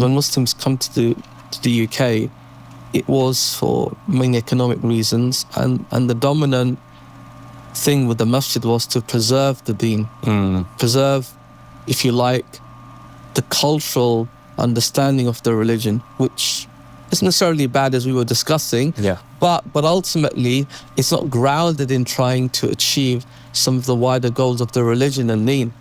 when Muslims come to the UK, it was for many economic reasons, and the dominant thing with the masjid was to preserve the deen, preserve, if you like, the cultural understanding of the religion, which isn't necessarily bad, as we were discussing, but ultimately it's not grounded in trying to achieve some of the wider goals of the religion and deen.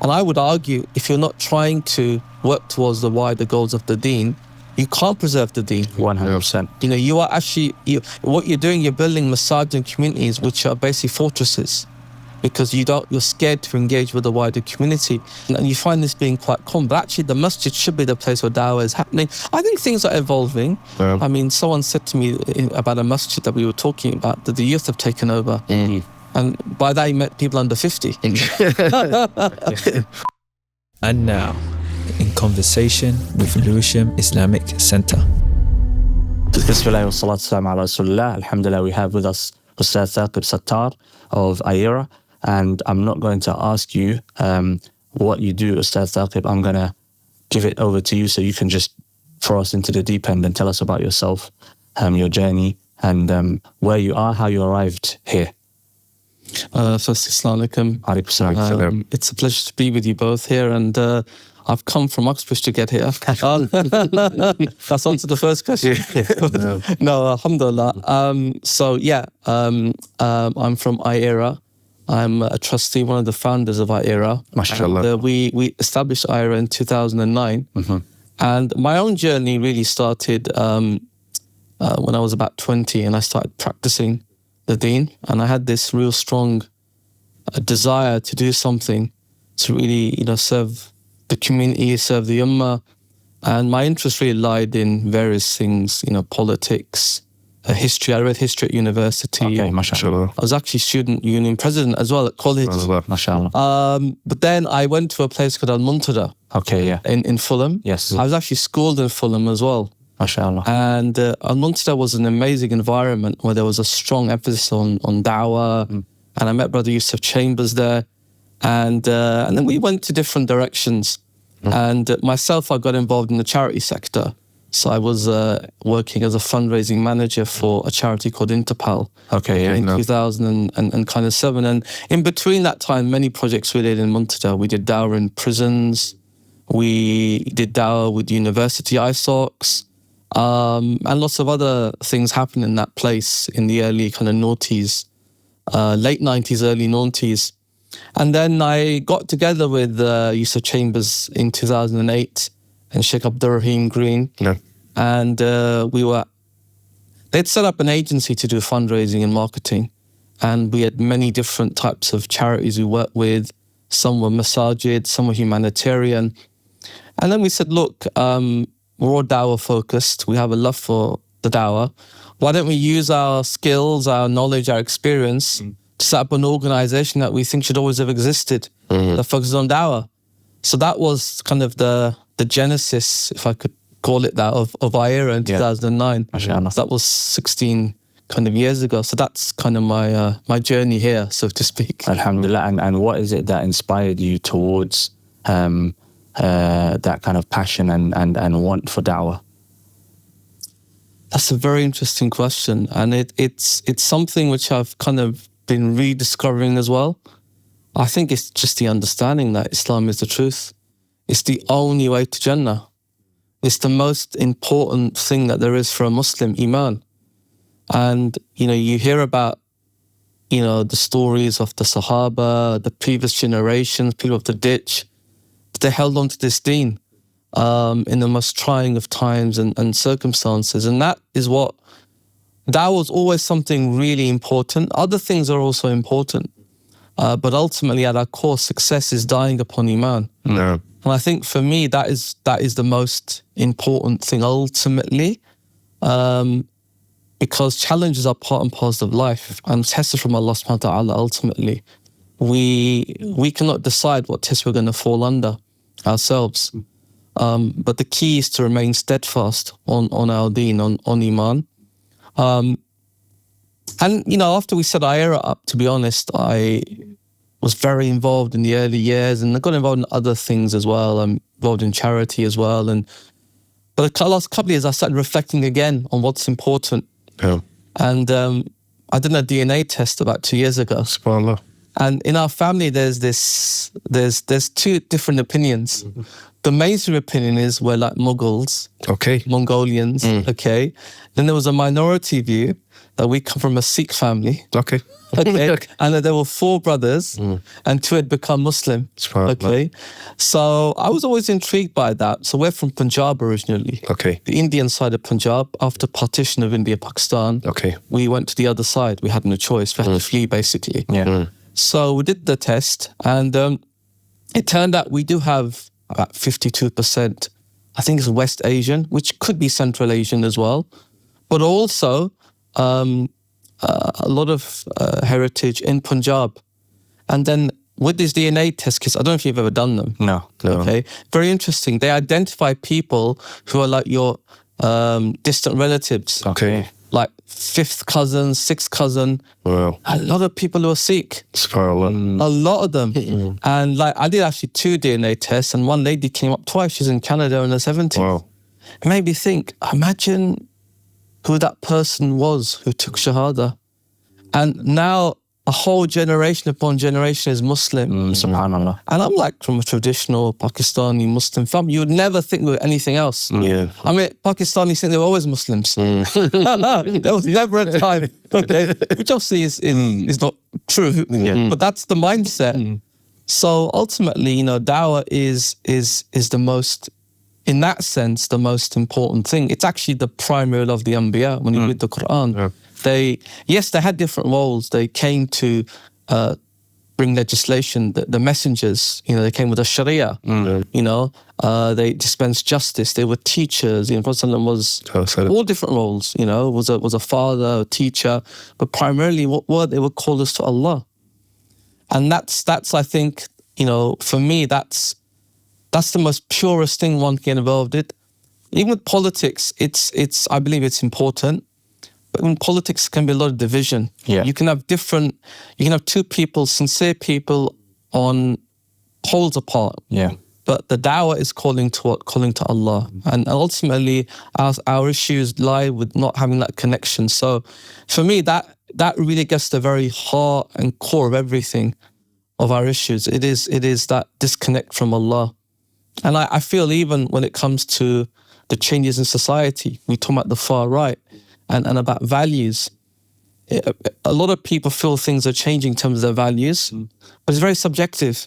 And I would argue, if you're not trying to work towards the wider goals of the deen, you can't preserve the deen. 100%. You know, you are actually, what you're doing, you're building masajid and communities which are basically fortresses, because you're scared to engage with the wider community. And you find this being quite common. But actually, the masjid should be the place where dawah is happening. I think things are evolving. I mean, someone said to me about a masjid that we were talking about, that the youth have taken over. And by that, he meant people under 50. And now, in conversation with Lewisham Islamic Center. Bismillah wa salatu salam ala Rasulullah. Alhamdulillah, we have with us Ustadh Saqib Sattar of iERA. And I'm not going to ask you what you do, Ustadh Saqib. I'm going to give it over to you so you can just throw us into the deep end and tell us about yourself, your journey, and where you are, how you arrived here. First, Assalamu alaikum. It's a pleasure to be with you both here, and I've come from Oxbridge to get here. That's answered the first question. No, alhamdulillah. I'm from iERA. I'm a trustee, one of the founders of iERA. MashaAllah. And, we established iERA in 2009. And my own journey really started when I was about 20, and I started practicing the deen. And I had this real strong desire to do something to really, serve the community, serve the ummah. And my interest really lied in various things, politics, history. I read history at university. Okay, mashallah. I was actually student union president as well at college. Mashallah. But then I went to a place called Al-Muntada. Okay, yeah. In Fulham. Yes. I was actually schooled in Fulham as well. Mashallah. And Al-Muntada was an amazing environment where there was a strong emphasis on dawah. And I met Brother Yusuf Chambers there. And then we went to different directions. And myself, I got involved in the charity sector. So I was working as a fundraising manager for a charity called Interpal. Okay, yeah. In 2007. And in between that time, many projects we did in Muntada. We did dawah in prisons. We did dawah with university ISOCs. And lots of other things happened in that place in the early kind of noughties, late 90s, early noughties. And then I got together with Yusuf Chambers in 2008 and Sheikh Abdurrahim Green. Yeah. And they'd set up an agency to do fundraising and marketing. And we had many different types of charities we worked with. Some were masajid, some were humanitarian. And then we said, look, we're all dawah focused. We have a love for the dawah. Why don't we use our skills, our knowledge, our experience to set up an organization that we think should always have existed that focuses on dawah? So that was kind of the genesis, if I could call it that, of iERA in 2009. Mashallah. That was 16 kind of years ago. So that's kind of my journey here, so to speak. Alhamdulillah. And what is it that inspired you towards that kind of passion and want for dawah? That's a very interesting question. And it's something which I've kind of been rediscovering as well. I think it's just the understanding that Islam is the truth. It's the only way to Jannah. It's the most important thing that there is for a Muslim, Iman. And, you hear about, the stories of the Sahaba, the previous generations, people of the ditch. They held on to this deen in the most trying of times and circumstances. And that is what, dawah was always something really important. Other things are also important. But ultimately, at our core, success is dying upon Iman. No. And I think for me, that is the most important thing ultimately, because challenges are part and parcel of life and tests from Allah subhanahu wa ta'ala ultimately. We cannot decide what test we're going to fall under ourselves. But the key is to remain steadfast on our deen, on Iman. And, after we set iERA up, to be honest, I was very involved in the early years and I got involved in other things as well. I'm involved in charity as well. And But the last couple of years, I started reflecting again on what's important. Yeah. And I did a DNA test about 2 years ago. SubhanAllah. And in our family, there's two different opinions. The mainstream opinion is we're like Mughals, Okay. Mongolians, okay? Then there was a minority view that we come from a Sikh family, Okay. okay? And that there were 4 brothers and 2 had become Muslim, SubhanAllah. okay? So I was always intrigued by that. So we're from Punjab originally. Okay. The Indian side of Punjab. After partition of India, Pakistan, Okay. we went to the other side. We had no choice. We had to flee, basically. Yeah. So we did the test, and it turned out we do have about 52%. I think it's West Asian, which could be Central Asian as well, but also a lot of heritage in Punjab. And then with these DNA test kits, I don't know if you've ever done them. No. Okay, very interesting. They identify people who are like your distant relatives. Okay. Like 5th cousin, 6th cousin. Wow. A lot of people who are Sikh. SubhanAllah. A lot of them. And like I did actually 2 DNA tests, and one lady came up twice. She's in Canada in her 70s. Wow. It made me think, imagine who that person was who took Shahada. And now a whole generation upon generation is Muslim. SubhanAllah. And I'm like from a traditional Pakistani Muslim family. You would never think we were anything else. Yeah. I mean, Pakistanis think they were always Muslims. There was never a time, okay, which obviously is not true, but that's the mindset. So ultimately, you know, Dawah is the most, in that sense, the most important thing. It's actually the primary of the Anbiya when you read the Quran. Yeah. They had different roles. They came to bring legislation. The messengers, you know, they came with a Sharia. You know, they dispensed justice. They were teachers. You know, Prophet was all different roles. You know, was a father, a teacher, but primarily they were called us to Allah. And that's I think, you know, for me that's the most purest thing one can get involved in. Even with politics, it's I believe it's important. But in politics, can be a lot of division. Yeah. You can have 2 people, sincere people on poles apart. Yeah. But the Dawah is calling to what? Calling to Allah. And ultimately, our issues lie with not having that connection. So for me, that really gets to the very heart and core of everything of our issues. It is that disconnect from Allah. And I feel even when it comes to the changes in society, we talk about the far right and about values. A lot of people feel things are changing in terms of their values, but it's very subjective.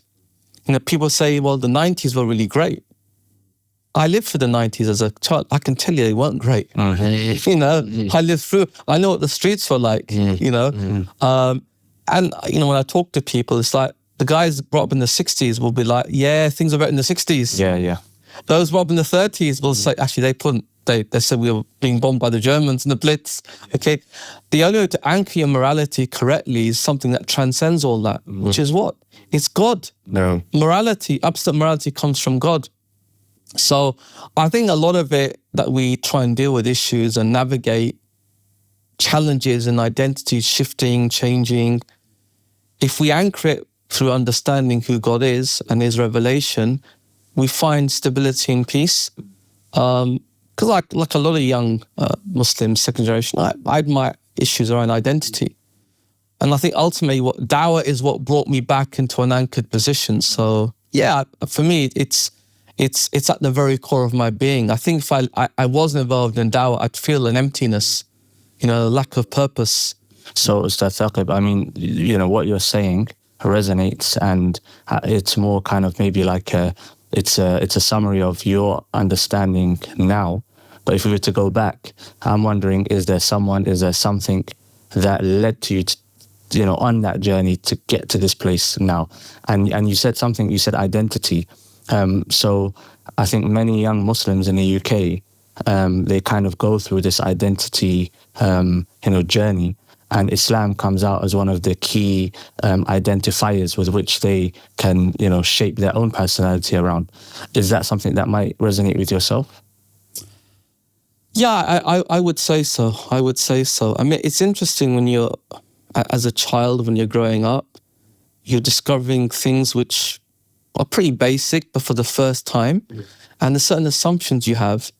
You know, people say, well, the 90s were really great. I lived through the 90s as a child. I can tell you they weren't great. You know, I lived through, I know what the streets were like, you know. And, you know, when I talk to people, it's like the guys brought up in the 60s will be like, yeah, things were better in the 60s. Yeah. Those brought up in the 30s will say, actually, they said we were being bombed by the Germans and the Blitz. Okay. The only way to anchor your morality correctly is something that transcends all that, which is what? It's God. No. Morality, absolute morality comes from God. So I think a lot of it that we try and deal with issues and navigate challenges and identities shifting, changing, if we anchor it through understanding who God is and His revelation, we find stability and peace. Because like a lot of young Muslims, second generation, I had my issues around identity. And I think ultimately what Dawah is what brought me back into an anchored position. So yeah, for me, it's at the very core of my being. I think if I wasn't involved in Dawah, I'd feel an emptiness, you know, a lack of purpose. So Ustadh Saqib, I mean, you know, what you're saying resonates, and it's more kind of maybe like it's a summary of your understanding now. But if we were to go back, I'm wondering, is there something that led to you to, you know, on that journey to get to this place now? And you said something, you said identity. So I think many young Muslims in the UK, they kind of go through this identity, journey. And Islam comes out as one of the key identifiers with which they can, you know, shape their own personality around. Is that something that might resonate with yourself? Yeah, I would say so. I mean, it's interesting when you're, as a child, when you're growing up, you're discovering things which are pretty basic, but for the first time. And there's certain assumptions you have.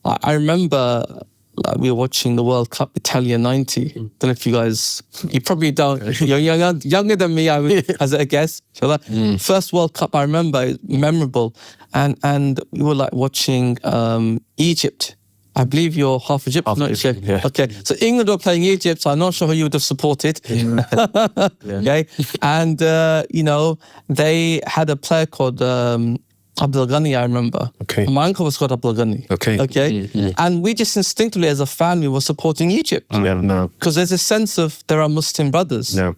I remember we were watching the World Cup Italia 90. Don't know if you probably don't. You're younger than me, I would, as a guess. So first World Cup I remember, memorable. And we were like watching Egypt. I believe you're half Egyptian, not Egypt. Yeah. Okay, so England were playing Egypt, so I'm not sure who you would have supported. Okay, and they had a player called Abdul Ghani, I remember. Okay. My uncle was called Abdul Ghani. Okay. And we just instinctively, as a family, were supporting Egypt. No. Because there's a sense of there are Muslim brothers. No.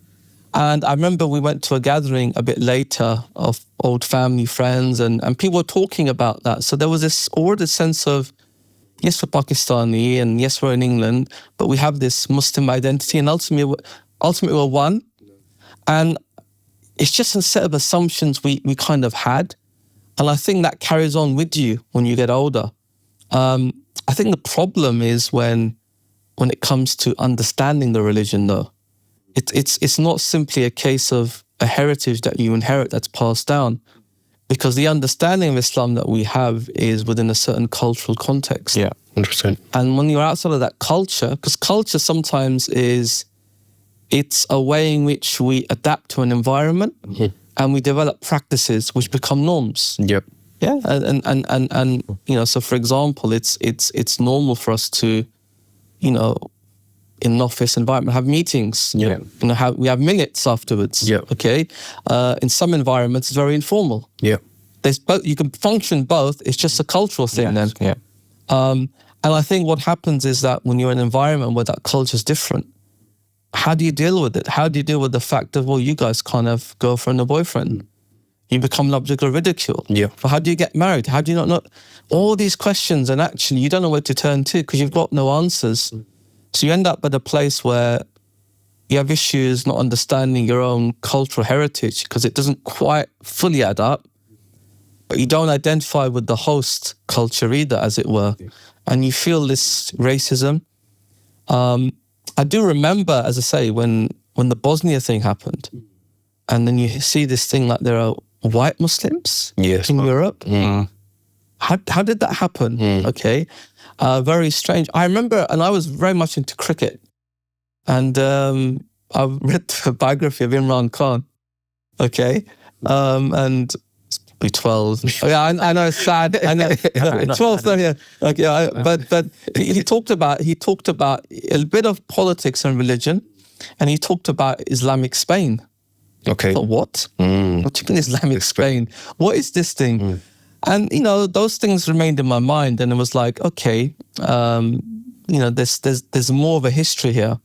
And I remember we went to a gathering a bit later of old family friends, and people were talking about that. So there was this already sense of, yes, we're Pakistani, and yes, we're in England, but we have this Muslim identity, and ultimately we're one. And it's just a set of assumptions we kind of had. And I think that carries on with you when you get older. I think the problem is when it comes to understanding the religion, though. It's not simply a case of a heritage that you inherit that's passed down, because the understanding of Islam that we have is within a certain cultural context. Yeah, 100%. And when you're outside of that culture, because culture sometimes it's a way in which we adapt to an environment and we develop practices which become norms. Yep. Yeah, and so for example, it's normal for us to, in an office environment, have meetings. Yeah. We have minutes afterwards. Yeah. Okay. In some environments, it's very informal. Yeah. There's both. You can function both. It's just a cultural thing then. Yeah. And I think what happens is that when you're in an environment where that culture is different, how do you deal with it? How do you deal with the fact that, well, you guys can't have girlfriend or boyfriend? You become an object of ridicule. Yeah. But how do you get married? How do you not know? All these questions, and actually you don't know where to turn to because you've got no answers. So you end up at a place where you have issues not understanding your own cultural heritage because it doesn't quite fully add up, but you don't identify with the host culture either, as it were. And you feel this racism. I do remember, as I say, when the Bosnia thing happened, and then you see this thing like there are white Muslims in Europe. How did that happen? Okay. Very strange. I remember, and I was very much into cricket, and I read the biography of Imran Khan. Okay. And it's probably 12. Oh, yeah, I know it's sad. I know 12. Yeah. Okay. But he talked about a bit of politics and religion, and he talked about Islamic Spain. Okay. But what? What do you mean Islamic Spain? What is this thing? And, those things remained in my mind. And it was like, okay, there's more of a history here.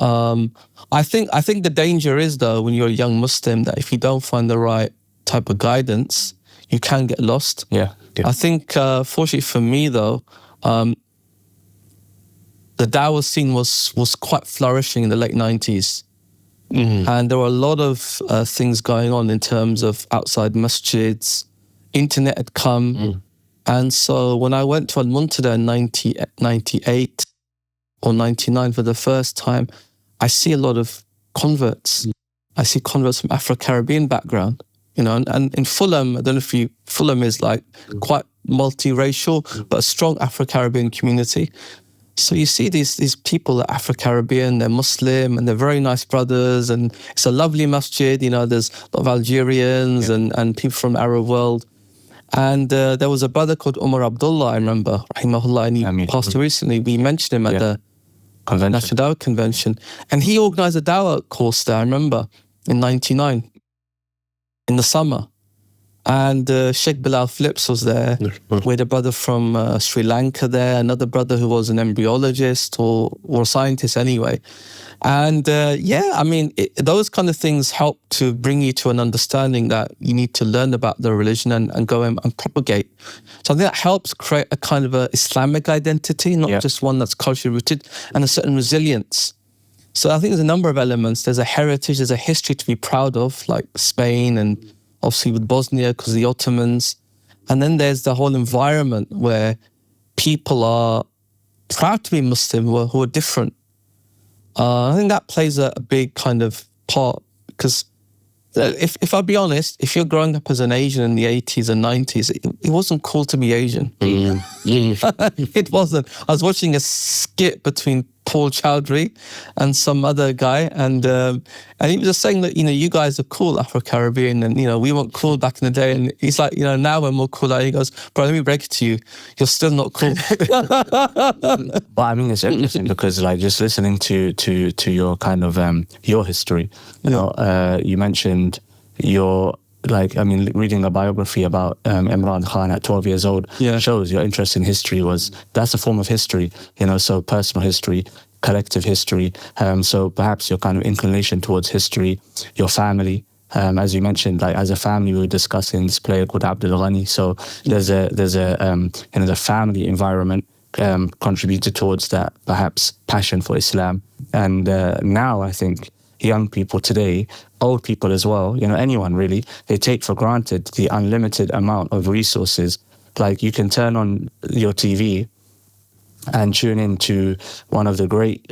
I think the danger is, though, when you're a young Muslim, that if you don't find the right type of guidance, you can get lost. Yeah. I think, fortunately for me, though, the Dawah scene was quite flourishing in the late 90s. And there were a lot of things going on in terms of outside masjids. Internet had come. And so when I went to Al-Muntada in 98 or 99 for the first time, I see a lot of converts. I see converts from Afro-Caribbean background, and in Fulham, I don't know if Fulham is like quite multiracial, but a strong Afro-Caribbean community. So you see these people that are Afro-Caribbean, they're Muslim, and they're very nice brothers, and it's a lovely masjid. There's a lot of Algerians and people from the Arab world. And there was a brother called Umar Abdullah, I remember, rahimahullah, and he passed away recently. We mentioned him at the National Dawah Convention. And he organised a Dawah course there, I remember, in 99, in the summer. And Sheikh Bilal Phillips was there. We had a brother from Sri Lanka there, another brother who was an embryologist or a scientist anyway. And those kind of things help to bring you to an understanding that you need to learn about the religion and go and propagate. So I think that helps create a kind of a Islamic identity, not just one that's culturally rooted, and a certain resilience. So I think there's a number of elements. There's a heritage, there's a history to be proud of, like Spain and obviously with Bosnia because of the Ottomans. And then there's the whole environment where people are proud to be Muslim who are different. I think that plays a big kind of part because if I'll be honest, if you're growing up as an Asian in the 80s and 90s, it wasn't cool to be Asian. It wasn't. I was watching a skit between Paul Chowdhury and some other guy, and he was just saying that, you guys are cool, Afro-Caribbean, and, we weren't cool back in the day. And he's like, now we're more cool. And he goes, bro, let me break it to you. You're still not cool. But I mean, it's interesting because, like, just listening to your kind of your history, you mentioned your, like, I mean, reading a biography about Imran Khan at 12 years old shows your interest in history that's a form of history, so personal history, collective history. So perhaps your kind of inclination towards history, your family. As you mentioned, like, as a family, we were discussing this player called Abdul Ghani. So there's a the family environment contributed towards that, perhaps, passion for Islam. And now I think young people today, old people as well, anyone really, they take for granted the unlimited amount of resources. Like, you can turn on your TV and tune into one of the great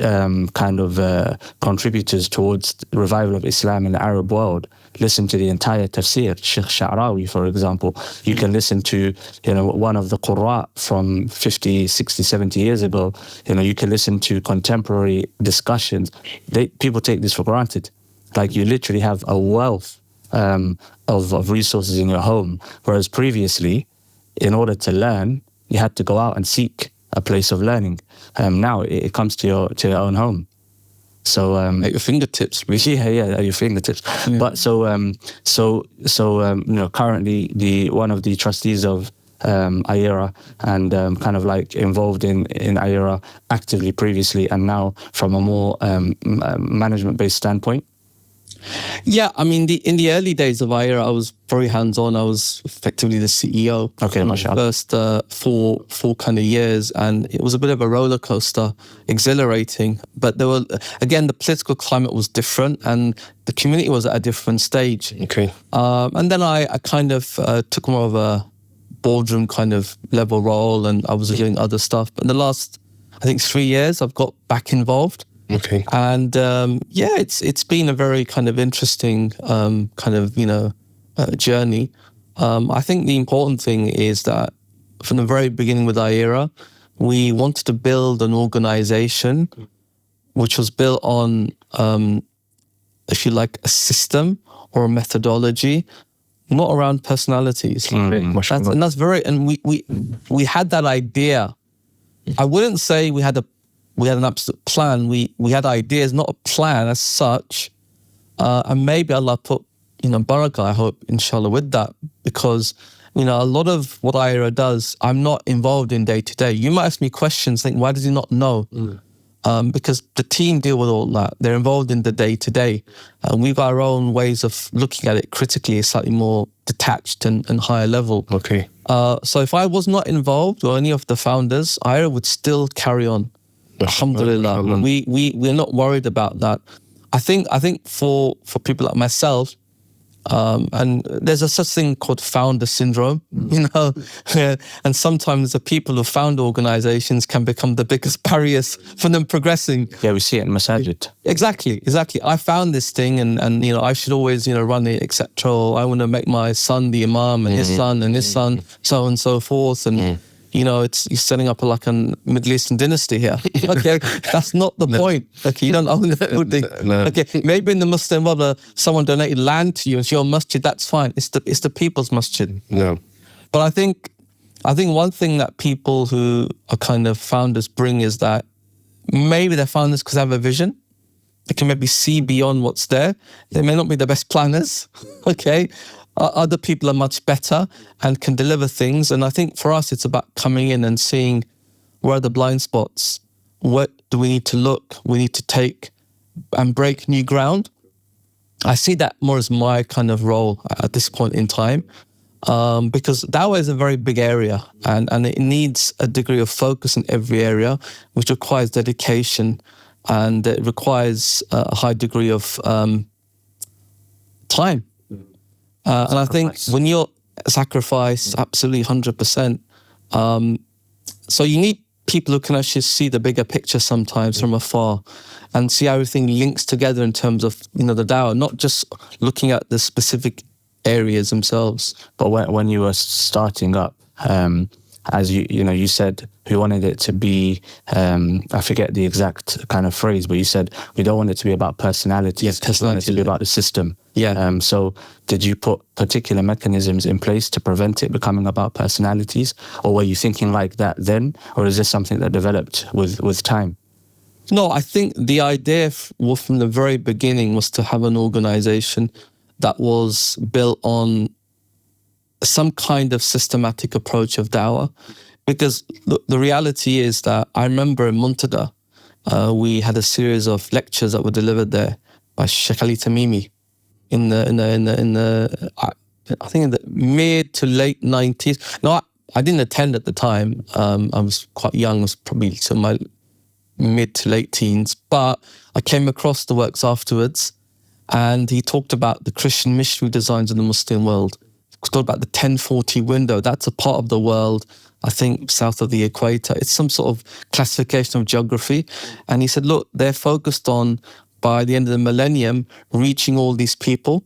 contributors towards the revival of Islam in the Arab world. Listen to the entire tafsir, Sheikh Sha'rawi, for example. You can listen to, one of the Qurra from 50, 60, 70 years ago. You can listen to contemporary discussions. People take this for granted. Like, you literally have a wealth of resources in your home, whereas previously, in order to learn, you had to go out and seek a place of learning. Now it comes to your own home. So at your fingertips, really. Yeah, at your fingertips. Yeah. But currently one of the trustees of iERA, and kind of like involved in iERA actively previously, and now from a more management-based standpoint. Yeah, I mean, in the early days of iERA, I was very hands-on. I was effectively the CEO. Okay, mashallah. First four kind of years, and it was a bit of a roller coaster, exhilarating. But there were, again, the political climate was different, and the community was at a different stage. Okay. And then I kind of took more of a boardroom kind of level role, and I was doing other stuff. But in the last, I think, 3 years, I've got back involved. Okay. And it's been a very kind of interesting journey. I think the important thing is that from the very beginning with iERA, we wanted to build an organization which was built on, if you like, a system or a methodology, not around personalities. And that's very, and we had that idea. I wouldn't say we had an absolute plan. We had ideas, not a plan as such. And maybe Allah put, barakah, I hope, inshallah, with that. Because, a lot of what iERA does, I'm not involved in day to day. You might ask me questions, think, why does he not know? Because the team deal with all that. They're involved in the day to day. And we've got our own ways of looking at it critically, slightly more detached and higher level. Okay. So if I was not involved, or any of the founders, iERA would still carry on. Alhamdulillah. We're not worried about that. I think for people like myself, and there's a such thing called founder syndrome, and sometimes the people who found organizations can become the biggest barriers for them progressing. Yeah, we see it in Masajid. Exactly. I found this thing, and I should always run it, etc. I want to make my son the imam, and his son and his son, so on and so forth, and you're setting up like a Middle Eastern dynasty here. Okay, that's not the point. Okay, you don't own the building. No. Okay, maybe in the Muslim world, someone donated land to you and it's your masjid. That's fine. It's the people's masjid. No. But I think one thing that people who are kind of founders bring is that maybe they're founders because they have a vision. They can maybe see beyond what's there. They may not be the best planners. Okay. Other people are much better and can deliver things. And I think for us, it's about coming in and seeing where are the blind spots. What do we need to look? We need to take and break new ground. I see that more as my kind of role at this point in time, because Dawah is a very big area and it needs a degree of focus in every area, which requires dedication and it requires a high degree of time. And I think when you're sacrifice, absolutely 100%. So you need people who can actually see the bigger picture sometimes from afar and see how everything links together in terms of, the dawah, not just looking at the specific areas themselves. But when you were starting up, as you said, we wanted it to be, I forget the exact kind of phrase, but you said we don't want it to be about personality. Yes, personality. We want it to be about the system. Yeah. So did you put particular mechanisms in place to prevent it becoming about personalities? Or were you thinking like that then? Or is this something that developed with time? No, I think the idea from the very beginning was to have an organization that was built on some kind of systematic approach of dawah. Because the reality is that I remember in Muntada, we had a series of lectures that were delivered there by Sheikh Ali Tamimi in the I think in the mid to late 90s. No, I didn't attend at the time. I was quite young. I was probably to my mid to late teens. But I came across the works afterwards, and he talked about the Christian missionary designs in the Muslim world. He talked about the 1040 window. That's a part of the world, I think, south of the equator. It's some sort of classification of geography. And he said, look, they're focused on, by the end of the millennium, reaching all these people.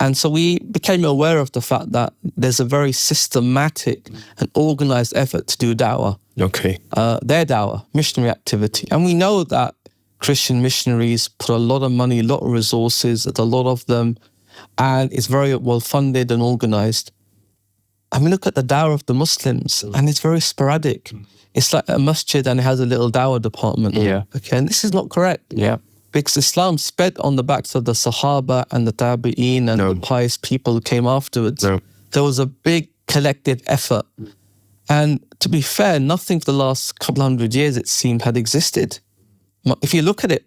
And so we became aware of the fact that there's a very systematic and organized effort to do dawah. Okay. Their dawah, missionary activity. And we know that Christian missionaries put a lot of money, a lot of resources, a lot of them, and it's very well funded and organized. And we look at the dawah of the Muslims, and it's very sporadic. It's like a masjid and it has a little dawah department. Yeah. Okay, and this is not correct. Yeah. Because Islam sped on the backs of the Sahaba and the Tabi'een and the pious people who came afterwards. No. There was a big collective effort. And to be fair, nothing for the last couple hundred years, it seemed, had existed. If you look at it,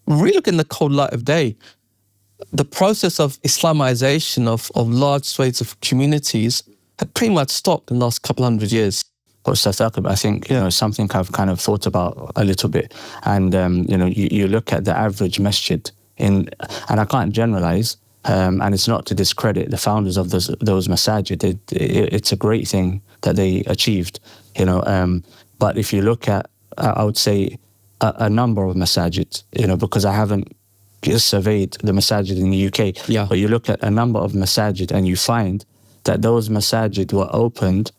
really look in the cold light of day, the process of Islamization of large swathes of communities had pretty much stopped in the last couple hundred years. But Ustadh Saqib, I think, something I've kind of thought about a little bit. And, you look at the average masjid and I can't generalize, and it's not to discredit the founders of those masajid. It's a great thing that they achieved, but if you look at, I would say, a number of masajid, because I haven't surveyed the masajid in the UK, but you look at a number of masajid and you find that those masajid were opened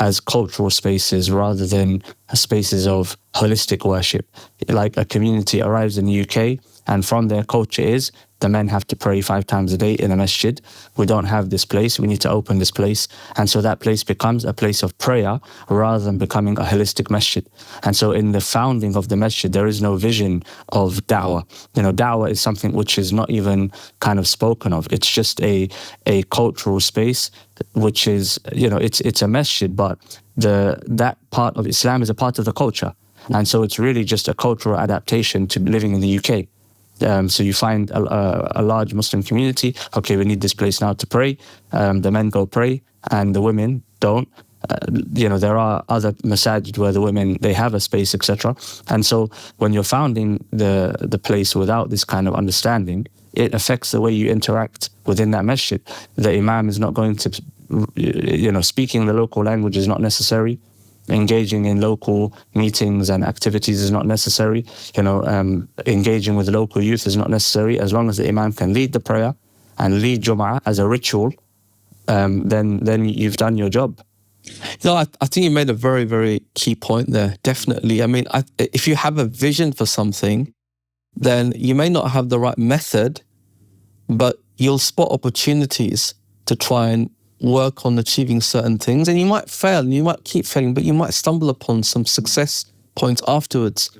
as cultural spaces rather than spaces of holistic worship. Like a community arrives in the UK and from their culture is the men have to pray 5 times a day in a masjid. We don't have this place. We need to open this place. And so that place becomes a place of prayer rather than becoming a holistic masjid. And so in the founding of the masjid, there is no vision of da'wah. Da'wah is something which is not even kind of spoken of. It's just a cultural space, which is, it's a masjid, but that part of Islam is a part of the culture. And so it's really just a cultural adaptation to living in the UK. So you find a large Muslim community. Okay, we need this place now to pray. The men go pray and the women don't. There are other masajid where the women, they have a space, etc. And so when you're founding the place without this kind of understanding, it affects the way you interact within that masjid. The imam is not going to, speaking the local language is not necessary. Engaging in local meetings and activities is not necessary. Engaging with local youth is not necessary. As long as the imam can lead the prayer and lead Jum'ah as a ritual, then you've done your job. I think you made a very, very key point there. Definitely. I mean, if you have a vision for something, then you may not have the right method, but you'll spot opportunities to try and work on achieving certain things, and you might fail and you might keep failing, but you might stumble upon some success points afterwards.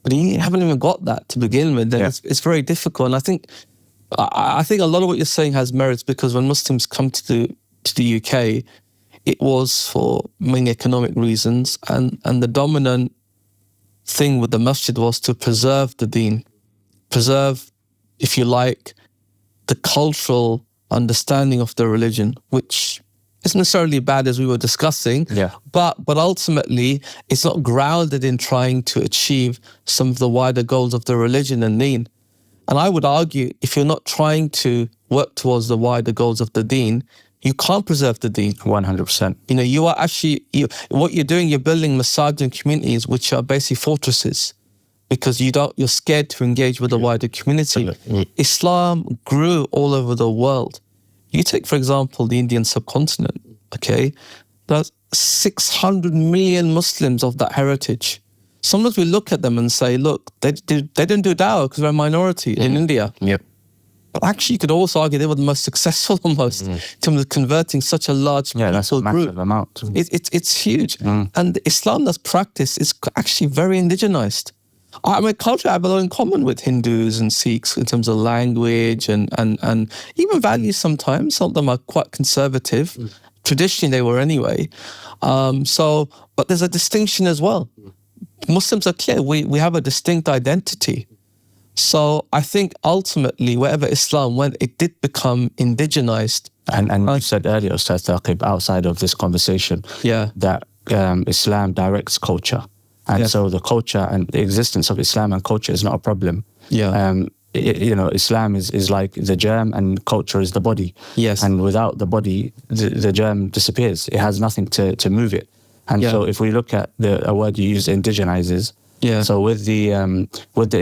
But you haven't even got that to begin with. Then it's very difficult. And I think a lot of what you're saying has merits, because when Muslims come to the UK, it was for many economic reasons, and the dominant thing with the masjid was to preserve the deen, preserve, if you like, the cultural understanding of the religion, which isn't necessarily bad, as we were discussing, but ultimately it's not grounded in trying to achieve some of the wider goals of the religion and deen. And I would argue, if you're not trying to work towards the wider goals of the deen, you can't preserve the deen. 100%. You know, you are actually, what you're doing, you're building masajid and communities which are basically fortresses, because you're scared to engage with the wider community. Islam grew all over the world. You take, for example, the Indian subcontinent, okay? There's 600 million Muslims of that heritage. Sometimes we look at them and say, look, they didn't do dawah because they're a minority in India. Yep. But actually, you could also argue they were the most successful almost in terms of converting such a large That's a massive group. amount. It's huge. And Islam that's practiced is actually very indigenized. I mean, culture I have a lot in common with Hindus and Sikhs in terms of language and even values sometimes. Some of them are quite conservative. Traditionally, they were anyway. But there's a distinction as well. Muslims are clear. We have a distinct identity. So I think ultimately, wherever Islam went, it did become indigenized. And you said earlier, Ustadh Saqib, outside of this conversation, that Islam directs culture. And so the culture and the existence of Islam and culture is not a problem. Islam is like the germ and culture is the body. Yes. And without the body, the germ disappears. It has nothing to move it. And so if we look at a word you use, indigenizes. So with the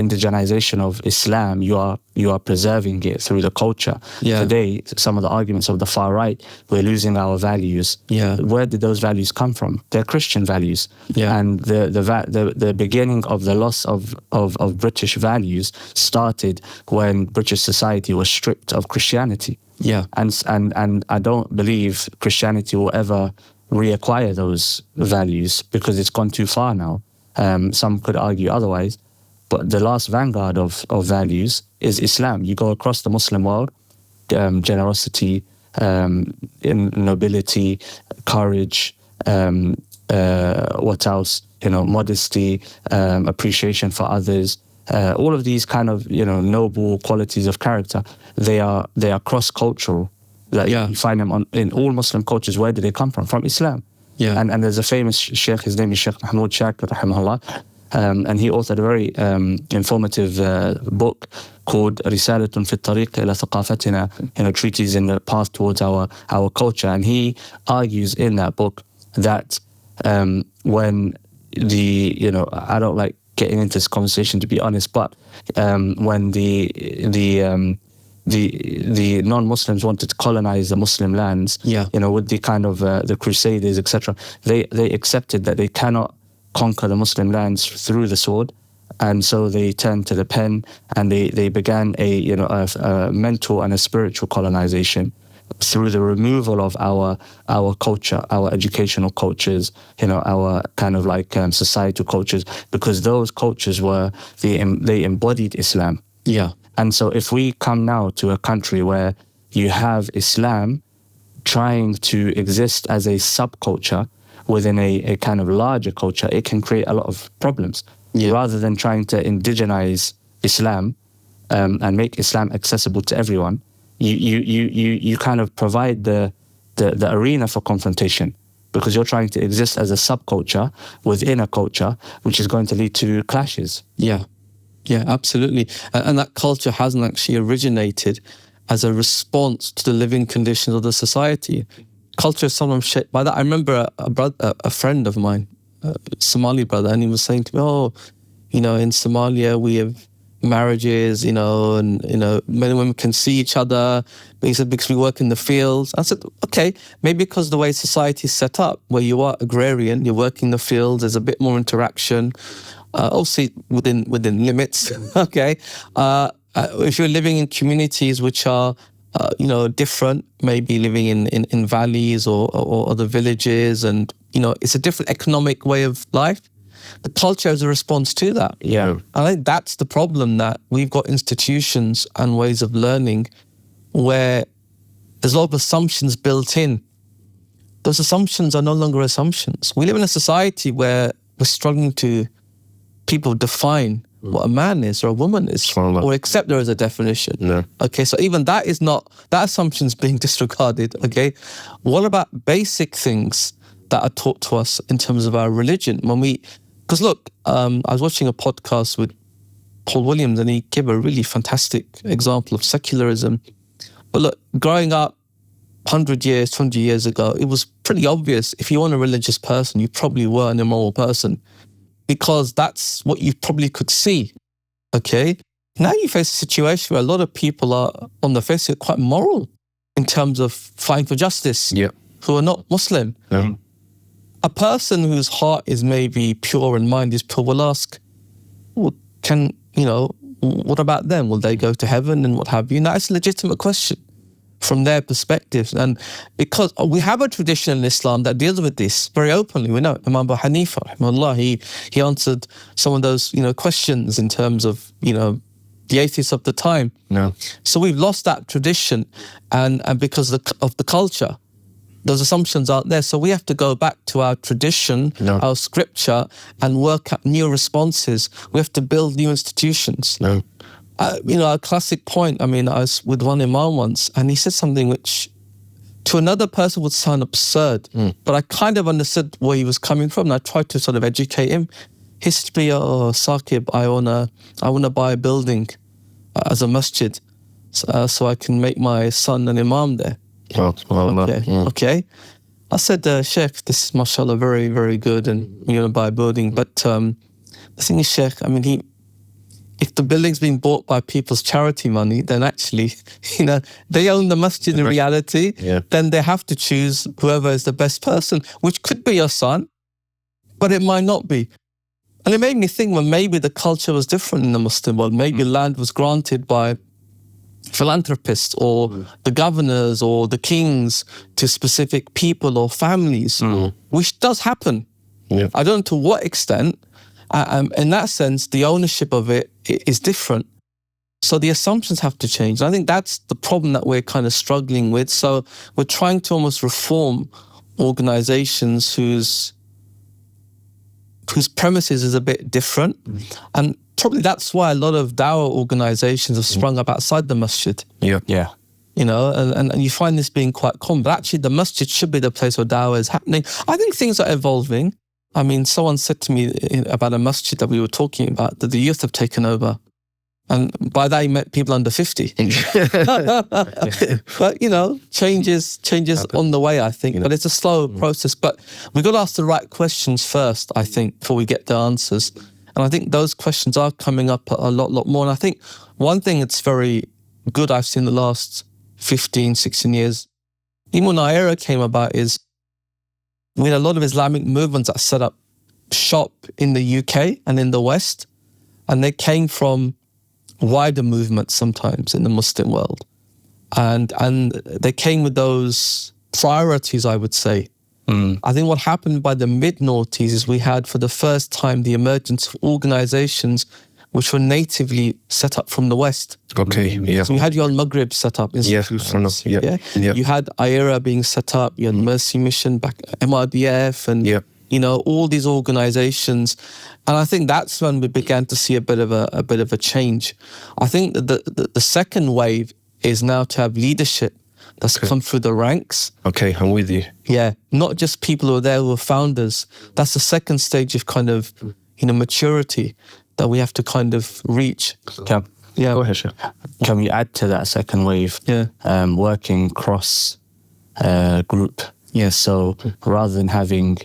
indigenization of Islam, you are preserving it through the culture. Today, some of the arguments of the far right, we're losing our values. Where did those values come from? They're Christian values. And the beginning of the loss of British values started when British society was stripped of Christianity. And I don't believe Christianity will ever reacquire those values because it's gone too far now. Some could argue otherwise, but the last vanguard of values is Islam. You go across the Muslim world, generosity, nobility, courage, what else? Modesty, appreciation for others. All of these kind of noble qualities of character. They are cross-cultural. You find them in all Muslim cultures. Where do they come from? From Islam. And there's a famous sheikh, his name is Sheikh Mahmoud Shakir, rahimahullah, and he authored a very informative book called Risalatun fi at-tariq ila thaqafatina, treatises in the path towards our culture. And he argues in that book that when I don't like getting into this conversation, to be honest, but when the non-Muslims wanted to colonize the Muslim lands, with the kind of the Crusaders, etc., they accepted that they cannot conquer the Muslim lands through the sword, and so they turned to the pen, and they began a mental and a spiritual colonization through the removal of our culture, our educational cultures, our kind of like societal cultures, because those cultures they embodied Islam. And so if we come now to a country where you have Islam trying to exist as a subculture within a kind of larger culture, it can create a lot of problems. Rather than trying to indigenize Islam and make Islam accessible to everyone, you kind of provide the arena for confrontation, because you're trying to exist as a subculture within a culture, which is going to lead to clashes. Yeah, absolutely. And that culture hasn't actually originated as a response to the living conditions of the society. Culture is sometimes shaped by that. I remember a friend of mine, a Somali brother, and he was saying to me, in Somalia we have marriages, and men and women can see each other. But he said, because we work in the fields. I said, okay, maybe because the way society is set up, where you are agrarian, you're working in the fields, there's a bit more interaction. Obviously within limits, okay. If you're living in communities which are, different, maybe living in valleys or the villages, and it's a different economic way of life. The culture is a response to that. I think that's the problem, that we've got institutions and ways of learning where there's a lot of assumptions built in. Those assumptions are no longer assumptions. We live in a society where we're struggling to people define what a man is or a woman is, or accept there as a definition. Okay, so even that assumption's being disregarded. Okay, what about basic things that are taught to us in terms of our religion? Because look, I was watching a podcast with Paul Williams, and he gave a really fantastic example of secularism. But look, growing up, 100 years, 20 years ago, it was pretty obvious if you weren't a religious person, you probably were an immoral person, because that's what you probably could see. Okay? Now you face a situation where a lot of people are, on the face of it, quite moral in terms of fighting for justice, who are not Muslim. A person whose heart is maybe pure and mind is pure will ask, well, what about them? Will they go to heaven and what have you? Now, it's a legitimate question from their perspective. And because we have a tradition in Islam that deals with this very openly. We know Imam Abu Hanifa, rahimahullah, he answered some of those, questions in terms of, the atheists of the time. No. So we've lost that tradition, and because of the culture, those assumptions aren't there. So we have to go back to our tradition, our scripture, and work out new responses. We have to build new institutions. No. A classic point, I was with one imam once, and he said something which to another person would sound absurd, but I kind of understood where he was coming from, and I tried to sort of educate him. He said to me, Saqib, I wanna buy a building as a masjid, so I can make my son an imam there. Okay. I said, Sheikh, this is mashallah very, very good, and you're going to buy a building. But the thing is, Sheikh, if the building's been bought by people's charity money, then actually, they own the masjid in reality. Then they have to choose whoever is the best person, which could be your son, but it might not be. And it made me think, well, maybe the culture was different in the Muslim world. Maybe land was granted by philanthropists or the governors or the kings to specific people or families, which does happen. I don't know to what extent. In that sense, the ownership of it is different. So the assumptions have to change. And I think that's the problem that we're kind of struggling with. So we're trying to almost reform organizations whose premises is a bit different. And probably that's why a lot of dawah organizations have sprung up outside the masjid. And you find this being quite common. But actually, the masjid should be the place where dawah is happening. I think things are evolving. Someone said to me about a masjid that we were talking about, that the youth have taken over. And by that, he meant people under 50. But, changes on the way, I think. But it's a slow process. But we've got to ask the right questions first, I think, before we get the answers. And I think those questions are coming up a lot more. And I think one thing that's very good I've seen the last 15, 16 years, even when iERA came about, is we had a lot of Islamic movements that set up shop in the UK and in the West. And they came from wider movements sometimes in the Muslim world. And they came with those priorities, I would say. I think what happened by the mid-noughties is we had for the first time the emergence of organizations which were natively set up from the West. Okay, yeah. So we had your Maghrib set up. Yeah. You had iERA being set up, you had Mercy Mission, back MRDF, and all these organizations. And I think that's when we began to see a bit of a change. I think that the second wave is now to have leadership that's come through the ranks. Okay, I'm with you. Yeah, not just people who are there who are founders. That's the second stage of kind of, maturity that we have to kind of reach. Go ahead, Sheikh. Can we add to that second wave? Working cross group. So rather than having,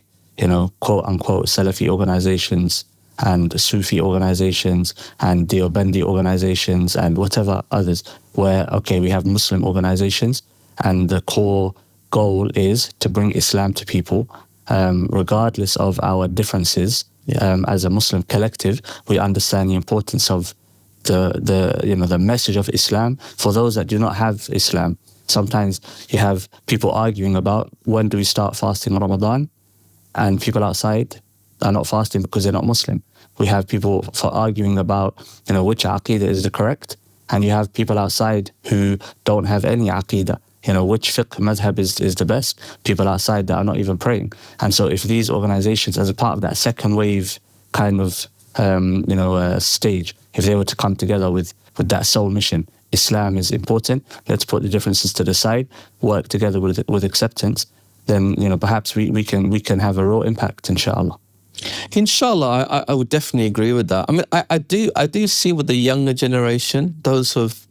quote unquote Salafi organizations and Sufi organizations and Deobandi organizations and whatever others, where, we have Muslim organizations and the core goal is to bring Islam to people, regardless of our differences. As a Muslim collective, we understand the importance of the message of Islam for those that do not have Islam. Sometimes you have people arguing about when do we start fasting in Ramadan, and people outside are not fasting because they're not Muslim. We have people arguing about which aqeedah is the correct, and you have people outside who don't have any aqeedah. Which fiqh madhab is the best. People outside that are not even praying. And so if these organizations, as a part of that second wave kind of stage, if they were to come together with that sole mission, Islam is important, let's put the differences to the side, work together with acceptance, then perhaps we can have a real impact, inshallah. Inshallah, I would definitely agree with that. I do see with the younger generation, those who have,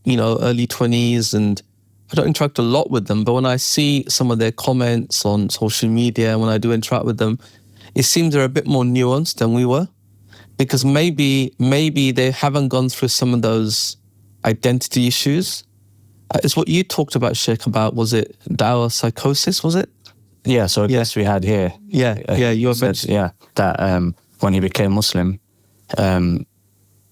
early 20s and I don't interact a lot with them, but when I see some of their comments on social media, when I do interact with them, it seems they're a bit more nuanced than we were, because maybe they haven't gone through some of those identity issues. It's what you talked about, Sheikh, about, was it Dawah psychosis, was it? Yeah, so I guess we had here. You said, that when he became Muslim,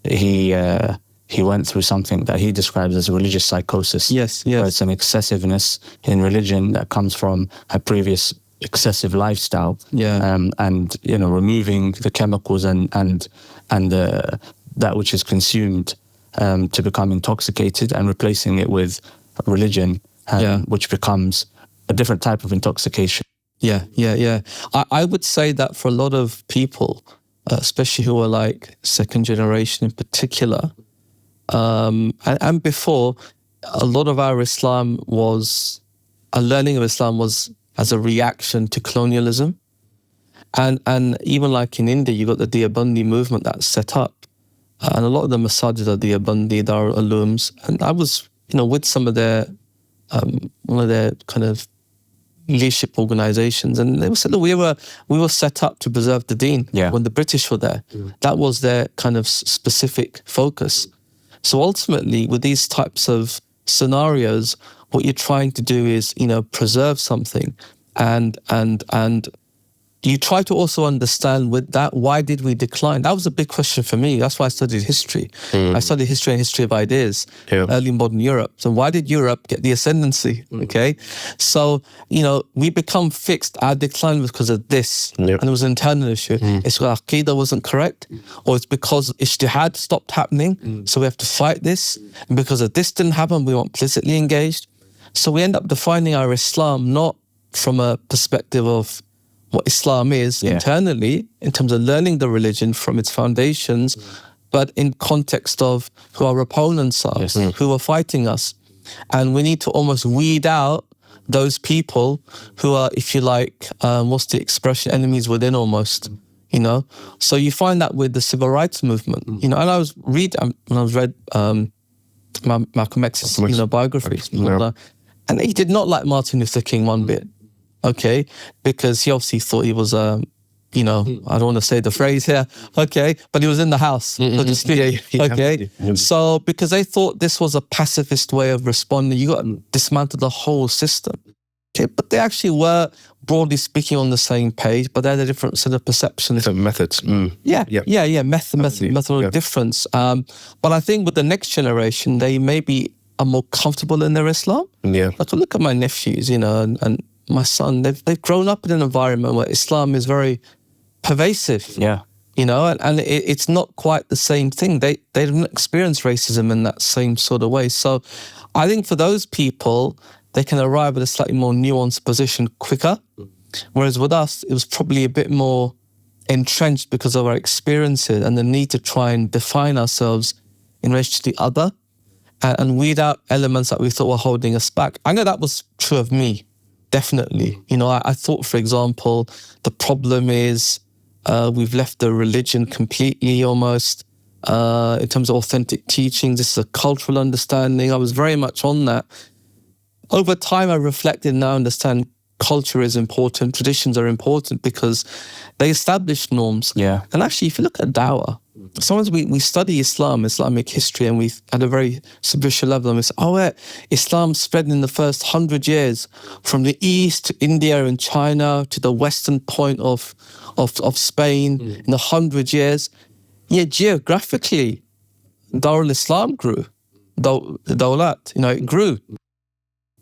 he went through something that he describes as religious psychosis. Yes. Where it's an excessiveness in religion that comes from a previous excessive lifestyle. And removing the chemicals and that which is consumed to become intoxicated, and replacing it with religion, which becomes a different type of intoxication. I would say that for a lot of people, especially who are like second generation in particular, and before, a lot of our learning of Islam was as a reaction to colonialism. And even like in India, you got the Deobandi movement that's set up. And a lot of the masajid are Deobandi, Darul Ulooms. And I was, with some of their, one of their kind of leadership organizations, and they said, look, we were set up to preserve the deen when the British were there. That was their kind of specific focus. So ultimately, with these types of scenarios, what you're trying to do is, preserve something, and you try to also understand with that, why did we decline? That was a big question for me. That's why I studied history. I studied history and history of ideas, early modern Europe. So why did Europe get the ascendancy? Okay. So, we become fixed. Our decline was because of this. And it was an internal issue. It's because Aqidah wasn't correct, or it's because Ijtihad stopped happening. So we have to fight this. And because of this didn't happen, we weren't implicitly engaged. So we end up defining our Islam not from a perspective of what Islam is internally, in terms of learning the religion from its foundations, but in context of who our opponents are, who are fighting us. And we need to almost weed out those people who are, if you like, what's the expression, enemies within almost, So you find that with the civil rights movement, and I was read Malcolm X's, biography, and he did not like Martin Luther King one bit. Okay, because he obviously thought he was, I don't want to say the phrase here, okay, but he was in the house, so to speak, okay? So, because they thought this was a pacifist way of responding, you got to dismantle the whole system. Okay, but they actually were, broadly speaking, on the same page, but they had a different set of perceptions. Different methods. Method difference. But I think with the next generation, they maybe are more comfortable in their Islam. Like, look at my nephews, and my son, they've grown up in an environment where Islam is very pervasive. And it's not quite the same thing. They don't experience racism in that same sort of way. So I think for those people, they can arrive at a slightly more nuanced position quicker. Whereas with us, it was probably a bit more entrenched because of our experiences and the need to try and define ourselves in relation to the other and weed out elements that we thought were holding us back. I know that was true of me. Definitely. I thought, for example, the problem is we've left the religion completely almost in terms of authentic teachings. This is a cultural understanding. I was very much on that. Over time, I reflected and now understand culture is important, traditions are important because they establish norms. And actually, if you look at Dawah, sometimes we study Islamic history, and we've at a very superficial level, and we say, Islam spread in the first 100 years from the east to India and China to the western point of Spain in 100 years. Geographically, Darul Islam grew. Dawlat, it grew.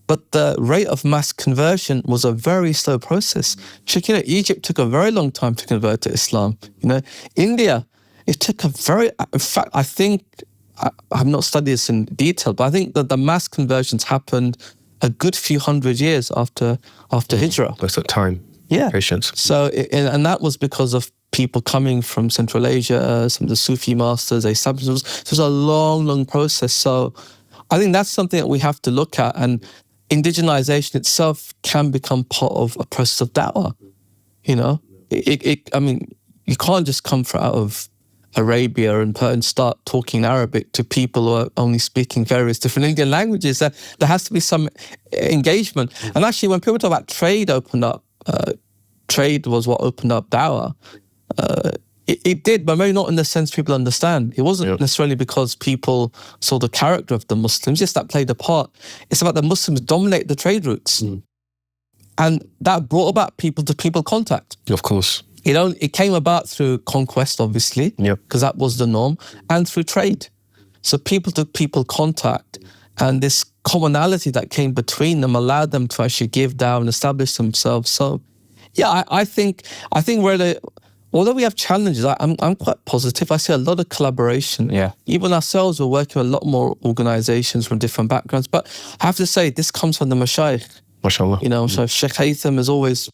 But the rate of mass conversion was a very slow process. Egypt took a very long time to convert to Islam. India, it took in fact, I think, I have not studied this in detail, but I think that the mass conversions happened a good few hundred years after Hijrah. That's that time. Patience. So, and that was because of people coming from Central Asia, some of the Sufi masters, they established it. It was a long, long process. So I think that's something that we have to look at, and indigenization itself can become part of a process of da'wah. I mean, you can't just come out of Arabia and start talking Arabic to people who are only speaking various different Indian languages. There has to be some engagement. And actually, when people talk about trade opened up, trade was what opened up Dawah. It did, but maybe not in the sense people understand. It wasn't necessarily because people saw the character of the Muslims. Yes, that played a part. It's about the Muslims dominate the trade routes. And that brought about people-to-people contact. Of course. It came about through conquest, obviously, because that was the norm, and through trade. So people-to-people contact and this commonality that came between them allowed them to actually give down and establish themselves. So, yeah, I think although we have challenges, I'm quite positive. I see a lot of collaboration. Yeah. Even ourselves, we're working with a lot more organizations from different backgrounds. But I have to say, this comes from the mashayikh. MashaAllah. You know, so Sheikh Haytham has always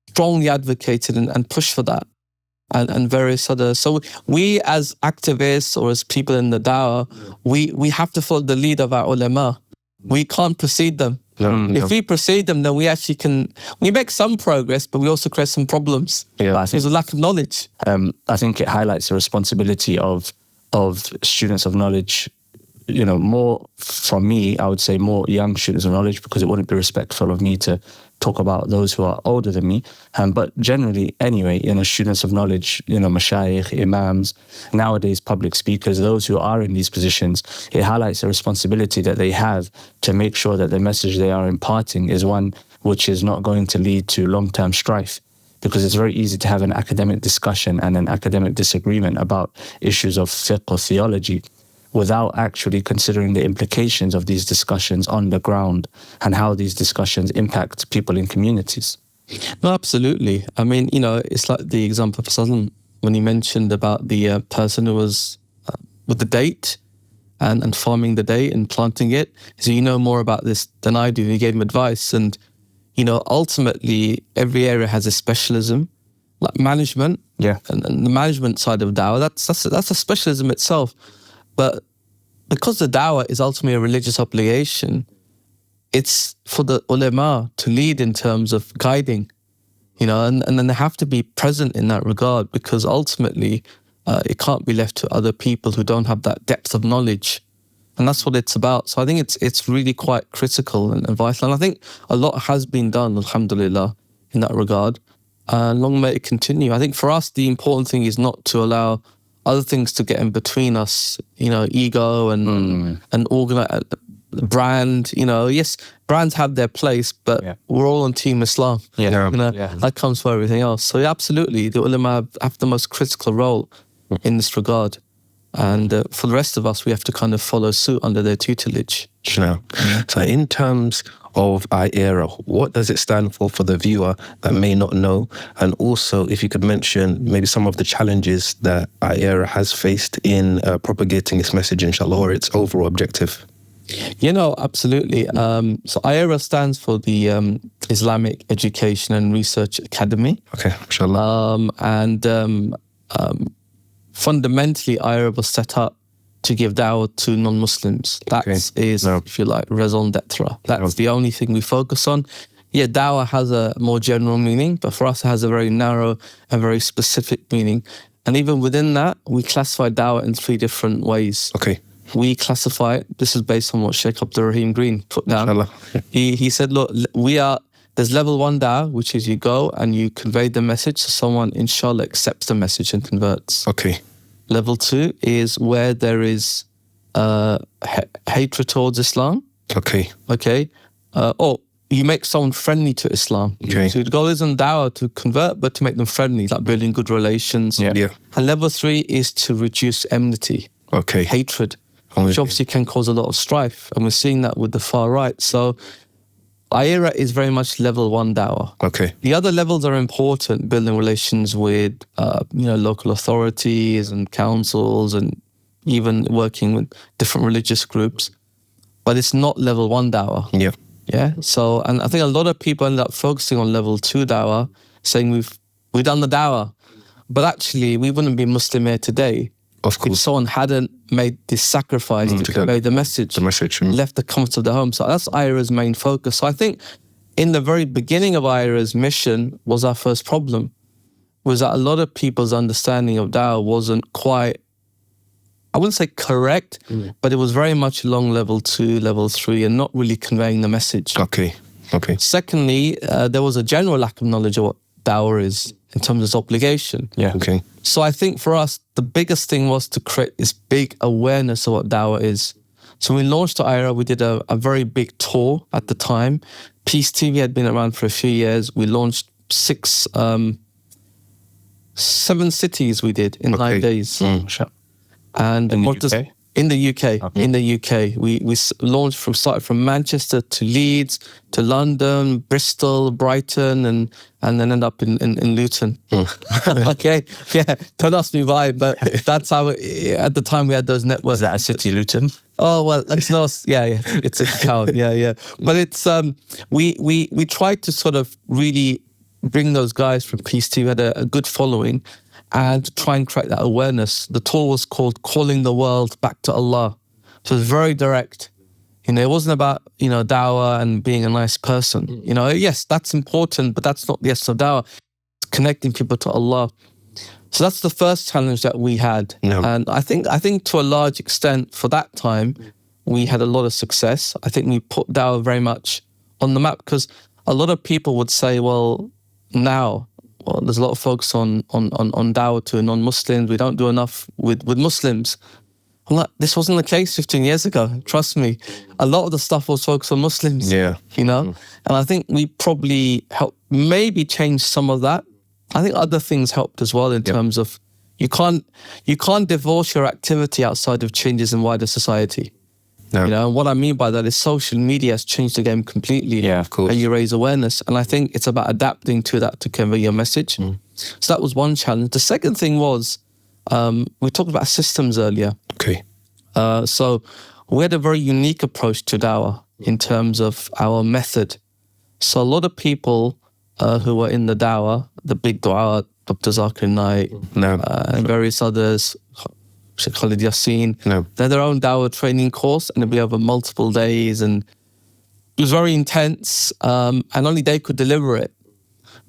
strongly advocated and pushed for that. And various other. So we as activists or as people in the dawah, we have to follow the lead of our ulama. We can't precede them. If we precede them, then we actually we make some progress, but we also create some problems. There's a lack of knowledge. I think it highlights the responsibility of students of knowledge, you know, more from me, I would say more young students of knowledge, because it wouldn't be respectful of me to talk about those who are older than me. But generally, anyway, you know, students of knowledge, you know, mashayikh, imams, nowadays public speakers, those who are in these positions, it highlights the responsibility that they have to make sure that the message they are imparting is one which is not going to lead to long-term strife. Because it's very easy to have an academic discussion and an academic disagreement about issues of fiqh or theology, without actually considering the implications of these discussions on the ground and how these discussions impact people in communities. No, absolutely. I mean, you know, it's like the example of Salman when he mentioned about the person who was with the date and farming the date and planting it. So you know more about this than I do. He gave him advice. And, you know, ultimately, every area has a specialism, like management. Yeah. And the management side of dawah, that's a specialism itself. But because the dawah is ultimately a religious obligation, it's for the ulama to lead in terms of guiding, you know, and then they have to be present in that regard, because ultimately it can't be left to other people who don't have that depth of knowledge. And that's what it's about. So I think it's really quite critical and vital. And I think a lot has been done, alhamdulillah, in that regard. And long may it continue. I think for us, the important thing is not to allow other things to get in between us, you know, ego and brand, you know. Yes, brands have their place, but we're all on Team Islam. You know, that comes for everything else. So absolutely, the ulama have the most critical role in this regard. And for the rest of us, we have to kind of follow suit under their tutelage. So in terms of iERA, what does it stand for the viewer that may not know? And also, if you could mention maybe some of the challenges that iERA has faced in propagating its message, inshallah, or its overall objective. You know, absolutely. So iERA stands for the Islamic Education and Research Academy. Okay, inshallah. Fundamentally, iERA was set up to give dawah to non-Muslims. That is, if you like, raison d'etre. That's the only thing we focus on. Yeah, dawah has a more general meaning, but for us it has a very narrow and very specific meaning. And even within that, we classify dawah in 3 different ways. Okay. We classify it, this is based on what Sheikh Abdul Rahim Green put down. He said, look, there's level 1 dawah, which is you go and you convey the message, so someone, inshallah, accepts the message and converts. Okay. Level 2 is where there is hatred towards Islam. Okay. Or you make someone friendly to Islam. Okay. So the goal isn't dawah to convert, but to make them friendly, like building good relations. Yeah. And level 3 is to reduce enmity. Okay. Hatred, which obviously can cause a lot of strife. And we're seeing that with the far right. So iERA is very much level 1 dawah. Okay. The other levels are important, building relations with, local authorities and councils, and even working with different religious groups. But it's not level 1 dawah. Yeah. Yeah. So, and I think a lot of people end up focusing on level 2 dawah, saying we've done the dawah, but actually we wouldn't be Muslim here today. Of course. If someone hadn't made this sacrifice to convey the message, left the comforts of the home. So that's iERA's main focus. So I think in the very beginning of iERA's mission was our first problem. was that a lot of people's understanding of Dawah wasn't quite, I wouldn't say correct, but it was very much along level 2, level 3, and not really conveying the message. Okay. Secondly, there was a general lack of knowledge of what Dawah is in terms of its obligation. Yeah. Okay. So I think for us, the biggest thing was to create this big awareness of what Dawah is. So we launched the iERA, we did a very big tour at the time. Peace TV had been around for a few years. We launched 7 cities we did in 9 days. And In the what does- UK? In the UK, Okay. in the UK, we launched started from Manchester to Leeds to London, Bristol, Brighton, and then end up in Luton. Okay, yeah, don't ask me why, but that's how. At the time, we had those networks. Is that a city, Luton? Oh well, it's not. Yeah, it's a town. Yeah. But it's we tried to sort of really bring those guys from Peace TV, had a good following, and try and create that awareness. The tour was called Calling the World Back to Allah. So it was very direct. You know, it wasn't about, Dawah and being a nice person. You know, yes, that's important, but that's not the essence of Dawah. It's connecting people to Allah. So that's the first challenge that we had. Yeah. And I think to a large extent for that time, we had a lot of success. I think we put Dawah very much on the map because a lot of people would say, well, there's a lot of focus on Dawah to non-Muslims. We don't do enough with Muslims. I'm like, this wasn't the case 15 years ago. Trust me. A lot of the stuff was focused on Muslims. Yeah. And I think we probably helped maybe change some of that. I think other things helped as well in terms of you can't divorce your activity outside of changes in wider society. No. And what I mean by that is social media has changed the game completely. Yeah, of course. And you raise awareness. And I think it's about adapting to that to convey your message. So that was one challenge. The second thing was, we talked about systems earlier. Okay. So we had a very unique approach to Dawah in terms of our method. So a lot of people who were in the Dawah, the big dua, Dr. Zakir Naik, and various others, Sheikh Khalid Yassin, they had their own Dawah training course, and it'd be over multiple days, and it was very intense, and only they could deliver it.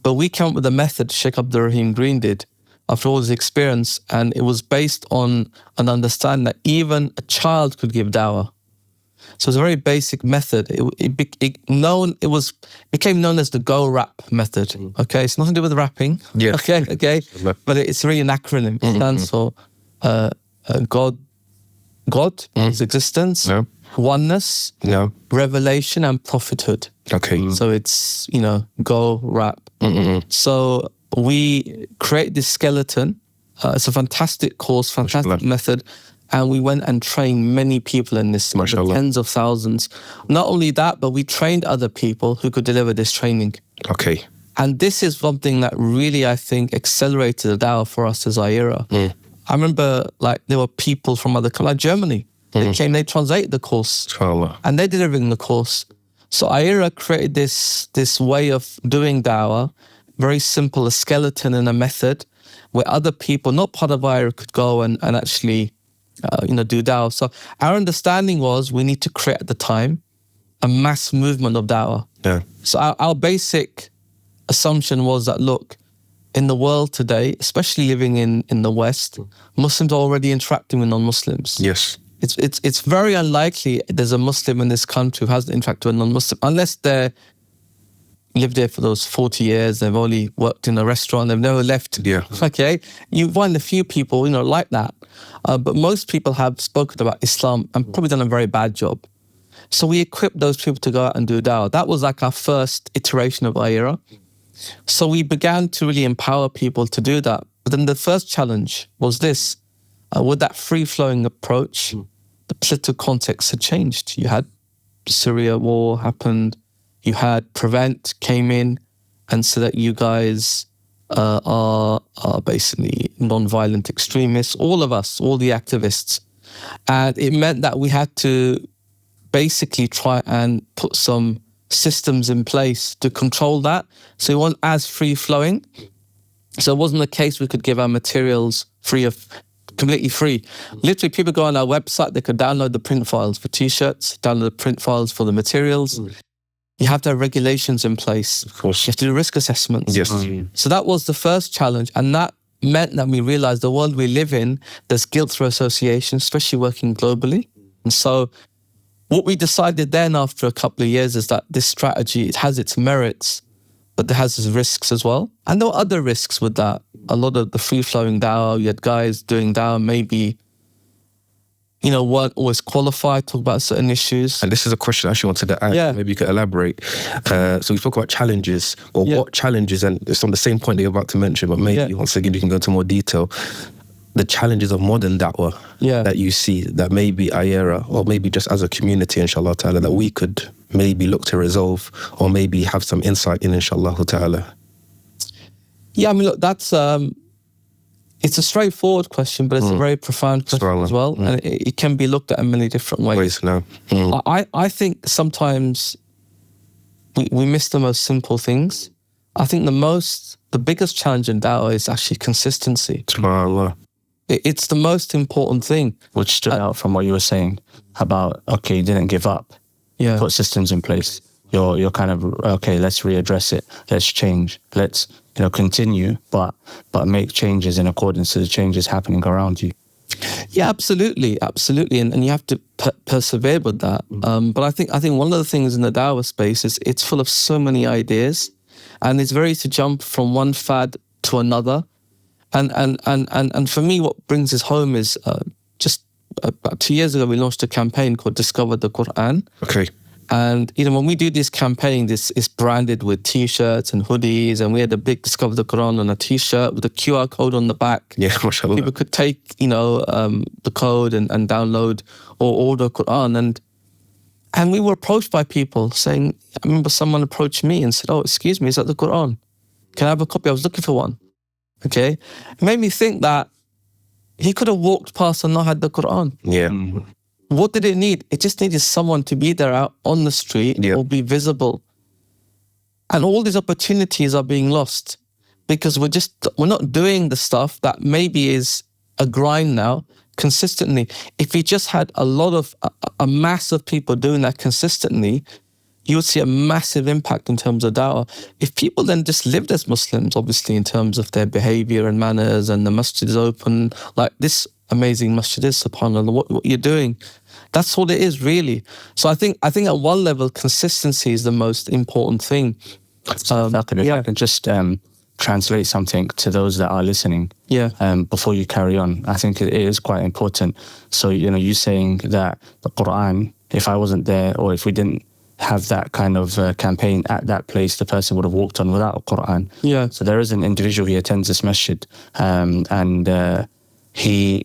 But we came up with a method Sheikh Abdul Rahim Green did after all his experience, and it was based on an understanding that even a child could give Dawah. So it's a very basic method. It became known as the Go Rap method. Okay, it's nothing to do with rapping. Yeah. Okay. But it's really an acronym. It stands for God, His existence, oneness, revelation, and prophethood. Okay. So it's, Go Rap. So we create this skeleton. It's a fantastic course, fantastic method. And we went and trained many people in this, tens of thousands. Not only that, but we trained other people who could deliver this training. Okay. And this is something that really, I think, accelerated the Dawah for us as iERA. I remember, there were people from other countries, like Germany. They came, they translated the course. And they're delivering the course. So iERA created this way of doing Dawah, very simple, a skeleton and a method, where other people, not part of iERA, could go and actually do Dawah. So our understanding was we need to create at the time a mass movement of Dawah. Yeah. So our basic assumption was that, look, in the world today, especially living in the West, Muslims are already interacting with non-Muslims. Yes. It's very unlikely there's a Muslim in this country who hasn't interacted with a non-Muslim, unless they lived there for those 40 years, they've only worked in a restaurant, they've never left. Yeah. Okay? You find a few people, like that. But most people have spoken about Islam and probably done a very bad job. So we equipped those people to go out and do Dawah. That was like our first iteration of iERA. So we began to really empower people to do that. But then the first challenge was this. With that free-flowing approach, the political context had changed. You had Syria war happened. You had Prevent came in and said that you guys are basically non-violent extremists, all of us, all the activists. And it meant that we had to basically try and put some systems in place to control that. So it wasn't as free-flowing. So it wasn't the case we could give our materials completely free. Literally, people go on our website, they could download the print files for T-shirts, download the print files for the materials. You have to have regulations in place. Of course. You have to do risk assessments. Yes. So that was the first challenge. And that meant that we realized the world we live in, there's guilt through association, especially working globally. And so what we decided then after a couple of years is that this strategy, it has its merits, but it has its risks as well. And there were other risks with that. A lot of the free-flowing dawah, you had guys doing dawah maybe, weren't always qualified to talk about certain issues. And this is a question I actually wanted to add. Yeah. Maybe you could elaborate. So we spoke about challenges, or what challenges, and it's on the same point that you're about to mention, but maybe once again you can go into more detail. The challenges of modern da'wah that you see, that maybe iERA, or maybe just as a community, inshallah ta'ala, that we could maybe look to resolve, or maybe have some insight in, inshallah ta'ala. Yeah, I mean, look, that's... it's a straightforward question, but it's a very profound question as well. And it can be looked at in many different ways. I think sometimes we miss the most simple things. I think the biggest challenge in da'wah is actually consistency. SubhanAllah. It's the most important thing. Which stood out from what you were saying about, okay, you didn't give up. Yeah. Put systems in place. You're kind of, okay, let's readdress it. Let's change. Let's, continue, but make changes in accordance to the changes happening around you. Yeah, absolutely. And you have to persevere with that. But I think one of the things in the da'wah space is it's full of so many ideas, and it's very easy to jump from one fad to another. And for me, what brings this home is just about 2 years ago, we launched a campaign called Discover the Quran. Okay. And, when we do this campaign, this is branded with T-shirts and hoodies, and we had a big Discover the Quran on a T-shirt with a QR code on the back. Yeah, mashallah. People could take, the code and download or order Quran. And we were approached by people saying, I remember someone approached me and said, oh, excuse me, is that the Quran? Can I have a copy? I was looking for one. Okay. It made me think that he could have walked past and not had the Quran. Yeah. What did it need? It just needed someone to be there out on the street or be visible. And all these opportunities are being lost because we're not doing the stuff that maybe is a grind now consistently. If we just had a mass of people doing that consistently, you would see a massive impact in terms of da'wah. If people then just lived as Muslims, obviously in terms of their behavior and manners, and the masjid is open, like this amazing masjid is, subhanAllah, what you're doing, that's all it is really. So I think at one level, consistency is the most important thing. If I can just translate something to those that are listening. Before you carry on, I think it is quite important. So, you saying that the Quran, if I wasn't there, or if we didn't have that kind of campaign at that place, the person would have walked on without a Quran. So there is an individual, he attends this masjid, and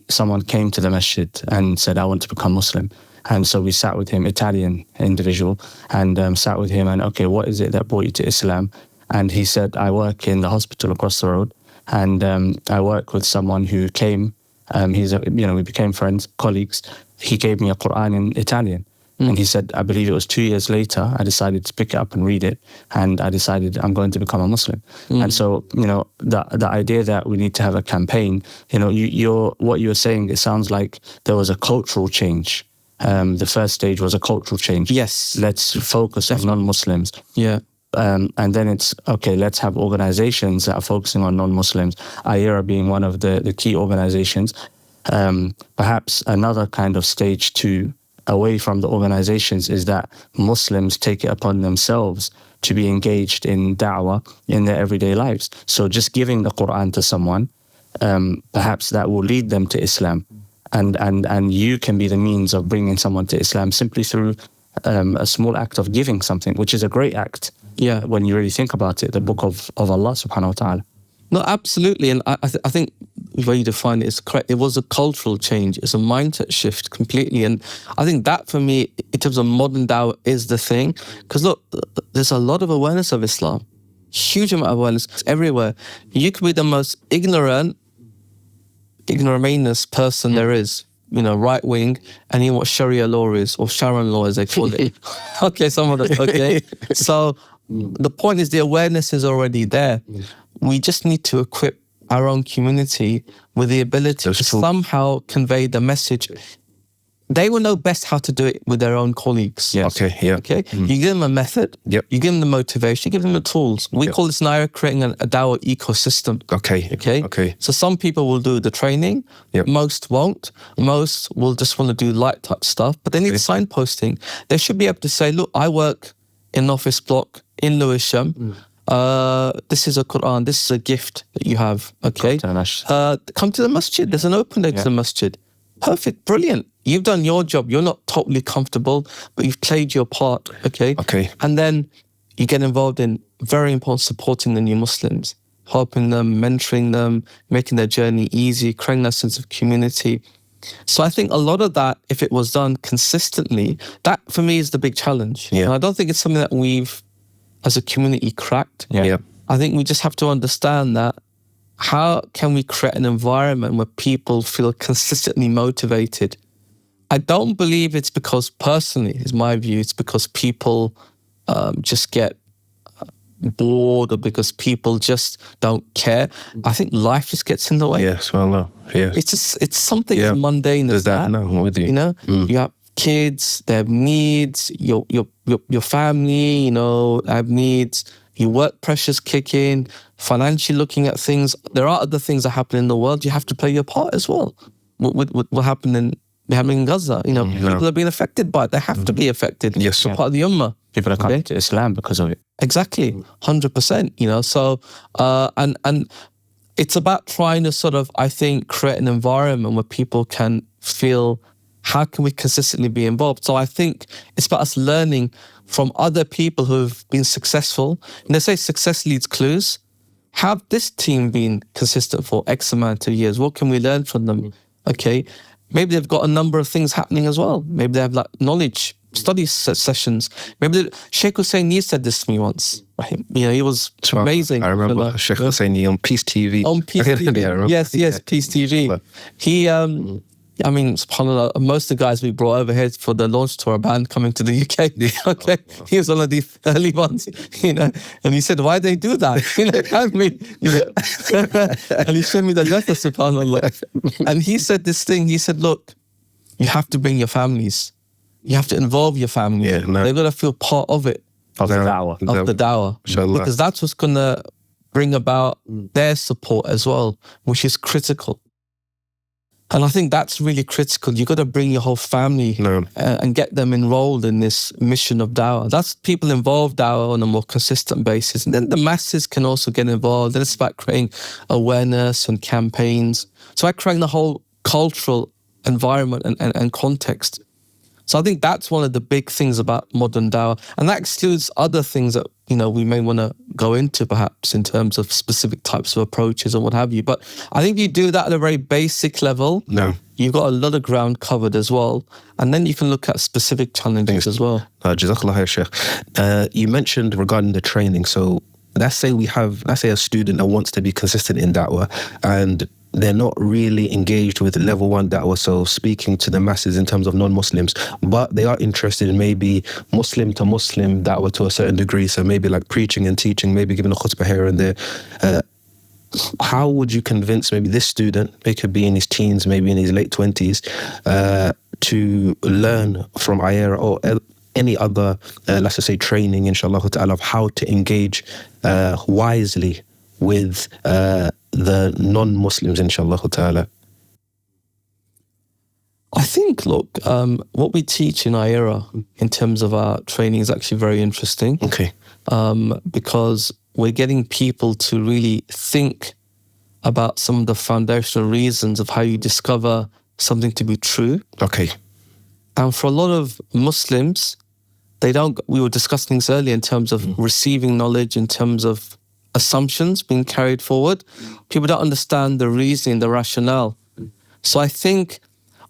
someone came to the masjid and said, I want to become Muslim. And so we sat with him, Italian individual, and sat with him and, okay, what is it that brought you to Islam? And he said, I work in the hospital across the road, and I work with someone who came, we became friends, colleagues. He gave me a Quran in Italian. And he said, I believe it was 2 years later, I decided to pick it up and read it. And I decided I'm going to become a Muslim. And so, the idea that we need to have a campaign, what you're saying, it sounds like there was a cultural change. The first stage was a cultural change. Yes. Let's focus on non-Muslims. Yeah. And then it's, okay, let's have organizations that are focusing on non-Muslims, iERA being one of the key organizations. Perhaps another kind of stage 2, away from the organizations, is that Muslims take it upon themselves to be engaged in da'wah in their everyday lives. So just giving the Quran to someone, perhaps that will lead them to Islam. And you can be the means of bringing someone to Islam simply through a small act of giving something, which is a great act. Yeah. When you really think about it, the book of Allah subhanahu wa ta'ala. No, absolutely. And I think the way you define it is correct. It was a cultural change. It's a mindset shift completely. And I think that for me, in terms of modern da'wah, is the thing. Because look, there's a lot of awareness of Islam. Huge amount of awareness. It's everywhere. You could be the most ignoramus person there is, right wing, and you know what Sharia law is, or Sharon law as they call it. Okay, some of it, okay. So the point is the awareness is already there. We just need to equip our own community with the ability to somehow convey the message they will know best how to do it with their own colleagues. Yes. Okay, yeah. Okay, you give them a method, Yep. you give them the motivation, you give them the tools. We Yep. call this in iERA creating a Dawah ecosystem. Okay. Okay. Okay. So some people will do the training, Yep. most won't. Most will just want to do light touch stuff, but they need signposting. They should be able to say, look, I work in an office block in Lewisham. This is a Quran, this is a gift that you have. Okay. Come to the masjid. There's an open day to the masjid. Perfect, brilliant. You've done your job. You're not totally comfortable, but you've played your part. Okay. Okay. And then you get involved in very important supporting the new Muslims, helping them, mentoring them, making their journey easy, creating that sense of community. So I think a lot of that, if it was done consistently, that for me is the big challenge. Yeah. And I don't think it's something that we've, as a community, cracked. Yeah. I think we just have to understand that how can we create an environment where people feel consistently motivated? I don't believe it's because, personally, is my view, it's because people just get bored or because people just don't care. I think life just gets in the way. Yes, well, no. Yeah. It's something as mundane There's as that. No, I'm with you. You know, you have kids, they have needs, your family, you know, have needs, your work pressures kick in, financially looking at things. There are other things that happen in the world. You have to play your part as well. What happened in Gaza, you know, people are being affected by it. They have to be affected. Yes. Part of the ummah. People are coming to Islam because of it. Exactly, 100%. You know, so and it's about trying to sort of, I think, create an environment where people can feel, how can we consistently be involved? So I think it's about us learning from other people who've been successful. And they say success leads clues. Have this team been consistent for X amount of years? What can we learn from them? Okay, maybe they've got a number of things happening as well. Maybe they have like knowledge, study sessions. Maybe Sheikh Husseini said this to me once. Right? You know, he was amazing. I remember Sheikh Husseini on Peace TV. On Peace TV. Yeah, I remember. Yes, Peace TV. He, I mean, subhanAllah, most of the guys we brought over here for the launch tour, a band coming to the UK. Okay, he was one of the early ones, you know. And he said, "Why they do that?" You know, I mean, you know. And he showed me the letter, subhanAllah. And he said this thing. He said, "Look, you have to bring your families. You have to involve your family. Yeah, no. They've got to feel part of it, Of the da'wah. of the dawah, Inshallah. because that's what's going to bring about their support as well, which is critical." And I think that's really critical. You've got to bring your whole family and get them enrolled in this mission of dawah. That's people involve dawah on a more consistent basis. And then the masses can also get involved. And it's about creating awareness and campaigns. So by creating the whole cultural environment and context. So I think that's one of the big things about modern dawah. And that excludes other things that, you know, we may want to go into perhaps in terms of specific types of approaches or what have you. But I think you do that at a very basic level. You've got a lot of ground covered as well. And then you can look at specific challenges as well. Jazakallah khair, Sheikh. You mentioned regarding the training. So let's say a student that wants to be consistent in da'wah and they're not really engaged with level 1 da'wah, so speaking to the masses in terms of non-Muslims, but they are interested in maybe Muslim to Muslim da'wah to a certain degree, so maybe like preaching and teaching, maybe giving a khutbah here and there. How would you convince maybe this student, they could be in his teens, maybe in his late 20s, to learn from iERA or any other, let's just say, training, inshallah ta'ala, of how to engage wisely with the non-Muslims, inshallah ta'ala? I think, look, what we teach in iERA in terms of our training is actually very interesting. Okay. Because we're getting people to really think about some of the foundational reasons of how you discover something to be true. Okay. And for a lot of Muslims, we were discussing this earlier in terms of receiving knowledge, in terms of assumptions being carried forward. People don't understand the reasoning, the rationale. So I think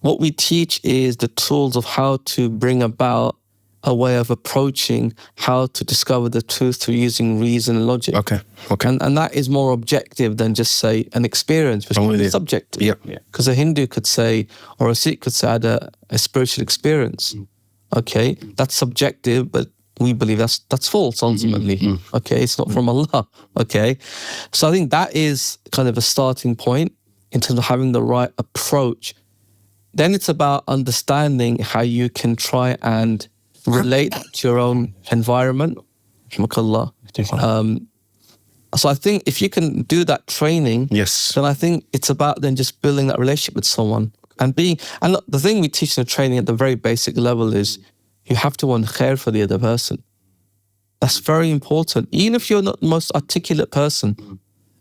what we teach is the tools of how to bring about a way of approaching how to discover the truth through using reason and logic. Okay. And that is more objective than just, say, an experience, which is subjective. Yeah. Because a Hindu could say, or a Sikh could say, I had a spiritual experience. Okay, that's subjective, but we believe that's false ultimately. Okay, it's not from Allah. Okay, so I think that is kind of a starting point in terms of having the right approach. Then it's about understanding how you can try and relate to your own environment. So I think if you can do that training, Yes. then I think it's about then just building that relationship with someone and look, the thing we teach in the training at the very basic level is you have to want khair for the other person. That's very important. Even if you're not the most articulate person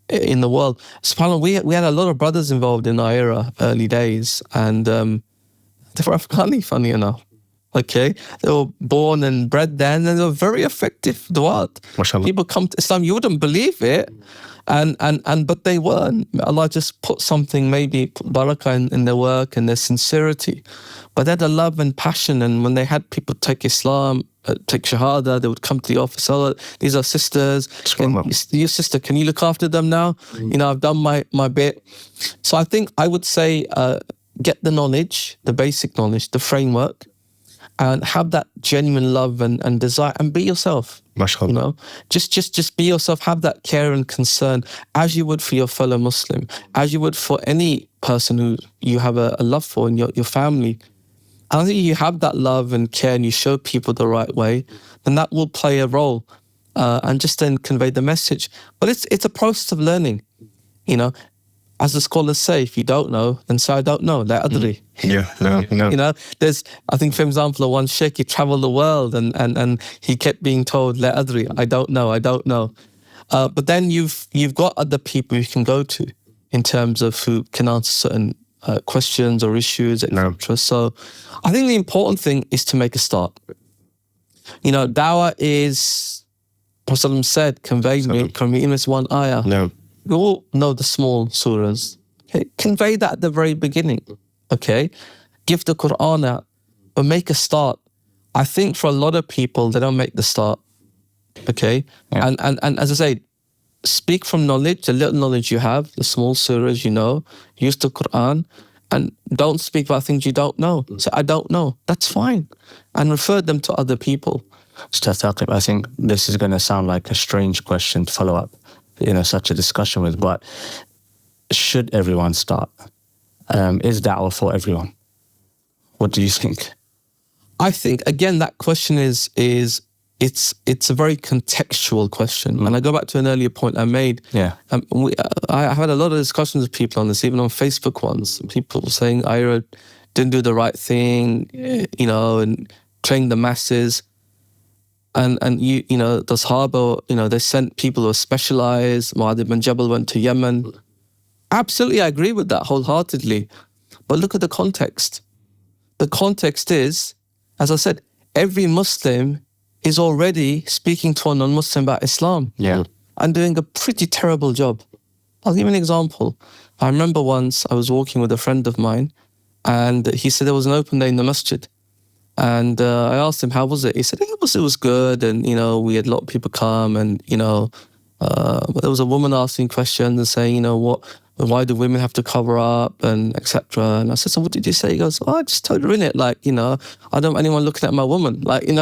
in the world. SubhanAllah, we had a lot of brothers involved in iERA early days, and they were Afghani, funny enough. Okay, they were born and bred then, and they were very effective du'at. MashaAllah. People come to Islam, you wouldn't believe it, but they weren't. Allah just put something, maybe put barakah in their work and their sincerity. But they had a love and passion, and when they had people take Islam, take Shahada, they would come to the office. Oh, these are sisters. Your sister, can you look after them now? You know, I've done my bit. So I think I would say get the knowledge, the basic knowledge, the framework, and have that genuine love and desire, and be yourself. MashaAllah. You know, just be yourself. Have that care and concern as you would for your fellow Muslim, as you would for any person who you have a love for in your family. And I think you have that love and care, and you show people the right way, then that will play a role, and just then convey the message. But it's a process of learning. You know, as the scholars say, if you don't know, then say I don't know. La adri. Yeah, no. You know, I think, for example, of one sheikh, he traveled the world and he kept being told, La adri, I don't know. But then you've got other people you can go to in terms of who can answer certain questions or issues, etc. So I think the important thing is to make a start. You know, dawah is, Prophet said, convey me in this one ayah. No. We all know the small surahs. Okay? Convey that at the very beginning. Okay? Give the Quran out, but make a start. I think for a lot of people, they don't make the start. Okay? Yeah. And as I say, speak from knowledge, the little knowledge you have, the small surahs you know, use the Quran, and don't speak about things you don't know. Say, I don't know. That's fine. And refer them to other people. Ustadh Saqib, I think this is going to sound like a strange question to follow up, such a discussion with, but should everyone start? Is da'wah for everyone? What do you think? I think, again, that question is it's a very contextual question. And I go back to an earlier point I made. Yeah. I've had a lot of discussions with people on this, even on Facebook once. People saying iERA didn't do the right thing, and train the masses. And the Sahaba, they sent people who were specialized. Mu'adh ibn Jabal went to Yemen. Absolutely, I agree with that wholeheartedly. But look at the context. The context is, as I said, every Muslim is already speaking to a non-Muslim about Islam. Yeah. And doing a pretty terrible job. I'll give you an example. I remember once I was walking with a friend of mine, and he said there was an open day in the masjid. And I asked him, how was it? He said, it was good. And, we had a lot of people come, and, but there was a woman asking questions and saying, why do women have to cover up, and etc. And I said, so what did you say? He goes, I just told her in it, I don't want anyone looking at my woman, And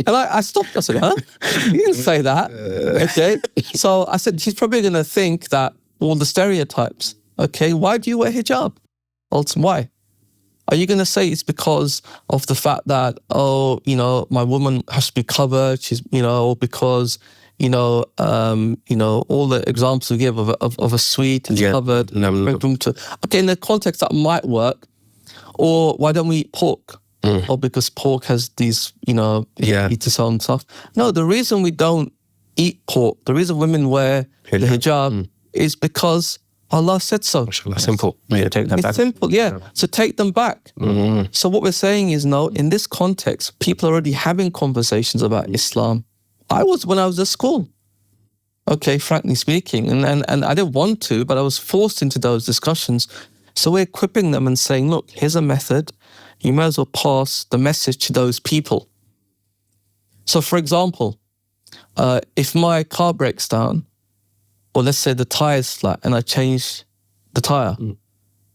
I stopped. I said, huh? You didn't say that. Okay. So I said, she's probably going to think that all the stereotypes. Okay. Why do you wear hijab? Why? Are you going to say it's because of the fact that, my woman has to be covered, she's, or because, all the examples we give of a suite is covered. Okay, in the context that might work. Or why don't we eat pork? Or because pork has these, eat its own stuff. No, the reason we don't eat pork, the reason women wear the hijab is because Allah said so. Simple. Yeah, take them back. It's simple, yeah. So take them back. Mm-hmm. So what we're saying is, no, in this context, people are already having conversations about Islam. When I was at school. Okay, frankly speaking. And I didn't want to, but I was forced into those discussions. So we're equipping them and saying, look, here's a method. You may as well pass the message to those people. So for example, if my car breaks down, or let's say the tire is flat and I change the tire,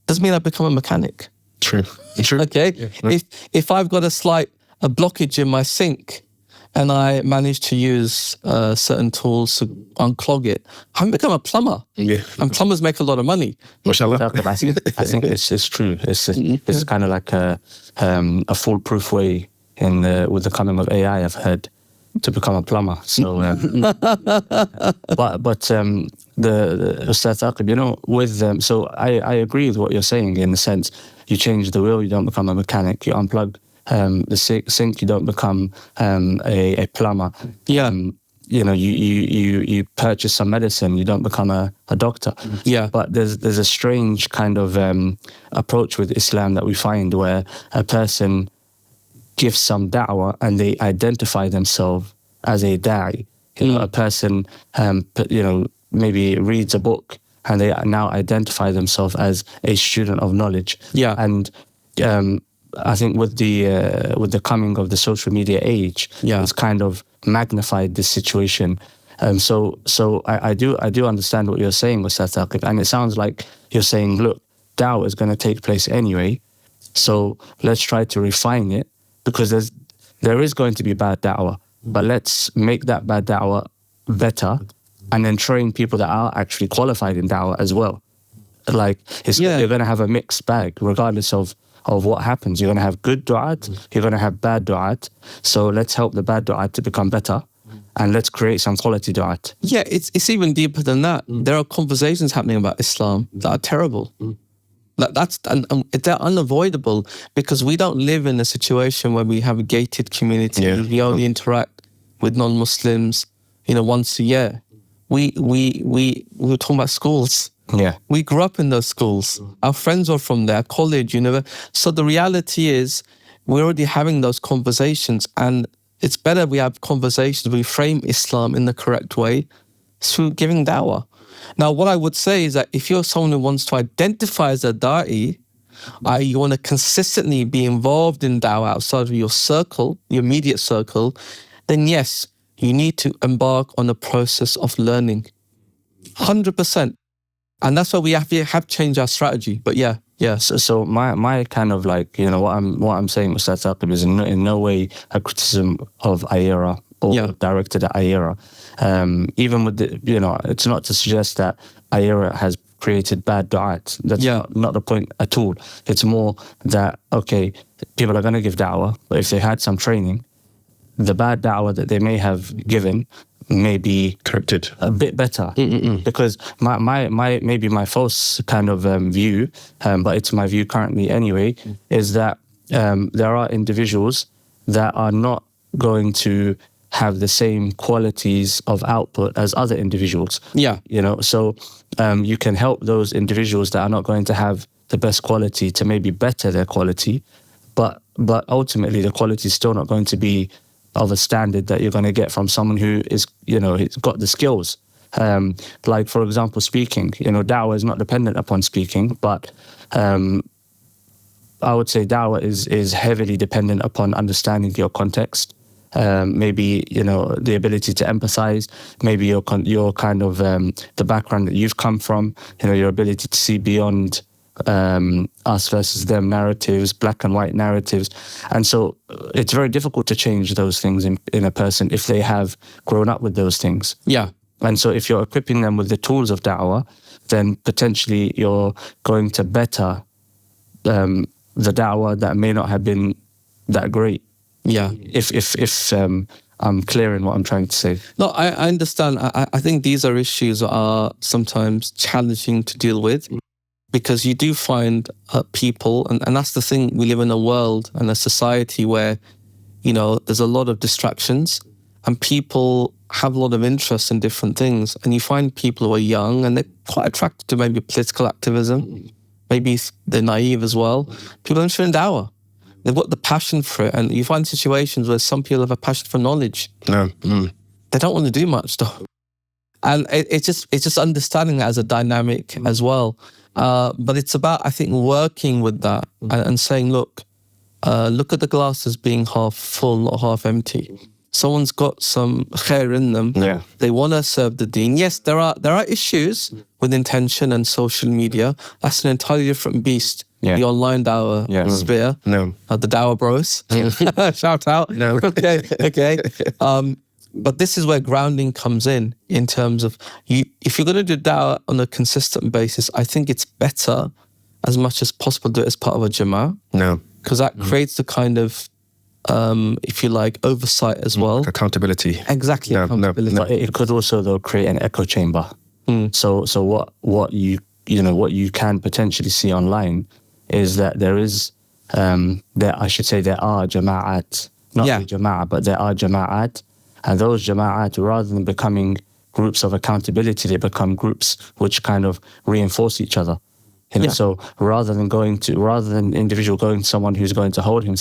doesn't mean I become a mechanic. True. Okay? Yeah. If I've got a blockage in my sink and I managed to use certain tools to unclog it, I become a plumber. Yeah. And plumbers make a lot of money. Mashallah. I think it's true. It's kind of like a foolproof way with the coming of AI, I've heard, to become a plumber. So, but the Ustadh Saqib, you know, with them. So I agree with what you're saying in the sense you change the wheel, you don't become a mechanic. You unplug the sink, you don't become a plumber. Yeah. You know, you purchase some medicine, you don't become a doctor. Yeah. But there's a strange kind of approach with Islam that we find where a person gives some da'wah and they identify themselves as a da'i. You know, a person, you know, maybe reads a book and they now identify themselves as a student of knowledge. Yeah. And I think with the coming of the social media age, it's kind of magnified this situation. So I do understand what you're saying, Ustadh Saqib, and it sounds like you're saying, look, da'wah is going to take place anyway, so let's try to refine it, because there is going to be bad da'wah, but let's make that bad da'wah better, and then train people that are actually qualified in da'wah as well. Like, you're going to have a mixed bag, regardless of what happens. You're going to have good du'at, you're going to have bad du'at. So let's help the bad du'at to become better, and let's create some quality du'at. Yeah, it's even deeper than that. There are conversations happening about Islam that are terrible. And they're unavoidable, because we don't live in a situation where we have a gated community. Yeah. We only interact with non-Muslims, you know, once a year. We were talking about schools. Yeah. We grew up in those schools. Our friends were from there, college, university. So the reality is we're already having those conversations, and it's better we have conversations, we frame Islam in the correct way through giving da'wah. Now, what I would say is that if you're someone who wants to identify as a da'i, you want to consistently be involved in da'wah outside of your circle, your immediate circle, then yes, you need to embark on a process of learning. 100%. And that's why we have changed our strategy. But yeah. So my kind of like, you know, what I'm saying, Ustadh Saqib, is in no way a criticism of iERA or directed at iERA. Even with the, you know, it's not to suggest that iERA has created bad du'at. That's not the point at all. It's more that, okay, people are going to give da'wah, but if they had some training, the bad da'wah that they may have given may be corrected a bit better. Because maybe my false kind of view, but it's my view currently anyway, is that there are individuals that are not going to have the same qualities of output as other individuals. Yeah. You know, so you can help those individuals that are not going to have the best quality to maybe better their quality, but ultimately the quality is still not going to be of a standard that you're going to get from someone who is, you know, he's got the skills. Like, for example, speaking. You know, da'wah is not dependent upon speaking, but I would say da'wah is heavily dependent upon understanding your context. Maybe, you know, the ability to empathize, maybe your kind of the background that you've come from, you know, your ability to see beyond us versus them narratives, black and white narratives. And so it's very difficult to change those things in a person if they have grown up with those things. Yeah. And so if you're equipping them with the tools of da'wah, then potentially you're going to better the da'wah that may not have been that great. Yeah. If I'm clear in what I'm trying to say. No, I understand. I think these are issues that are sometimes challenging to deal with, because you do find people, and that's the thing, we live in a world and a society where, you know, there's a lot of distractions and people have a lot of interest in different things. And you find people who are young and they're quite attracted to maybe political activism. Maybe they're naive as well. People are interested in da'wah. They've got the passion for it. And you find situations where some people have a passion for knowledge. No. They don't want to do much though. And it's just understanding that as a dynamic as well. But it's about, I think, working with that and saying, look at the glass as being half full, not half empty. Someone's got some khair in them. Yeah. They want to serve the deen. Yes, there are issues with intention and social media. That's an entirely different beast. the online Dawah sphere, the Dawah bros. Shout out. No. Okay. But this is where grounding comes in terms of if you're going to do Dawah on a consistent basis, I think it's better as much as possible do it as part of a jama'ah. No. Because that creates the kind of, if you like, oversight as well. Accountability. Exactly, accountability. But it could also, though, create an echo chamber. So what you can potentially see online is that there are jama'at, not the jama'ah, but there are jama'at, and those jama'at, rather than becoming groups of accountability, they become groups which kind of reinforce each other. So rather than individual going to someone who's going to hold him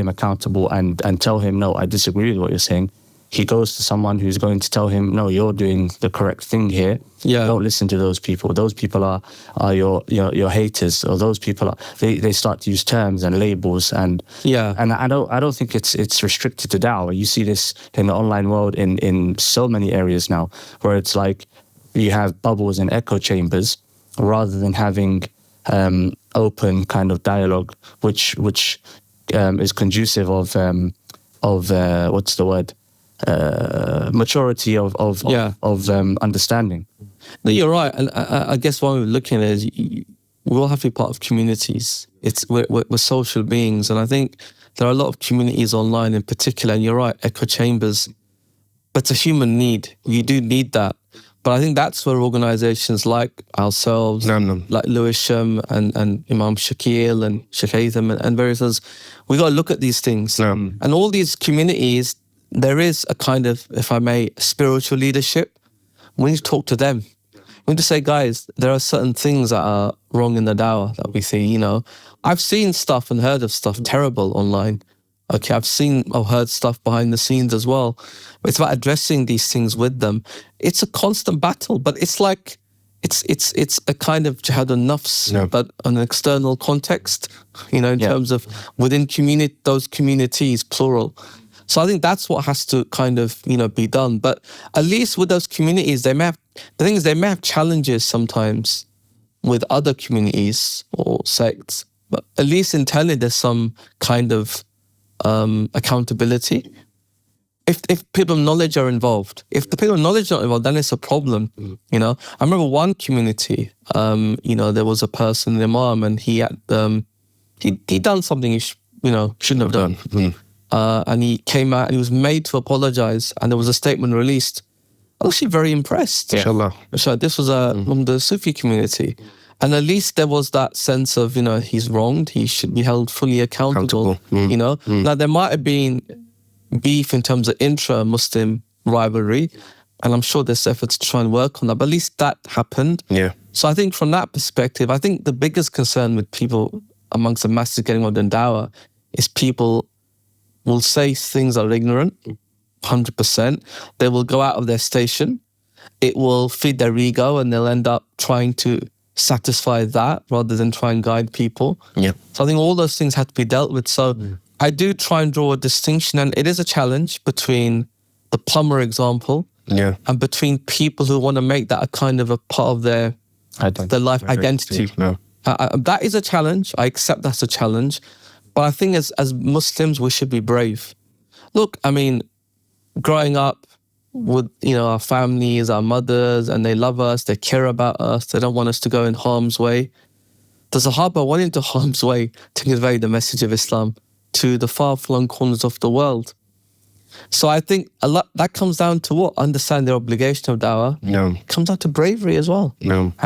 accountable and tell him, no, I disagree with what you're saying, he goes to someone who's going to tell him, no, you're doing the correct thing here. Don't listen to those people. Those people are your haters, or those people they start to use terms and labels and I don't think it's restricted to Dawah. You see this in the online world in so many areas now, where it's like you have bubbles and echo chambers rather than having open kind of dialogue, which is conducive of what's the word? Maturity of understanding. No, you're right, and I guess what we're looking at is we all have to be part of communities. We're social beings, and I think there are a lot of communities online in particular. And you're right, echo chambers, but it's a human need. You do need that, but I think that's where organisations like ourselves, like Lewisham and Imam Shakil and Sheikh Haytham and various others, we got to look at these things, and all these communities. There is a kind of, if I may, spiritual leadership. We need to talk to them. We need to say, guys, there are certain things that are wrong in the Dawah that we see, I've seen stuff and heard of stuff terrible online. Okay, I've seen or heard stuff behind the scenes as well. But it's about addressing these things with them. It's a constant battle, but it's like, it's a kind of jihad al-nafs, but an external context, in terms of within those communities, plural. So I think that's what has to kind of, be done. But at least with those communities, they may have challenges sometimes with other communities or sects, but at least internally there's some kind of accountability. If people of knowledge are involved, if the people of knowledge are not involved, then it's a problem. I remember one community, there was a person, the imam, and he had he done something he shouldn't have done. And he came out and he was made to apologize, and there was a statement released. I was actually very impressed. Inshallah. So this was from the Sufi community. And at least there was that sense of, he's wronged, he should be held fully accountable. Now there might have been beef in terms of intra-Muslim rivalry, and I'm sure there's efforts to try and work on that, but at least that happened. So I think from that perspective, I think the biggest concern with people amongst the masses getting involved in Dawah is people will say things are ignorant, 100%. They will go out of their station. It will feed their ego, and they'll end up trying to satisfy that rather than try and guide people. So I think all those things have to be dealt with. So I do try and draw a distinction, and it is a challenge between the plumber example and between people who want to make that a kind of a part of their life identity. That is a challenge. I accept that's a challenge. But I think as Muslims, we should be brave. Look, I mean, growing up with, our families, our mothers, and they love us, they care about us, they don't want us to go in harm's way. The Sahaba went into harm's way to convey the message of Islam to the far-flung corners of the world. So I think a lot that comes down to what? Understand their obligation of Dawah. It comes down to bravery as well.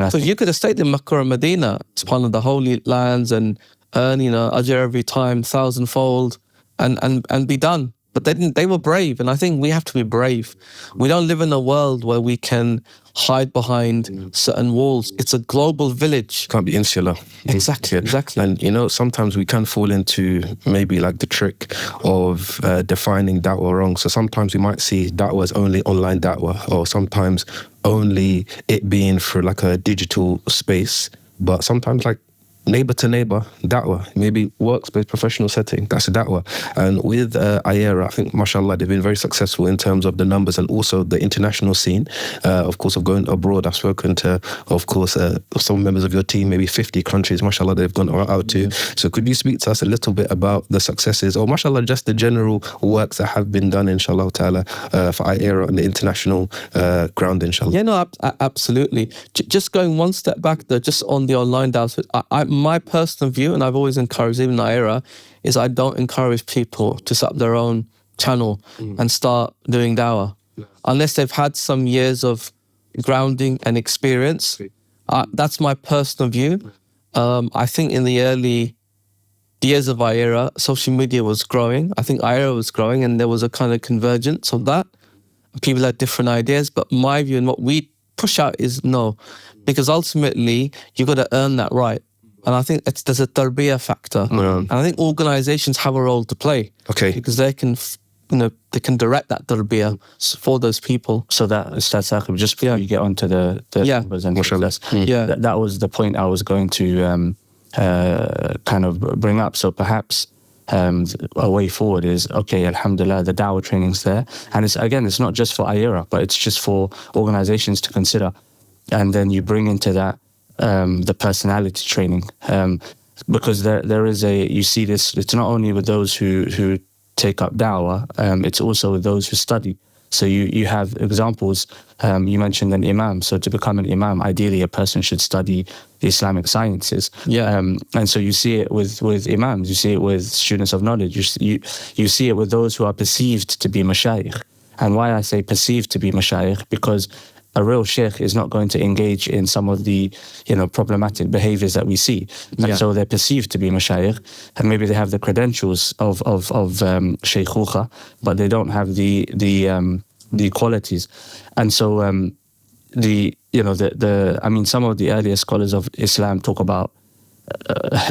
So you could have stayed in Makkah or Medina, it's one of the holy lands, and earn, ajr every time, 1,000-fold, and be done. But they didn't. They were brave, and I think we have to be brave. We don't live in a world where we can hide behind certain walls. It's a global village. Can't be insular. Exactly. And sometimes we can fall into maybe like the trick of defining Dawah wrong. So sometimes we might see Dawah as only online Dawah, or sometimes only it being for like a digital space. But sometimes like neighbor to neighbor, da'wah, maybe workspace professional setting, that's da'wah. And with iERA, I think, mashallah, they've been very successful in terms of the numbers and also the international scene. Of course, of going abroad, I've spoken to, of course, some members of your team, maybe 50 countries, mashallah, they've gone out to. So could you speak to us a little bit about the successes, or mashallah, just the general works that have been done, inshallah ta'ala, for iERA on the international ground, inshallah? Yeah, no, absolutely. Just going one step back though, just on the online da'wah, my personal view, and I've always encouraged, even in iERA, is I don't encourage people to set up their own channel and start doing da'wah unless they've had some years of grounding and experience. That's my personal view. I think in the early years of iERA, social media was growing. I think iERA was growing, and there was a kind of convergence of that. People had different ideas, but my view and what we push out is no, because ultimately you've got to earn that right. And I think there's a tarbiyah factor. And I think organizations have a role to play. Okay. Because they can, they can direct that tarbiyah for those people. So that, Ustadh Saqib, just before you get onto the numbers and success, that was the point I was going to kind of bring up. So perhaps a way forward is, okay, alhamdulillah, the da'wah training's there. And it's not just for iERA, but it's just for organizations to consider. And then you bring into that the personality training, because there is you see this, it's not only with those who take up da'wah, it's also with those who study. So you have examples, you mentioned an imam. So to become an imam, ideally a person should study the Islamic sciences. And so you see it with imams, you see it with students of knowledge, you see it with those who are perceived to be mashayikh. And why I say perceived to be mashayikh, because a real sheikh is not going to engage in some of the, problematic behaviors that we see. And so they're perceived to be mashayikh, and maybe they have the credentials of shaykhucha, but they don't have the qualities. And so some of the earlier scholars of Islam talk about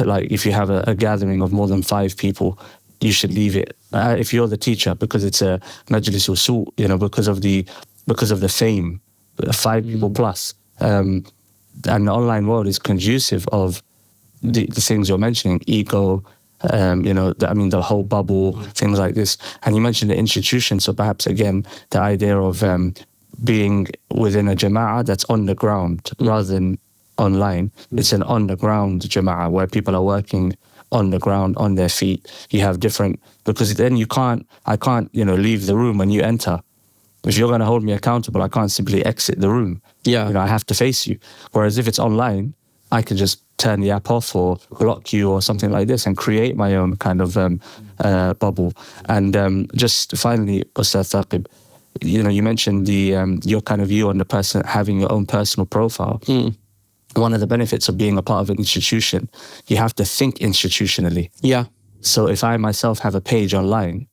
like if you have a gathering of more than 5 people, you should leave it if you're the teacher, because it's a majlis usu, because of the fame. 5 people plus, and the online world is conducive of the things you're mentioning, ego, the whole bubble, things like this. And you mentioned the institution, so perhaps again the idea of being within a jama'ah that's on the ground rather than online. It's an on the ground jama'ah where people are working on the ground, on their feet. You have different, because then I can't leave the room when you enter. If you're going to hold me accountable, I can't simply exit the room. I have to face you. Whereas if it's online, I can just turn the app off or block you or something like this and create my own kind of bubble. And just finally, Ustadh Saqib, you mentioned your kind of view on the person having your own personal profile. One of the benefits of being a part of an institution, you have to think institutionally. So if I myself have a page online,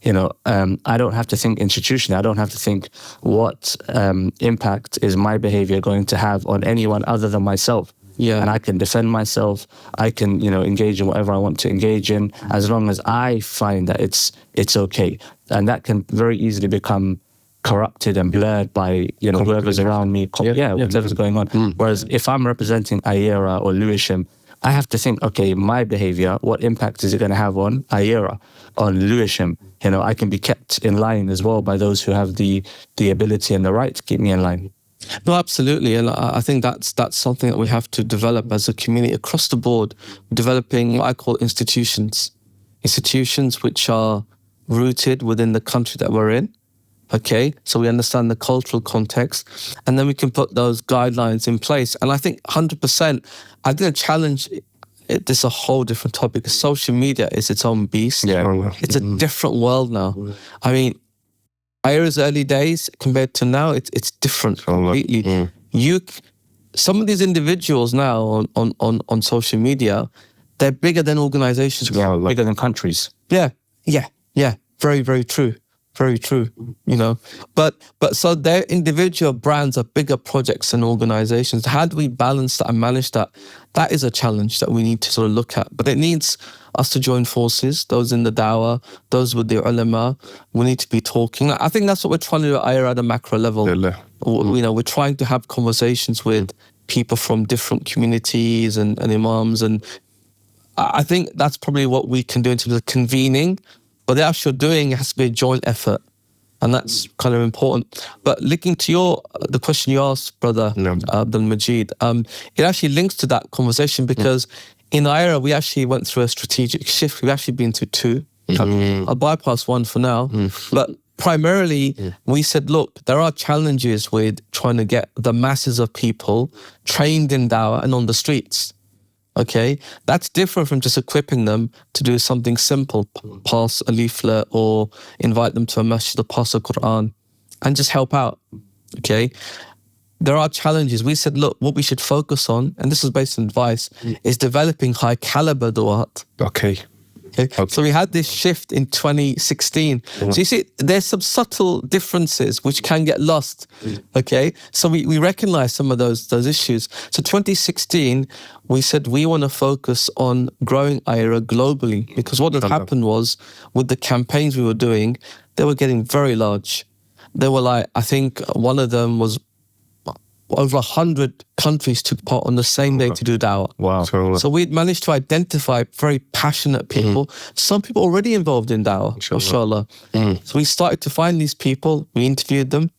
I don't have to think institutionally. I don't have to think what impact is my behavior going to have on anyone other than myself. And I can defend myself. I can, engage in whatever I want to engage in, as long as I find that it's okay. And that can very easily become corrupted and blurred by, whoever's around me. Whatever's going on. Whereas if I'm representing iERA or Lewisham, I have to think, okay, my behavior, what impact is it going to have on iERA, on Lewisham? I can be kept in line as well by those who have the ability and the right to keep me in line. No, absolutely. And I think that's something that we have to develop as a community across the board, developing what I call institutions which are rooted within the country that we're in. Okay, so we understand the cultural context, and then we can put those guidelines in place. And I think 100%, I'm going to challenge it. This is a whole different topic. Social media is its own beast. It's a different world now. I mean, iERA's early days compared to now, it's different completely. Some of these individuals now on social media, they're bigger than organizations. Bigger than countries. Yeah. Very, very true. Very true, But so their individual brands are bigger projects than organizations. How do we balance that and manage that? That is a challenge that we need to sort of look at. But it needs us to join forces, those in the dawah, those with the ulama. We need to be talking. I think that's what we're trying to do at iERA at a macro level. We're trying to have conversations with people from different communities and imams. And I think that's probably what we can do in terms of convening. But the actual doing has to be a joint effort. And that's kind of important. But linking to the question you asked, brother Abdul Majid, it actually links to that conversation because in iERA, we actually went through a strategic shift. We've actually been to two. I'll bypass one for now. But primarily, we said, look, there are challenges with trying to get the masses of people trained in Dawah and on the streets. Okay, that's different from just equipping them to do something simple, pass a leaflet or invite them to a masjid or pass a Quran and just help out. Okay, there are challenges. We said, look, what we should focus on, and this is based on advice, is developing high caliber du'at. Okay. So we had this shift in 2016. So you see, there's some subtle differences which can get lost. Okay, so we recognize some of those issues. So 2016, we said we want to focus on growing iERA globally because what had happened was with the campaigns we were doing, they were getting very large. They were like, I think one of them was over 100 countries took part on the same day to do Dawah. Wow. So we'd managed to identify very passionate people, some people already involved in Dawah, mashallah. So we started to find these people, we interviewed them,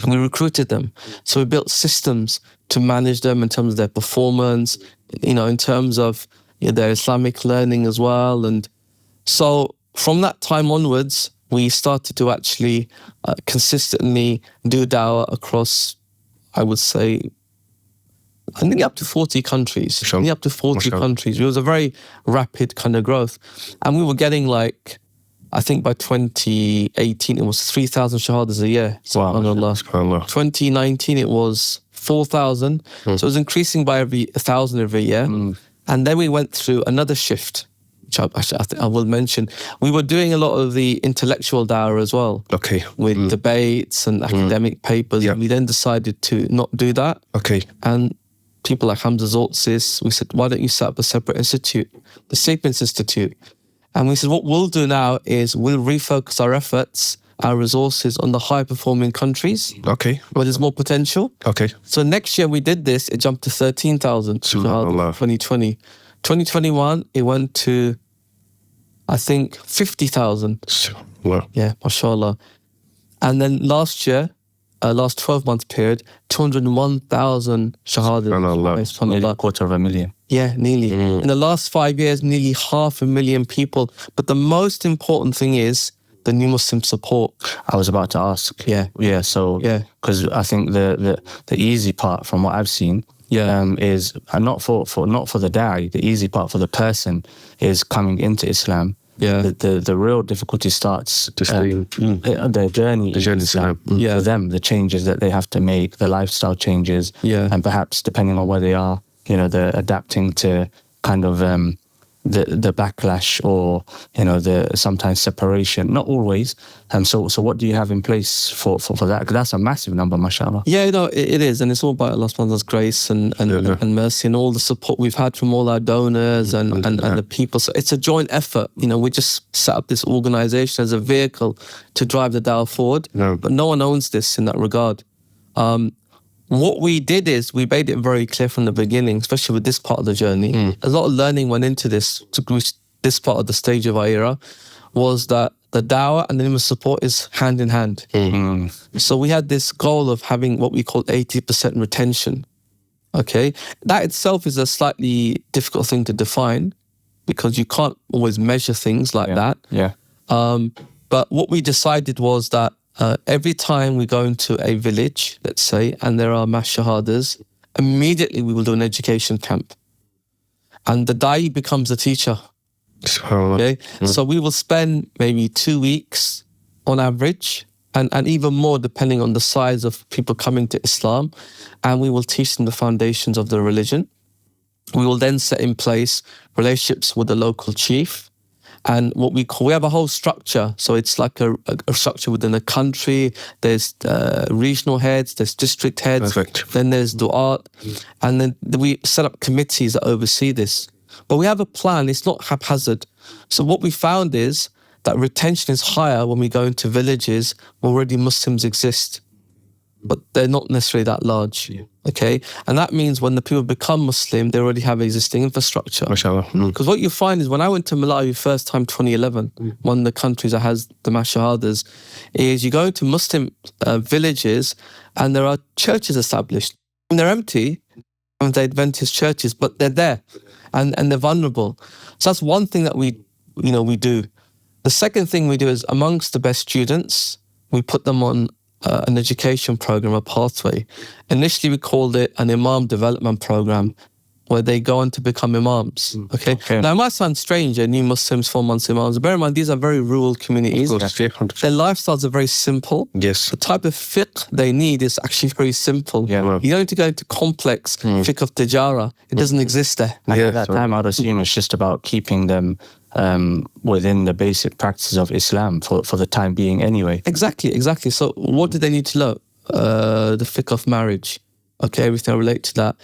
and we recruited them. So we built systems to manage them in terms of their performance, in terms of their Islamic learning as well. And so from that time onwards, we started to actually consistently do Dawah across, I would say, I think up to 40 countries. Up to 40 countries. It was a very rapid kind of growth. And we were getting I think by 2018, it was 3,000 shahadas a year. Wow. 2019, it was 4,000. So it was increasing by 1,000 every year. And then we went through another shift, which I will mention. We were doing a lot of the intellectual dawah as well. Okay. With debates and academic papers. Yeah. We then decided to not do that. Okay. And people like Hamza Zoltzis, we said, why don't you set up a separate institute, the Sapiens Institute? And we said, what we'll do now is we'll refocus our efforts, our resources on the high-performing countries. Okay. Where there's more potential. Okay. So next year we did this, it jumped to 13,000. 2020. 2021, it went to, I think, 50,000. Wow. Yeah, mashallah. And then last year, last 12-month period, 201,000 shahadas. Nearly 250,000. Yeah, nearly. In the last 5 years, nearly 500,000 people. But the most important thing is the new Muslim support. I was about to ask. Yeah. So, because I think the easy part from what I've seen is not for the da'i. The easy part for the person is coming into Islam. Yeah. The real difficulty starts their journey. The journey Islam. For them, the changes that they have to make, the lifestyle changes, and perhaps depending on where they are, they're adapting to kind of the backlash or the sometimes separation. Not always. So what do you have in place for that? Because that's a massive number, mashallah. Yeah, it is, and it's all about Allah subhanahu wa ta'ala's grace and mercy and all the support we've had from all our donors and the people. So it's a joint effort. We just set up this organisation as a vehicle to drive the dawah forward. But no one owns this in that regard. What we did is we made it very clear from the beginning, especially with this part of the journey. A lot of learning went into this to reach this part of the stage of iERA, was that the dawah and the Muslim support is hand in hand. So we had this goal of having what we call 80% retention. Okay, that itself is a slightly difficult thing to define because you can't always measure things like that. But what we decided was that every time we go into a village, let's say, and there are mass shahadas, immediately we will do an education camp. And the da'i becomes the teacher. Okay? So we will spend maybe 2 weeks on average, and even more depending on the size of people coming to Islam, and we will teach them the foundations of the religion. We will then set in place relationships with the local chief. And what we have a whole structure. So it's like a structure within a country. There's regional heads, there's district heads. Perfect. Then there's du'at. And then we set up committees that oversee this. But we have a plan, it's not haphazard. So what we found is that retention is higher when we go into villages where already Muslims exist. but they're not necessarily that large. Okay, and that means when the people become Muslim, they already have existing infrastructure. MashaAllah. Because what you find is when I went to Malawi first time, 2011, one of the countries that has the Mashahadas, is you go into Muslim villages and there are churches established. And they're empty, and they're Adventist churches, but they're there and they're vulnerable. So that's one thing that we do. The second thing we do is amongst the best students, we put them on an education program, a pathway. Initially, we called it an Imam Development Program, where they go on to become Imams. Okay. Now, it might sound strange, new Muslims, 4 months Imams. Bear in mind, these are very rural communities. Of course, yeah, 100%. Their lifestyles are very simple. Yes. The type of fiqh they need is actually very simple. Yeah. You don't need to go into complex fiqh of tijara. It doesn't exist there. And at that time, I'd assume it's just about keeping them within the basic practices of Islam for the time being anyway. Exactly. So what do they need to know? The fiqh of marriage. Okay, everything I relate to that.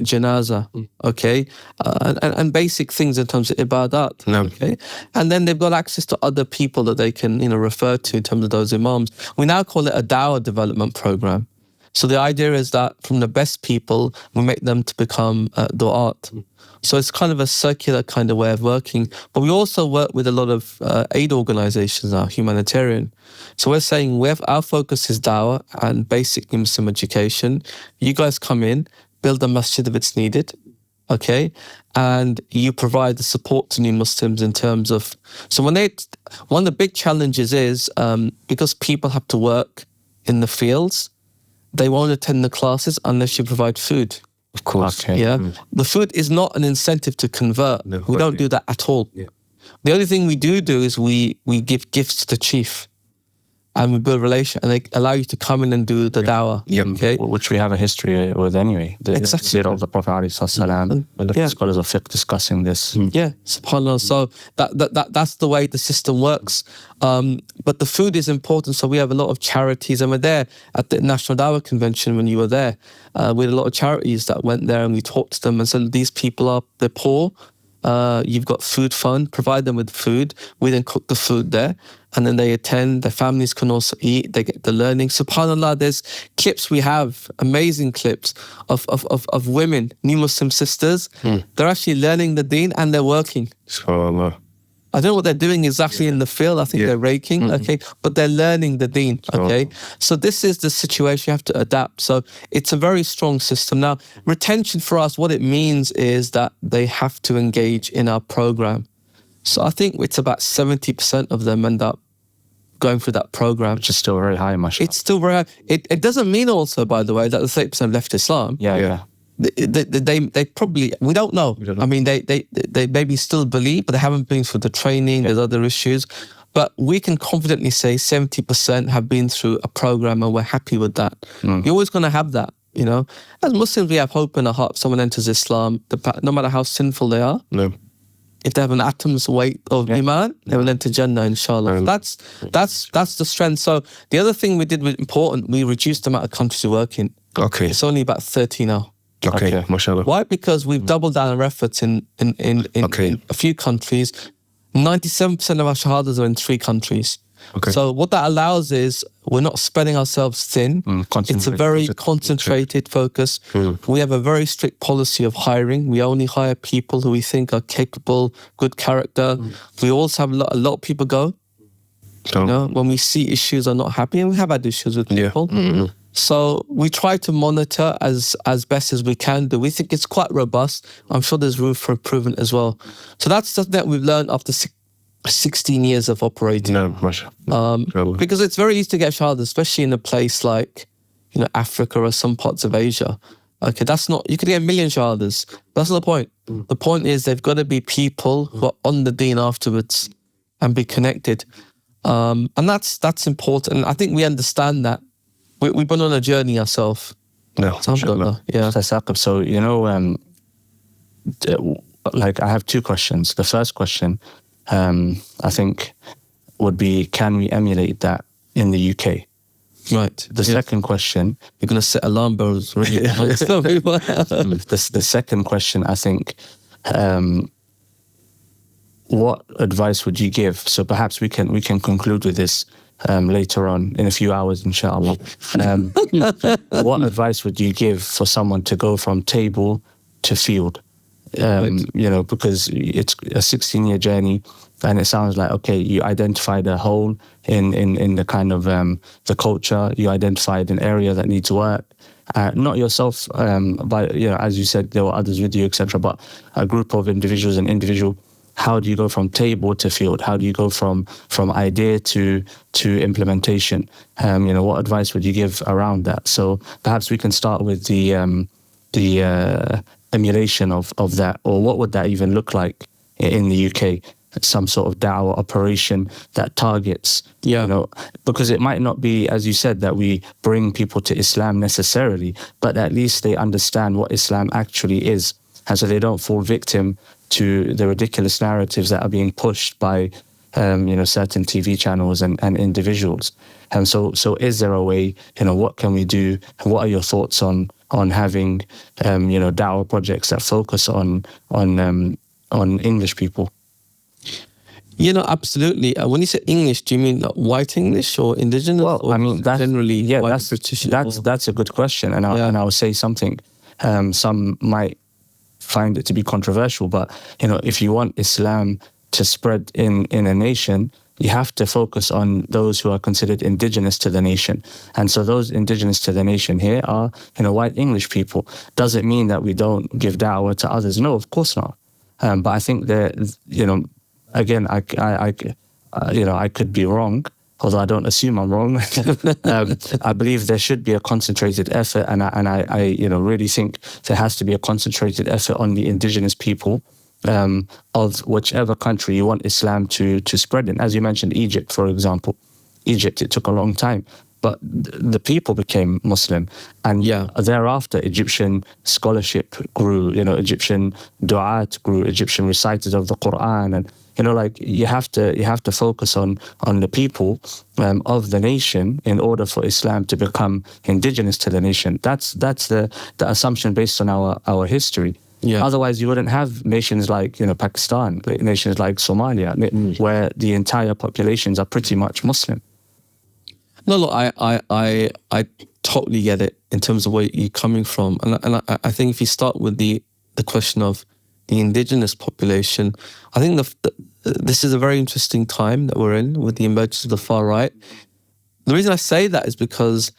Janaza, okay? And basic things in terms of ibadat, okay? And then they've got access to other people that they can, refer to in terms of those imams. We now call it a Dawah development program. So the idea is that from the best people, we make them to become du'at. So it's kind of a circular kind of way of working. But we also work with a lot of aid organizations now, humanitarian. So we're saying our focus is dawah and basic Muslim education. You guys come in, build a masjid if it's needed, okay? And you provide the support to new Muslims in terms of... So one of the big challenges is because people have to work in the fields, they won't attend the classes unless you provide food. Of course. Okay. Yeah. The food is not an incentive to convert. No, we don't do that at all. Yeah. The only thing we do is we give gifts to the chief and we build relation and they allow you to come in and do the dawah. Yeah. Okay. Which we have a history with anyway. Exactly. The Prophet ﷺ, and the scholars of fiqh discussing this. Yeah, subhanAllah. So that's the way the system works. But the food is important. So we have a lot of charities, and we're there at the National Dawah Convention when you were there. We had a lot of charities that went there and we talked to them and said, these people they're poor. You've got food fund, provide them with food. We then cook the food there and then they attend, their families can also eat, they get the learning. SubhanAllah, there's clips we have, amazing clips of women, new Muslim sisters. They're actually learning the deen and they're working. SubhanAllah. I don't know what they're doing exactly in the field. I think they're raking, okay? But they're learning the deen, okay? So this is the situation you have to adapt. So it's a very strong system. Now, retention for us, what it means is that they have to engage in our program. So I think it's about 70% of them end up going through that program. Which is still very high, mashallah. It's still very high. It doesn't mean also, by the way, that the 30% left Islam. Yeah. They probably, we don't know. I mean, they maybe still believe, but they haven't been through the training. There's other issues. But we can confidently say 70% have been through a program and we're happy with that. You're always going to have that, As Muslims, we have hope in our heart. If someone enters Islam, no matter how sinful they are, if they have an atom's weight of iman, they will enter Jannah, inshallah. That's the strength. So the other thing we did was important. We reduced the amount of countries we work in. Okay. It's only about 30 now. Okay, mashallah. Why? Because we've doubled down our efforts in a few countries. 97% of our shahadas are in 3 countries. Okay. So what that allows is we're not spreading ourselves thin. It's a very concentrated focus. We have a very strict policy of hiring. We only hire people who we think are capable, good character. We also have a lot of people go. When we see issues are not happy, and we have had issues with people. So we try to monitor as best as we can do. We think it's quite robust. I'm sure there's room for improvement as well. So that's something that we've learned after 16 years of operating. Because it's very easy to get shahada, especially in a place like Africa or some parts of Asia. Okay, you could get 1 million shahadas. That's not the point. The point is they've got to be people who are on the deen afterwards and be connected. And that's important. I think we understand that. We've been on a journey ourselves. Yeah. Ustadh Saqib, so I have 2 questions. The first question, I think, would be, can we emulate that in the UK? Right. The second question, you're going to set alarm bells. Really? The second question, I think, what advice would you give? So perhaps we can conclude with this. later on in a few hours, inshallah. What advice would you give for someone to go from table to field? Because it's a 16-year journey, and it sounds like, okay, you identified a hole in the kind of the culture, you identified an area that needs work. Not yourself, but as you said, there were others with you, etc. But a group of individuals, how do you go from table to field? How do you go from idea to implementation? What advice would you give around that? So perhaps we can start with the emulation of that, or what would that even look like in the UK? Some sort of da'wah operation that targets, because it might not be, as you said, that we bring people to Islam necessarily, but at least they understand what Islam actually is. And so they don't fall victim to the ridiculous narratives that are being pushed by, certain TV channels and individuals. And so is there a way, what can we do? And what are your thoughts on having, da'wah projects that focus on English people? Absolutely. When you say English, do you mean white English or indigenous? Well, or that's generally British. That's a good question, and I will say something. Some might find it to be controversial, but if you want Islam to spread in a nation, you have to focus on those who are considered indigenous to the nation. And so those indigenous to the nation here are, white English people. Does it mean that we don't give da'wah to others? No, of course not. But I think that, again, I could be wrong, although I don't assume I'm wrong. I believe there should be a concentrated effort, and I really think there has to be a concentrated effort on the indigenous people of whichever country you want Islam to spread in. As you mentioned, Egypt, for example. Egypt, it took a long time, but the people became Muslim, and thereafter Egyptian scholarship grew. Egyptian du'at grew, Egyptian reciters of the Quran, and you have to focus on the people of the nation in order for Islam to become indigenous to the nation. That's the assumption based on our history. Yeah. Otherwise, you wouldn't have nations like Pakistan, nations like Somalia, where the entire populations are pretty much Muslim. No, look, I totally get it in terms of where you're coming from, and I think if you start with the question of the indigenous population, I think this is a very interesting time that we're in with the emergence of the far right. The reason I say that is because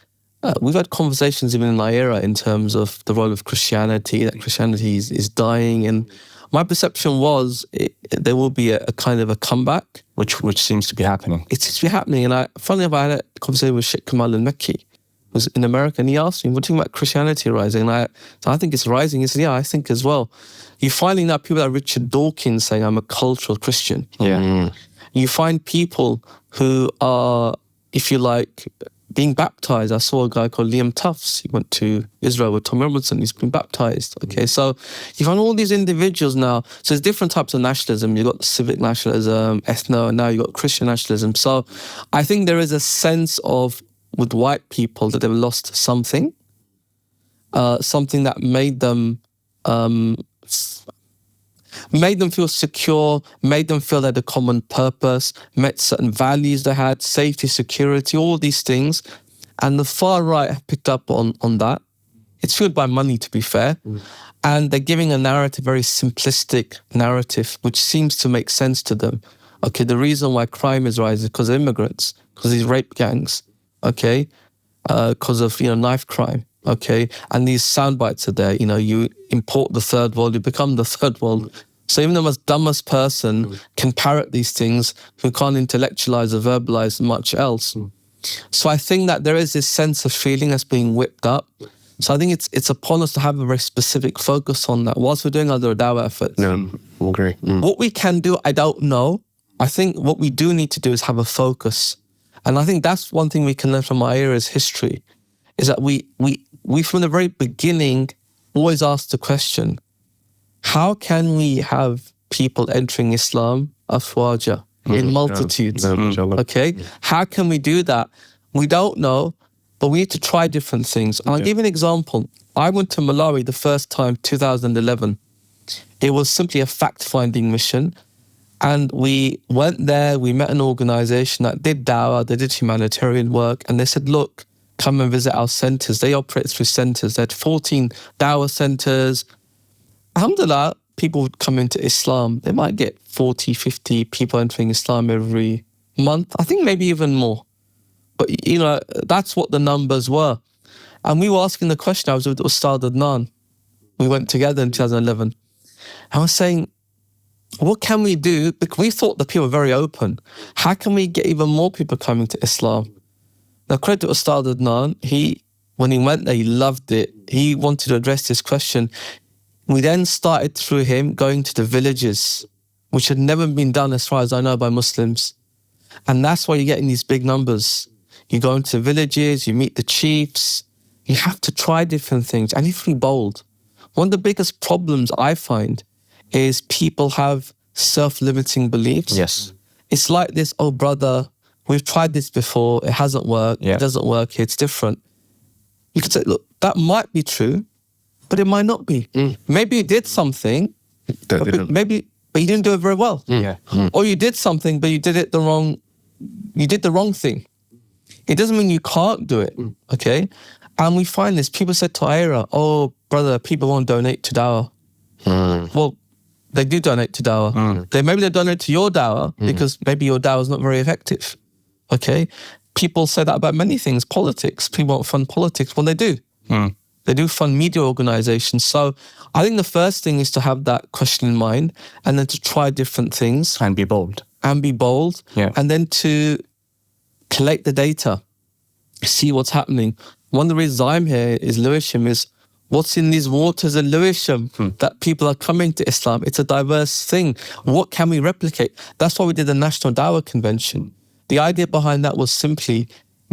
we've had conversations even in iERA in terms of the role of Christianity, that Christianity is dying, and my perception was there will be a kind of a comeback. Which seems to be happening. It seems to be happening, and funnily enough, I had a conversation with Sheikh Kamal al-Makki, who was in America, and he asked me, we're talking about Christianity rising, and I think it's rising. He said, yeah, I think as well. You're finding now people like Richard Dawkins saying, I'm a cultural Christian. Yeah. Mm. You find people who are, if you like, being baptized. I saw a guy called Liam Tufts. He went to Israel with Tom Robertson. He's been baptized. Okay, so you find all these individuals now. So there's different types of nationalism. You've got civic nationalism, ethno, and now you've got Christian nationalism. So I think there is a sense of, with white people, that they've lost something that made them feel secure, made them feel they had a common purpose, met certain values they had, safety, security, all these things. And the far right have picked up on that. It's fueled by money, to be fair. And they're giving a narrative, very simplistic narrative, which seems to make sense to them. Okay, the reason why crime is rising is because of immigrants, because of these rape gangs, okay, because of, knife crime. Okay, and these sound bites are there. You import the third world, you become the third world. So even the most dumbest person can parrot these things, who can't intellectualize or verbalize much else. So I think that there is this sense of feeling that's being whipped up. So I think it's upon us to have a very specific focus on that whilst we're doing other dawah efforts. No, I agree. What we can do, I don't know. I think what we do need to do is have a focus. And I think that's one thing we can learn from our era's history, is that we from the very beginning always asked the question, how can we have people entering Islam afwaja, in multitudes? Okay, how can we do that? We don't know, but we need to try different things. And I'll give you an example. I went to Malawi the first time, 2011. It was simply a fact-finding mission. And we went there, we met an organization that did Dawah, they did humanitarian work, and they said, look, come and visit our centers. They operate through centers. They had 14 Dawah centers. Alhamdulillah, people would come into Islam. They might get 40, 50 people entering Islam every month. I think maybe even more. But, you know, that's what the numbers were. And we were asking the question, I was with Ustadh Adnan. We went together in 2011. I was saying, what can we do? Because we thought the people were very open. How can we get even more people coming to Islam? Now, credit to Ustadh Adnan, when he went there, he loved it. He wanted to address this question. We then started through him going to the villages, which had never been done as far as I know by Muslims. And that's why you're getting these big numbers. You go into the villages, you meet the chiefs, you have to try different things and you have to be bold. One of the biggest problems I find is people have self-limiting beliefs. Yes. It's like this, oh brother, we've tried this before, it hasn't worked, It doesn't work here, it's different. You could say, look, that might be true, but it might not be. Maybe you did something, but you didn't do it very well. Or you did something, but you did the wrong thing. It doesn't mean you can't do it, okay? And we find this, people said to iERA, oh brother, people won't donate to Dawah. Well, they do donate to Dawah. Maybe they donate to your Dawah because maybe your Dawah is not very effective. Okay? People say that about many things, politics. People won't fund politics. Well, they do. They do fund media organizations. So I think the first thing is to have that question in mind and then to try different things. And be bold. Yeah. And then to collect the data, see what's happening. One of the reasons I'm here is Lewisham is what's in these waters in Lewisham that people are coming to Islam. It's a diverse thing. What can we replicate? That's why we did the National Dawah Convention. The idea behind that was simply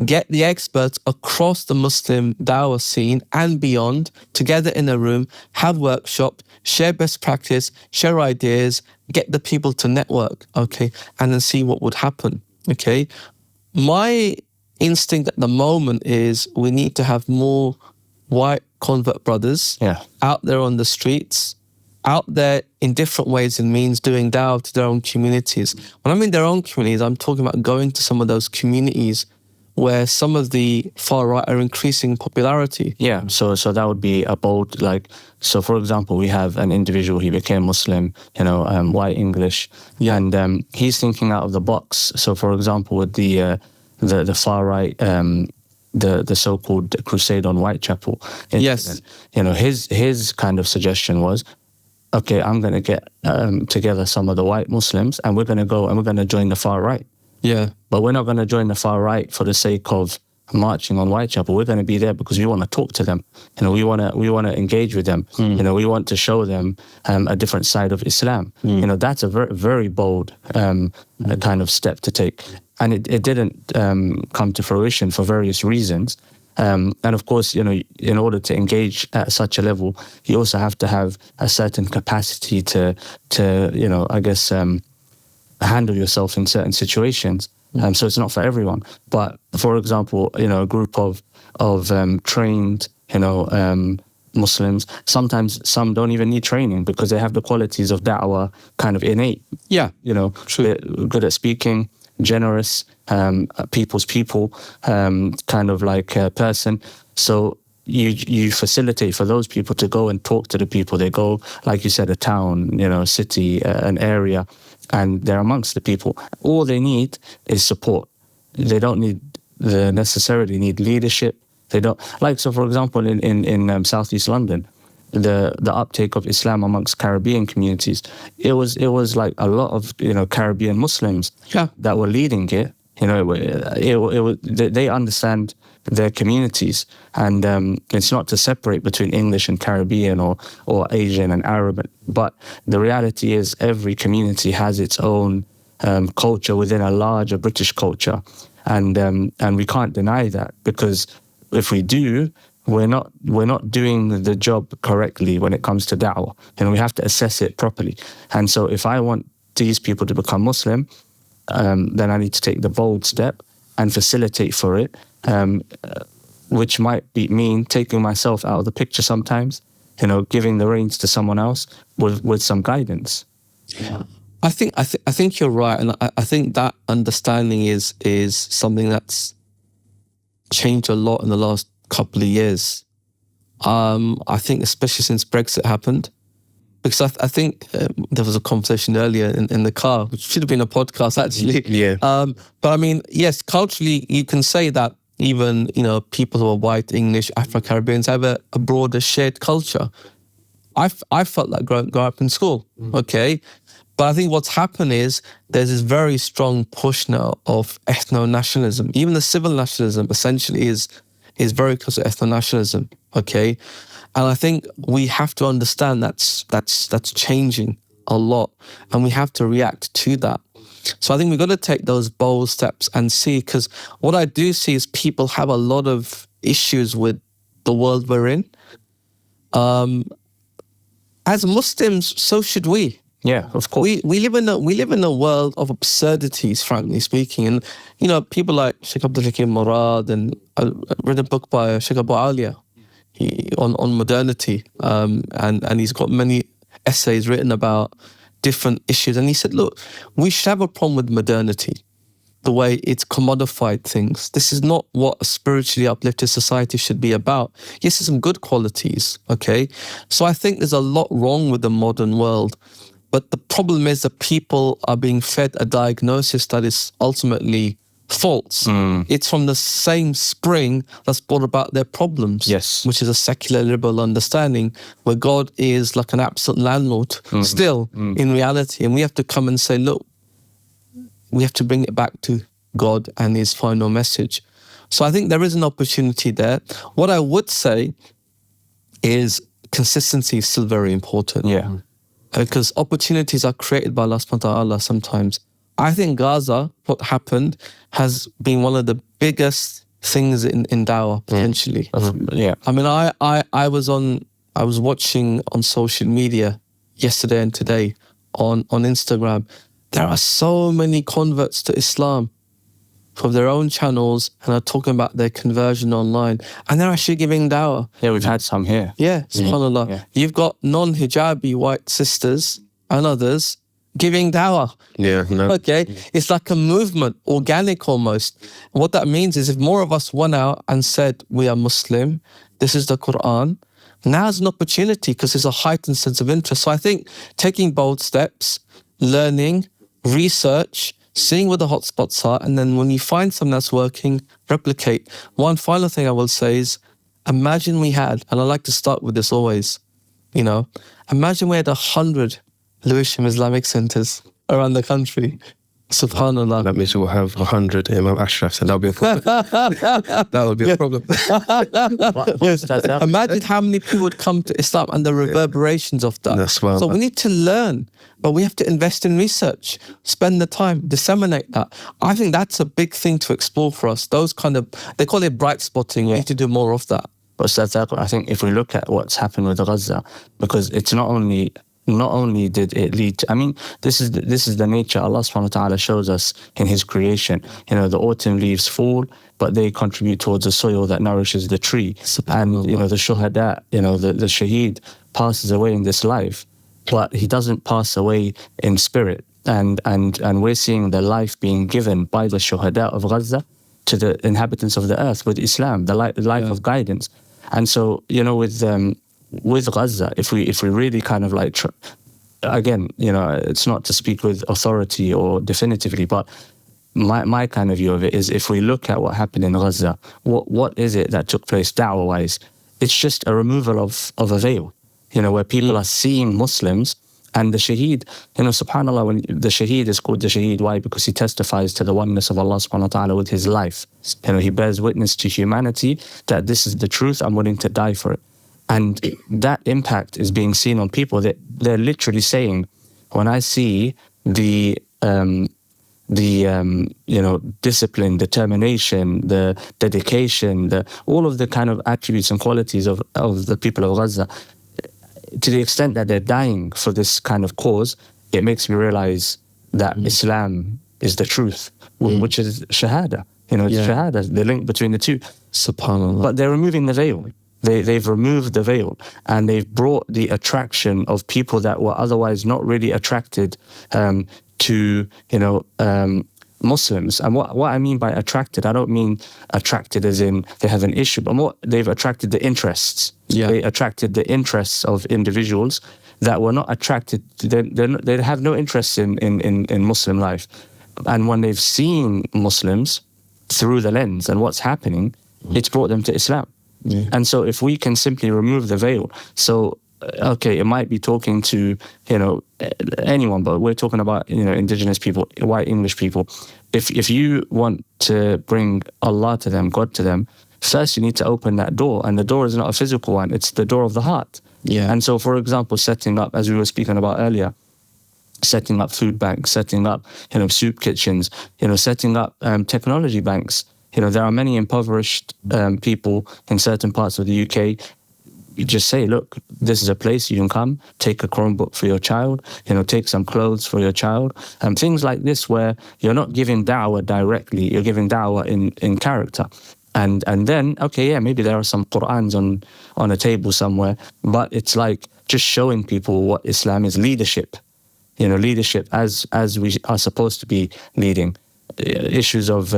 get the experts across the Muslim Dawah scene and beyond together in a room, have workshops, share best practice, share ideas, get the people to network, okay, and then see what would happen, okay? My instinct at the moment is we need to have more white convert brothers out there on the streets, out there in different ways and means doing dawah to their own communities. When I mean their own communities, I'm talking about going to some of those communities where some of the far right are increasing popularity. Yeah, so that would be a bold, so for example, we have an individual, he became Muslim, white English, and he's thinking out of the box. So for example, with the far right, the so-called crusade on Whitechapel incident, his kind of suggestion was, okay, I'm going to get together some of the white Muslims and we're going to go and we're going to join the far right. Yeah. But we're not going to join the far right for the sake of marching on Whitechapel. We're going to be there because we want to talk to them. We want to engage with them. We want to show them a different side of Islam. That's a very, very bold kind of step to take. And it didn't come to fruition for various reasons. And of course, in order to engage at such a level, you also have to have a certain capacity to handle yourself in certain situations. So it's not for everyone. But for example, a group of trained, Muslims, sometimes some don't even need training because they have the qualities of da'wah kind of innate. Yeah. True. They're good at speaking, generous, people's people, kind of like a person. So you facilitate for those people to go and talk to the people. They go, like you said, a town, a city, an area, and they're amongst the people. All they need is support. They don't necessarily need leadership. They don't, so for example, in Southeast London, the uptake of Islam amongst Caribbean communities, it was like a lot of Caribbean Muslims that were leading it. They understand their communities, and it's not to separate between English and Caribbean or Asian and Arab, but the reality is every community has its own culture within a larger British culture, and we can't deny that, because if we do, we're not doing the job correctly when it comes to da'wah, and we have to assess it properly. And so if I want these people to become Muslim, then I need to take the bold step and facilitate for it, which might mean taking myself out of the picture sometimes, giving the reins to someone else with some guidance. Yeah. I think you're right, and I think that understanding is something that's changed a lot in the last couple of years. I think especially since Brexit happened, because I think there was a conversation earlier in the car, which should have been a podcast actually. Yeah. But I mean, yes, culturally you can say that even, you know, people who are white, English, Afro-Caribbeans have a broader shared culture. I felt that growing up in school, okay? But I think what's happened is there's this very strong push now of ethno-nationalism. Even the civil nationalism essentially is very close to ethno-nationalism, okay? And I think we have to understand that's changing a lot, and we have to react to that. So I think we've got to take those bold steps and see, because what I do see is people have a lot of issues with the world we're in. As Muslims, so should we. Yeah, of course. We live in a world of absurdities, frankly speaking. And, you know, people like Sheikh Abdul Hakim Murad, and I read a book by Sheikh Abu Alia on modernity. And he's got many essays written about different issues. And he said, look, we should have a problem with modernity, the way it's commodified things. This is not what a spiritually uplifted society should be about. Yes, there's some good qualities, okay? So I think there's a lot wrong with the modern world. But the problem is that people are being fed a diagnosis that is ultimately false. It's from the same spring that's brought about their problems. Yes. Which is a secular liberal understanding where God is like an absolute landlord still in reality. And we have to come and say, look, we have to bring it back to God and his final message. So I think there is an opportunity there. What I would say is consistency is still very important. Yeah. Because opportunities are created by Allah subhanahu wa ta'ala sometimes. I think Gaza, what happened, has been one of the biggest things in Dawah, potentially. Yeah. I mean, I was watching on social media yesterday and today on Instagram. There are so many converts to Islam from their own channels and are talking about their conversion online. And they're actually giving dawah. Yeah, we've had some here. Yeah, subhanAllah. Yeah. You've got non-hijabi white sisters and others giving dawah. Yeah, no. Okay, it's like a movement, organic almost. What that means is if more of us went out and said, we are Muslim, this is the Quran, now's an opportunity because there's a heightened sense of interest. So I think taking bold steps, learning, research, seeing where the hotspots are, and then when you find something that's working, replicate. One final thing I will say is, imagine we had, and I like to start with this always, you know, imagine we had 100 Lewisham Islamic centers around the country. Subhanallah. That means we'll have 100 Imam Ashrafs, and that'll be a problem. That would be a problem. Imagine how many people would come to Islam and the reverberations of that. That's well. So we need to learn, but we have to invest in research, spend the time, disseminate that. I think that's a big thing to explore for us. Those kind of, they call it bright spotting. We need to do more of that. But Ustadh Saqib, I think if we look at what's happened with Gaza, because it's not only did it lead to, I mean, this is the nature Allah subhanahu wa ta'ala shows us in his creation. You know, the autumn leaves fall, but they contribute towards the soil that nourishes the tree. And, you know, the shuhada, you know, the shaheed passes away in this life, but he doesn't pass away in spirit. And we're seeing the life being given by the shuhada of Gaza to the inhabitants of the earth with Islam, the life of guidance. And so, you know, with Gaza, if we really kind of like, again, you know, it's not to speak with authority or definitively, but my kind of view of it is, if we look at what happened in Gaza, what is it that took place da'wah-wise? It's just a removal of a veil, you know, where people are seeing Muslims. And the shaheed, you know, subhanAllah, when the shaheed is called the shaheed, why? Because he testifies to the oneness of Allah subhanahu wa ta'ala with his life. You know, he bears witness to humanity that this is the truth, I'm willing to die for it. And that impact is being seen on people. That they're literally saying, when I see the you know, discipline, determination, the dedication, all of the kind of attributes and qualities of the people of Gaza, to the extent that they're dying for this kind of cause, it makes me realize that Islam is the truth, which is shahada. You know, it's shahada, the link between the two. Subhanallah. But they're removing the veil. They've removed the veil, and they've brought the attraction of people that were otherwise not really attracted to, Muslims. And what I mean by attracted, I don't mean attracted as in they have an issue, but more they've attracted the interests. Yeah. They attracted the interests of individuals that were not attracted. They have no interest in Muslim life. And when they've seen Muslims through the lens and what's happening, it's brought them to Islam. Yeah. And so if we can simply remove the veil, so okay, it might be talking to, anyone, but we're talking about, indigenous people, white English people. If you want to bring Allah to them, God to them, first you need to open that door, and the door is not a physical one, it's the door of the heart. Yeah. And so, for example, setting up, as we were speaking about earlier, setting up food banks, setting up, soup kitchens, setting up technology banks. There are many impoverished people in certain parts of the UK. You just say, look, this is a place you can come, take a Chromebook for your child, take some clothes for your child, and things like this where you're not giving da'wah directly, you're giving da'wah in character. And then, okay, yeah, maybe there are some Qur'ans on a table somewhere, but it's like just showing people what Islam is, leadership, leadership as we are supposed to be leading. Issues of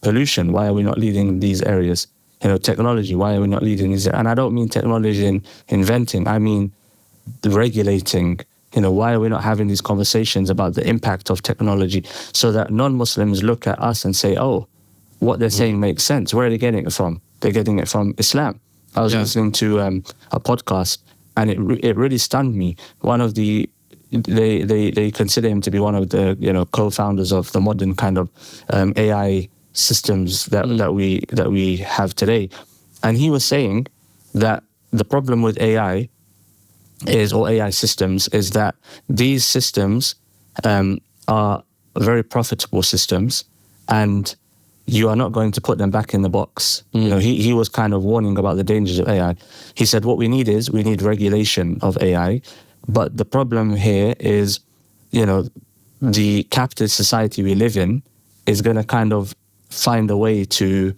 pollution, why are we not leading these areas? Technology, why are we not leading these? And I don't mean technology in inventing, I mean regulating. Why are we not having these conversations about the impact of technology so that non-Muslims look at us and say, oh, what they're saying makes sense. Where are they getting it from? They're getting it from Islam. I was listening to a podcast, and it really stunned me. One of the they consider him to be one of the co-founders of the modern kind of AI systems that we have today, and he was saying that the problem with AI or AI systems is that these systems are very profitable systems, and you are not going to put them back in the box. He was kind of warning about the dangers of AI. He said what we need regulation of AI, but the problem here is the capitalist society we live in is going to kind of find a way to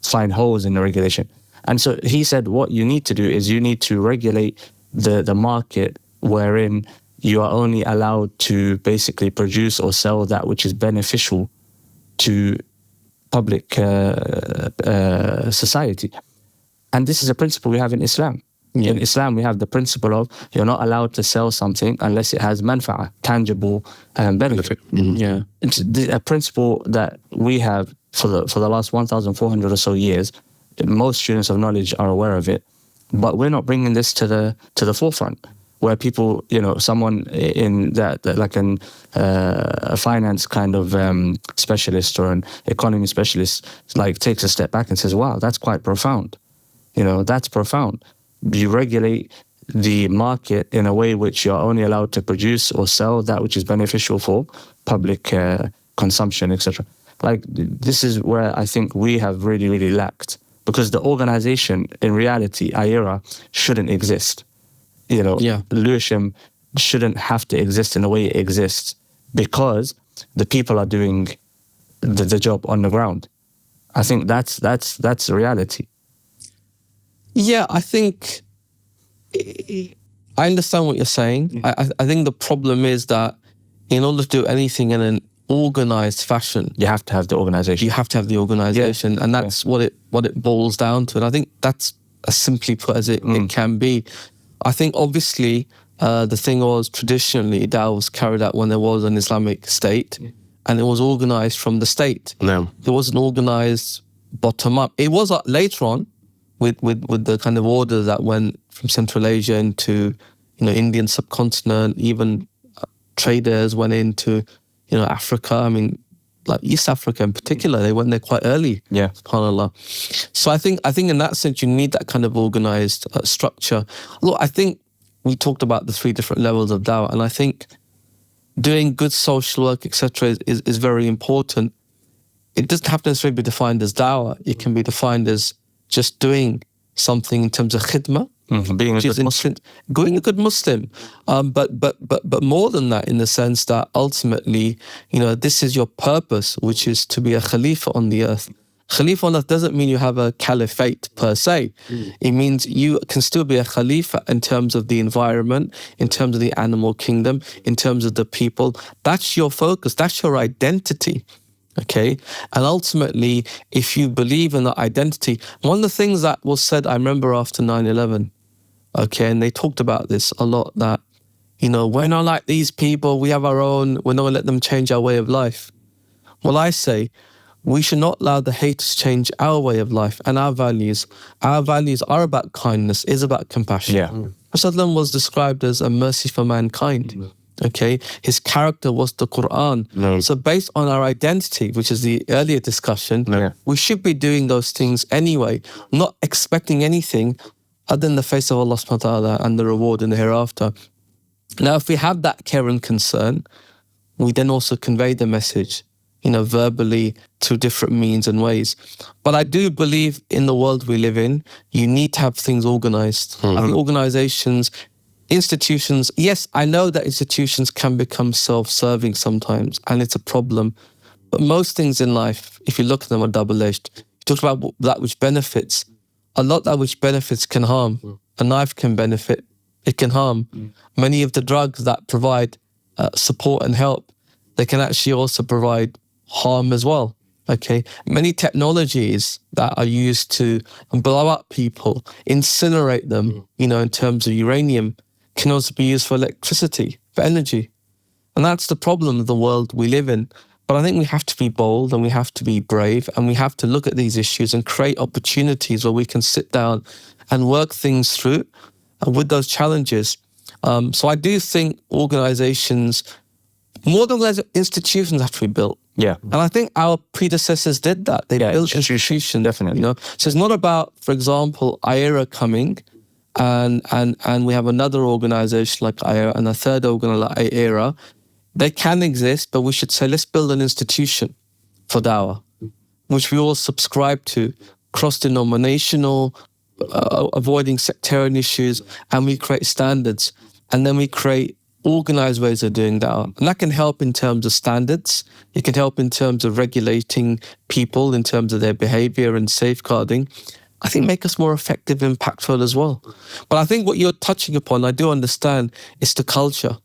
find holes in the regulation. And so he said what you need to do is you need to regulate the market wherein you are only allowed to basically produce or sell that which is beneficial to public society. And this is a principle we have in Islam. In Islam, we have the principle of you're not allowed to sell something unless it has manfa'ah, tangible benefit. Yeah. It's a principle that we have for the last 1,400 or so years. Most students of knowledge are aware of it, but we're not bringing this to the forefront, where people, someone in that like a finance kind of specialist or an economy specialist, like takes a step back and says, wow, that's quite profound. That's profound. You regulate the market in a way which you're only allowed to produce or sell that which is beneficial for public consumption, etc. Like, this is where I think we have really, really lacked, because the organization, in reality, iERA, shouldn't exist. Lewisham shouldn't have to exist in the way it exists, because the people are doing the job on the ground. I think that's the reality. Yeah, I think I understand what you're saying. I think the problem is that in order to do anything in an organized fashion, you have to have the organization. You have to have the organization, and that's what it boils down to. And I think that's as simply put as it can be. I think obviously the thing was traditionally Dawah was carried out when there was an Islamic state, and it was organized from the state. No. It wasn't organized bottom up. It was later on with the kind of order that went from Central Asia into Indian subcontinent. Even traders went into Africa. I mean, like East Africa in particular, they went there quite early. Yeah, subhanallah. So I think in that sense you need that kind of organized structure. Look, I think we talked about the 3 different levels of dawah, and I think doing good social work, etc., is very important. It doesn't have to necessarily be defined as dawah. It can be defined as just doing something in terms of khidmah, being a good Muslim, being a good Muslim. But more than that, in the sense that ultimately, this is your purpose, which is to be a Khalifa on the earth. Khalifa on earth doesn't mean you have a caliphate per se. It means you can still be a Khalifa in terms of the environment, in terms of the animal kingdom, in terms of the people. That's your focus. That's your identity. Okay. And ultimately, if you believe in that identity, one of the things that was said, I remember after 9/11, okay, and they talked about this a lot, that, we're not like these people, we have our own, we're not going to let them change our way of life. Well, I say, we should not allow the haters change our way of life and our values. Our values are about kindness, is about compassion. Yeah. Rasulullah was described as a mercy for mankind. Okay, his character was the Quran. So based on our identity, which is the earlier discussion, we should be doing those things anyway, not expecting anything other than the face of Allah subhanahu wa ta'ala and the reward in the hereafter. Now, if we have that care and concern, we then also convey the message, verbally, through different means and ways. But I do believe in the world we live in, you need to have things organized. I think organizations, institutions, yes, I know that institutions can become self-serving sometimes, and it's a problem. But most things in life, if you look at them, are double-edged. You talk about that which benefits. A lot that which benefits can harm. A knife can benefit, it can harm. Many of the drugs that provide support and help, they can actually also provide harm as well. Okay, many technologies that are used to blow up people, incinerate them, in terms of uranium, can also be used for electricity, for energy. And that's the problem of the world we live in. But I think we have to be bold and we have to be brave and we have to look at these issues and create opportunities where we can sit down and work things through with those challenges. So I do think organizations, more than institutions, have to be built. Yeah. And I think our predecessors did that. They built institutions. Definitely. So it's not about, for example, iERA coming and we have another organization like iERA and a third organization like iERA. They can exist, but we should say, let's build an institution for Dawah, which we all subscribe to, cross-denominational, avoiding sectarian issues, and we create standards. And then we create organized ways of doing Dawah. And that can help in terms of standards. It can help in terms of regulating people, in terms of their behavior and safeguarding. I think make us more effective, impactful as well. But I think what you're touching upon, I do understand, is the culture.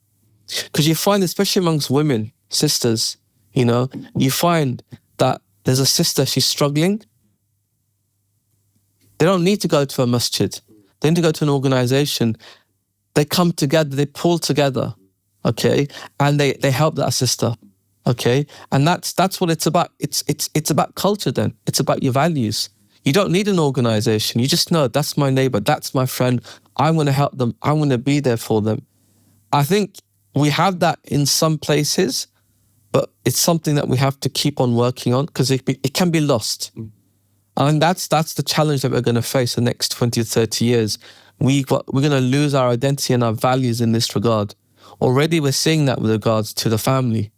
Because you find, especially amongst women, sisters, you find that there's a sister, she's struggling. They don't need to go to a masjid. They need to go to an organization. They come together, they pull together, okay? And they help that sister, okay? And that's what it's about. It's about culture then. It's about your values. You don't need an organization. You just know, that's my neighbor, that's my friend. I'm going to help them. I'm going to be there for them. I think we have that in some places, but it's something that we have to keep on working on because it can be lost. And that's the challenge that we're going to face the next 20 or 30 years. We're going to lose our identity and our values in this regard. Already we're seeing that with regards to the family.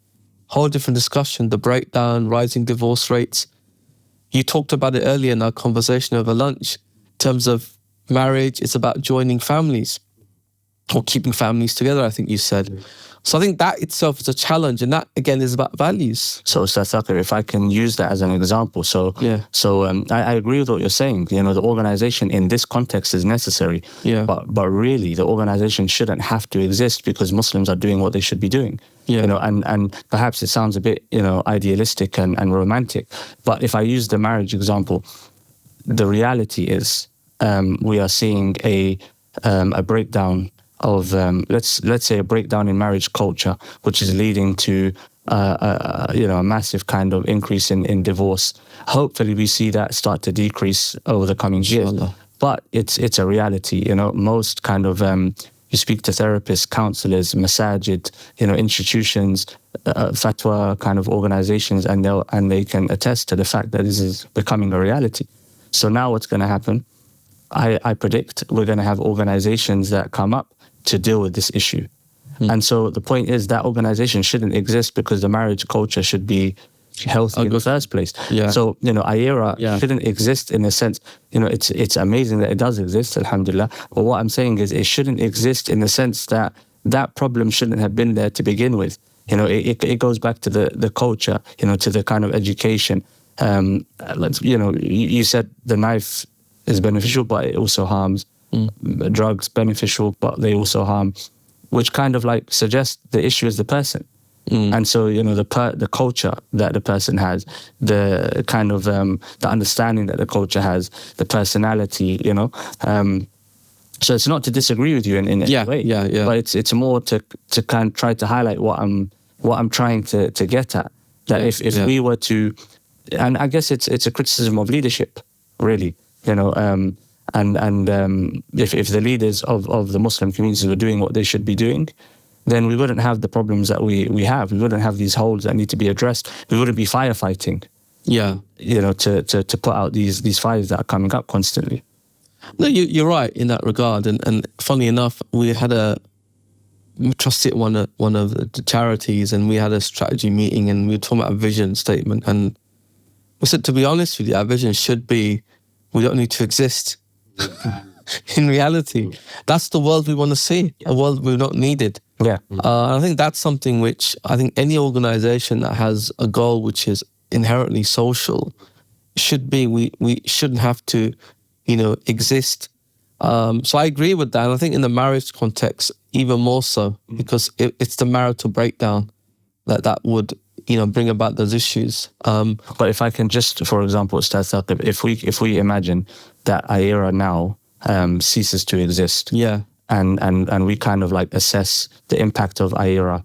Whole different discussion, the breakdown, rising divorce rates. You talked about it earlier in our conversation over lunch. In terms of marriage, it's about joining families or keeping families together, I think you said. So I think that itself is a challenge, and that again is about values. So Ustadh Saqib, if I can use that as an example. I agree with what you're saying. The organization in this context is necessary. Yeah. But really the organization shouldn't have to exist because Muslims are doing what they should be doing. Yeah. And perhaps it sounds a bit, idealistic and romantic. But if I use the marriage example, the reality is we are seeing a breakdown of let's say a breakdown in marriage culture, which is leading to a massive kind of increase in divorce. Hopefully we see that start to decrease over the coming years. But it's a reality. Most kind of you speak to therapists, counselors, masajid, institutions, fatwa kind of organizations, and they can attest to the fact that this is becoming a reality. So now what's going to happen? I predict we're going to have organizations that come up to deal with this issue. And so the point is that organization shouldn't exist because the marriage culture should be healthy in the first place. Yeah. So, iERA shouldn't exist in a sense. It's amazing that it does exist, alhamdulillah. But what I'm saying is it shouldn't exist in the sense that that problem shouldn't have been there to begin with. It goes back to the culture, to the kind of education. You said the knife is beneficial, but it also harms. Drugs beneficial, but they also harm, which kind of like suggests the issue is the person. And so, the culture that the person has, the kind of the understanding that the culture has, the personality, so it's not to disagree with you in any way, but it's more to kind of try to highlight what I'm trying to get at. That if we were to, and I guess it's a criticism of leadership, really, and if the leaders of the Muslim communities were doing what they should be doing, then we wouldn't have the problems that we have. We wouldn't have these holes that need to be addressed. We wouldn't be firefighting. To put out these fires that are coming up constantly. No, you're right in that regard. And funny enough, we had a trustee at one of the charities, and we had a strategy meeting, and we were talking about a vision statement. And we said, to be honest with you, our vision should be, we don't need to exist. In reality, that's the world we want to see, a world we're not needed. I think that's something which I think any organization that has a goal which is inherently social should be, we shouldn't have to, exist. So I agree with that. And I think in the marriage context, even more so, because it's the marital breakdown that would, bring about those issues. But if I can just, for example, Ustadh Saqib, if we imagine that iERA now ceases to exist, and we kind of like assess the impact of iERA.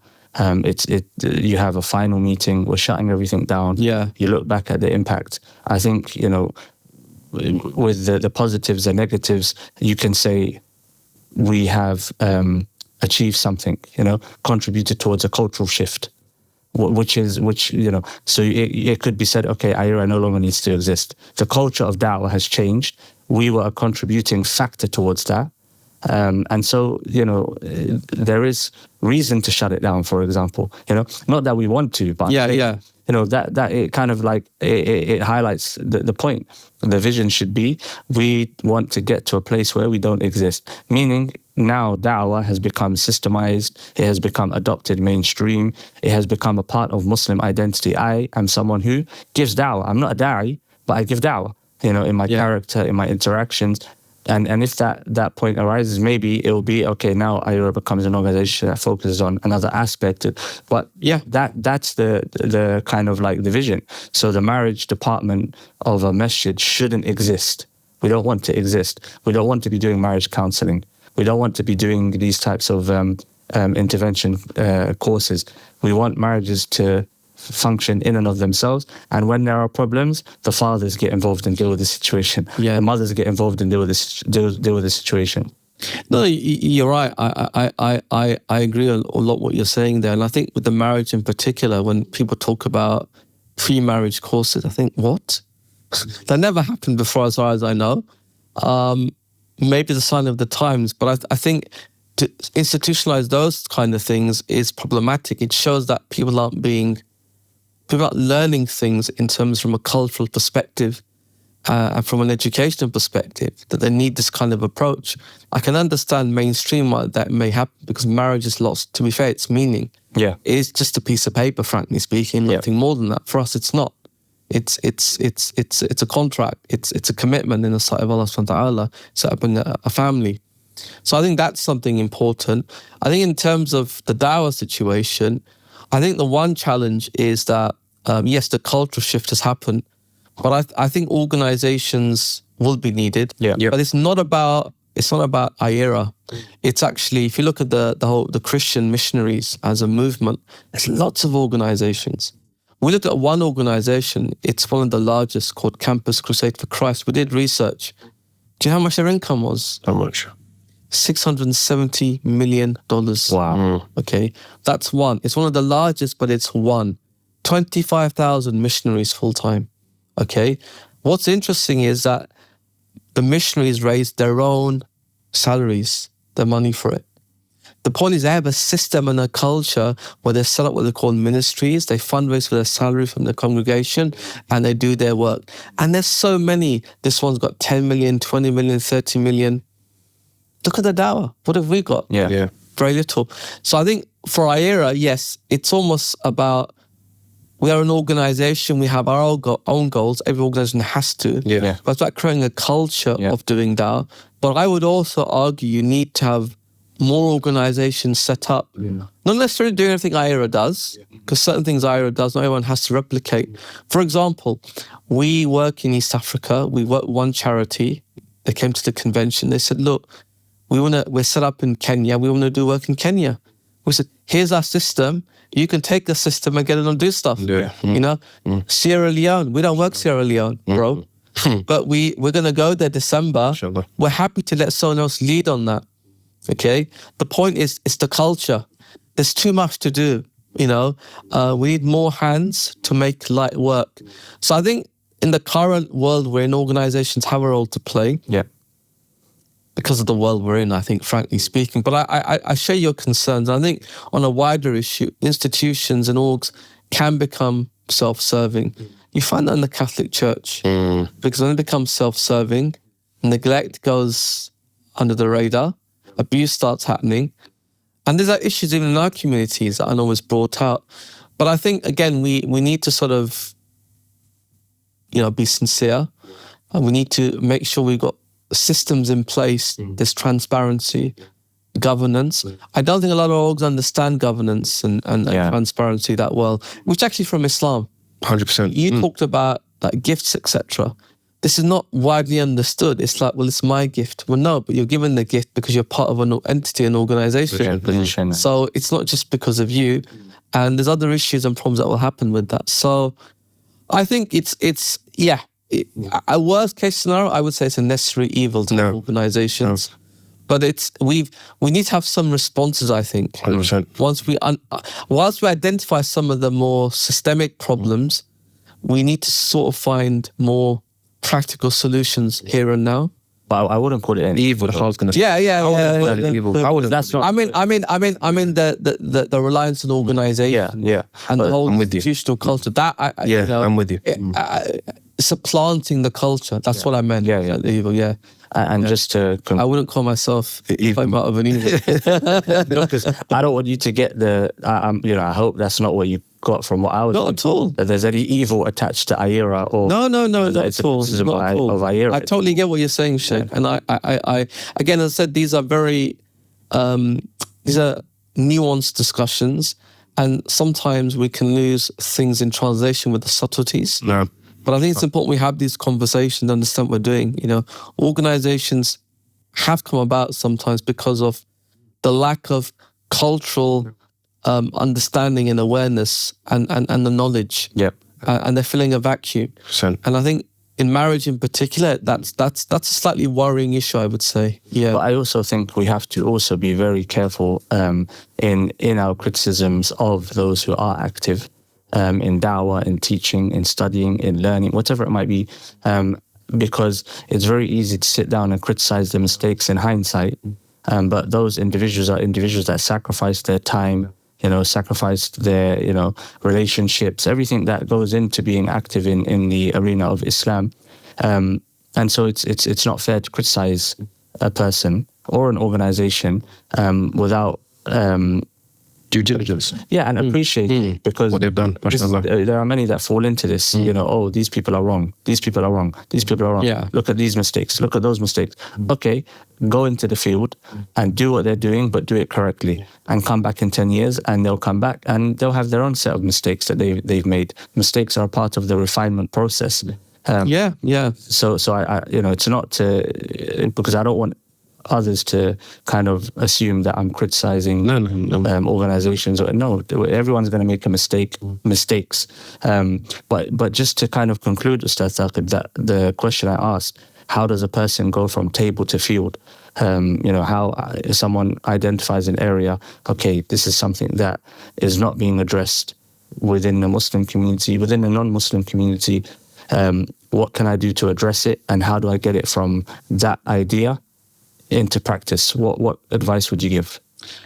You have a final meeting, we're shutting everything down. You look back at the impact. I think, with the positives and negatives, you can say we have achieved something, contributed towards a cultural shift, so it could be said, okay, iERA no longer needs to exist. The culture of Dawah has changed. We were a contributing factor towards that. And so, there is reason to shut it down, for example, not that we want to, but that it kind of like, it highlights the point. The vision should be, we want to get to a place where we don't exist. Meaning now Dawah has become systemized. It has become adopted mainstream. It has become a part of Muslim identity. I am someone who gives Dawah. I'm not a da'i, but I give Dawah, in my character, in my interactions. And if that point arises, maybe it will be, okay, now iERA becomes an organization that focuses on another aspect. But that's the kind of like the vision. So the marriage department of a masjid shouldn't exist. We don't want to exist. We don't want to be doing marriage counseling. We don't want to be doing these types of intervention courses. We want marriages to function in and of themselves, and when there are problems, the fathers get involved and deal with the situation. The mothers get involved and deal with the situation. No, you're right. I agree a lot what you're saying there, and I think with the marriage in particular, when people talk about pre-marriage courses, I think, what? That never happened before, as far as I know. Maybe the sign of the times, but I think to institutionalize those kind of things is problematic. It shows that people aren't learning things in terms from a cultural perspective and from an educational perspective, that they need this kind of approach. I can understand mainstream why that may happen, because marriage is lost, to be fair, its meaning. It is just a piece of paper, frankly speaking, nothing more than that. For us, it's not. It's a contract. It's a commitment in the sight of Allah subhanahu wa ta'ala, set up a family. So I think that's something important. I think in terms of the Dawah situation, I think the one challenge is that, yes, the cultural shift has happened, but I think organizations will be needed. But it's not about iERA. It's actually, if you look at the Christian missionaries as a movement, there's lots of organizations. We looked at one organization, it's one of the largest, called Campus Crusade for Christ. We did research. Do you know how much their income was? How much? $670 million. Wow. Okay, that's one. It's one of the largest, but it's one. 25,000 missionaries full-time. Okay, what's interesting is that the missionaries raised their own salaries, their money for it. The point is they have a system and a culture where they set up what they call ministries. They fundraise for their salary from the congregation and they do their work. And there's so many. This one's got 10 million, 20 million, 30 million. Look at the Dawah. What have we got? Very little. So I think for iERA, yes, it's almost about we are an organization, we have our own goals, every organization has to. Yeah. But it's about creating a culture of doing that. But I would also argue you need to have more organizations set up. Not necessarily doing everything iERA does, because certain things iERA does, not everyone has to replicate. For example, we work in East Africa, we work with one charity. They came to the convention, they said, look, we're set up in Kenya, we want to do work in Kenya. We said, here's our system. You can take the system and get it and do stuff. You know, Sierra Leone, we don't work Sierra Leone, bro. But we're going to go there December. Inshallah. We're happy to let someone else lead on that. Okay. The point is, it's the culture. There's too much to do. You know, we need more hands to make light work. So I think in the current world we're in, organizations have a role to play. Yeah. Because of the world we're in, I think, frankly speaking. But I share your concerns. I think on a wider issue, institutions and orgs can become self-serving. You find that in the Catholic Church. Because when it becomes self-serving, neglect goes under the radar, abuse starts happening. And there's issues even in our communities that aren't always brought out. But I think, again, we need to sort of, you know, be sincere. And we need to make sure we've got systems in place, there's transparency, governance. I don't think a lot of orgs understand governance and transparency that well, which actually from Islam. 100%. You talked about like gifts, etc. This is not widely understood. It's like, well, it's my gift. Well, no, but you're given the gift because you're part of an entity, an organization. So it's not just because of you. And there's other issues and problems that will happen with that. So I think it's a worst case scenario, I would say it's a necessary evil to organizations. But we need to have some responses, I think. 100%. Whilst we identify some of the more systemic problems, we need to sort of find more practical solutions here and now. But I wouldn't call it an Evil, that's what I was going to say. Yeah. Evil. I wouldn't. That's not. I mean the reliance on organization. And the whole I'm with you. institutional culture. That I'm with you. Supplanting the culture. That's what I meant. The evil. And just to I wouldn't call myself part of an evil. because I don't want you to get I hope that's not what you got from what I was. Not at all. That there's any evil attached to iERA or No, not it's at all. a criticism Not at all. of iERA. I totally get what you're saying, Sheikh. And I again, as I said, these are very these are nuanced discussions, and sometimes we can lose things in translation with the subtleties. No. But I think it's important we have these conversations, understand what we're doing. You know, organizations have come about sometimes because of the lack of cultural understanding and awareness and the knowledge. And they're filling a vacuum. 100%. And I think in marriage in particular, that's a slightly worrying issue, I would say. But I also think we have to also be very careful in our criticisms of those who are active. In dawah, in teaching, in studying, in learning, whatever it might be, because it's very easy to sit down and criticize the mistakes in hindsight. But those individuals are individuals that sacrificed their time, sacrificed their, relationships, everything that goes into being active in the arena of Islam. And so it's not fair to criticize a person or an organization without due diligence. And appreciate it, because what they've done. There are many that fall into this, these people are wrong. These people are wrong. These people are wrong. Look at these mistakes. Look at those mistakes. Okay, go into the field and do what they're doing, but do it correctly. And come back in 10 years and they'll come back and they'll have their own set of mistakes that they've made. Mistakes are a part of the refinement process. So I it's not because I don't want others to kind of assume that I'm criticizing organizations. No, everyone's going to make mistakes. But just to kind of conclude, Ustadh Saqib, that the question I asked, how does a person go from table to field? How someone identifies an area, okay, this is something that is not being addressed within the Muslim community, within the non-Muslim community. What can I do to address it? And how do I get it from that idea into practice? What advice would you give?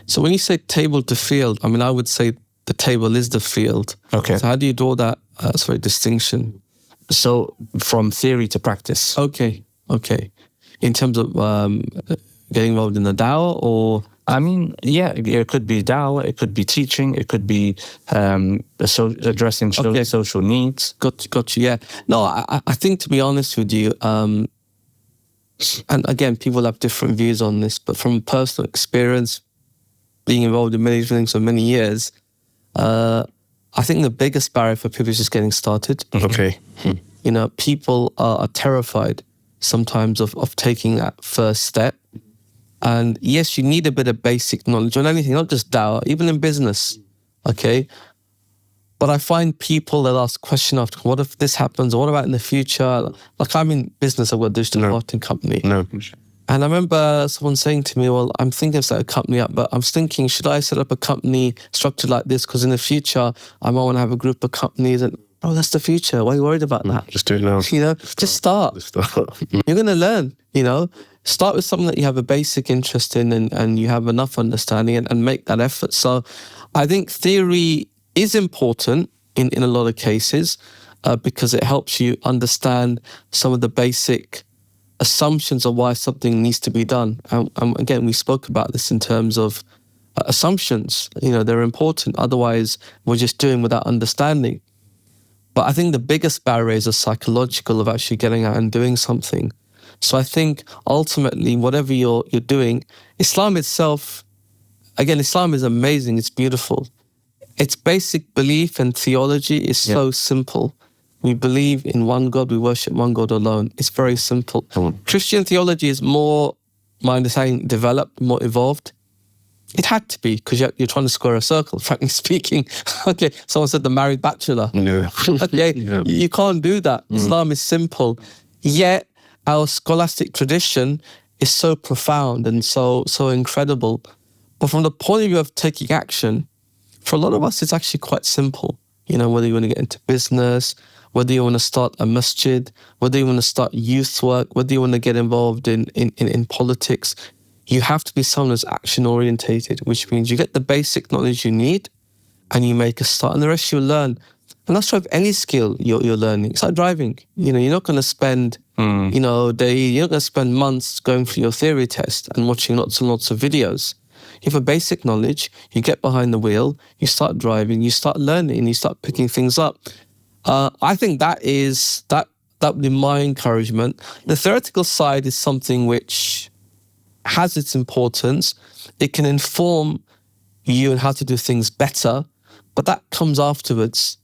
So when you say table to field, I mean, I would say the table is the field. Okay. So how do you draw that distinction? So from theory to practice. Okay. In terms of getting involved in the dawah or I mean, yeah, it could be dawah, it could be teaching, it could be addressing social needs. Got you. Yeah. No, I think, to be honest with you, and again, people have different views on this, but from personal experience, being involved in many things for many years, I think the biggest barrier for people is just getting started. Okay. You know, people are terrified sometimes of taking that first step. And yes, you need a bit of basic knowledge on anything, not just dawah, even in business, okay? But I find people that ask question after, what if this happens? Or what about in the future? Like, I'm in business, I've got a digital marketing company. And I remember someone saying to me, well, I'm thinking of setting a company up, but I'm thinking, should I set up a company structured like this? Because in the future, I might want to have a group of companies. And, oh, that's the future. Why are you worried about that? Just do it now. You know, just start. You're going to learn, you know. Start with something that you have a basic interest in and you have enough understanding and make that effort. So I think theory is important in a lot of cases because it helps you understand some of the basic assumptions of why something needs to be done. And again, we spoke about this in terms of assumptions. You know, they're important. Otherwise, we're just doing without understanding. But I think the biggest barriers are psychological of actually getting out and doing something. So I think ultimately, whatever you're doing, Islam itself, again, Islam is amazing. It's beautiful. Its basic belief and theology is so simple. We believe in one God, we worship one God alone. It's very simple. Christian theology is more, my understanding, developed, more evolved. It had to be, because you're trying to square a circle, frankly speaking. Okay, someone said the married bachelor. No. Okay, you can't do that. Islam is simple. Yet, our scholastic tradition is so profound and so incredible. But from the point of view of taking action, for a lot of us, it's actually quite simple. You know, whether you want to get into business, whether you want to start a masjid, whether you want to start youth work, whether you want to get involved in politics, you have to be someone who's action orientated, which means you get the basic knowledge you need and you make a start, and the rest you'll learn. And that's true of any skill you're learning. It's like driving. You know, you're not going to spend, you know, you're not going to spend months going through your theory test and watching lots and lots of videos. You have a basic knowledge, you get behind the wheel, you start driving, you start learning, you start picking things up. I think that would be my encouragement. The theoretical side is something which has its importance. It can inform you on how to do things better, but that comes afterwards.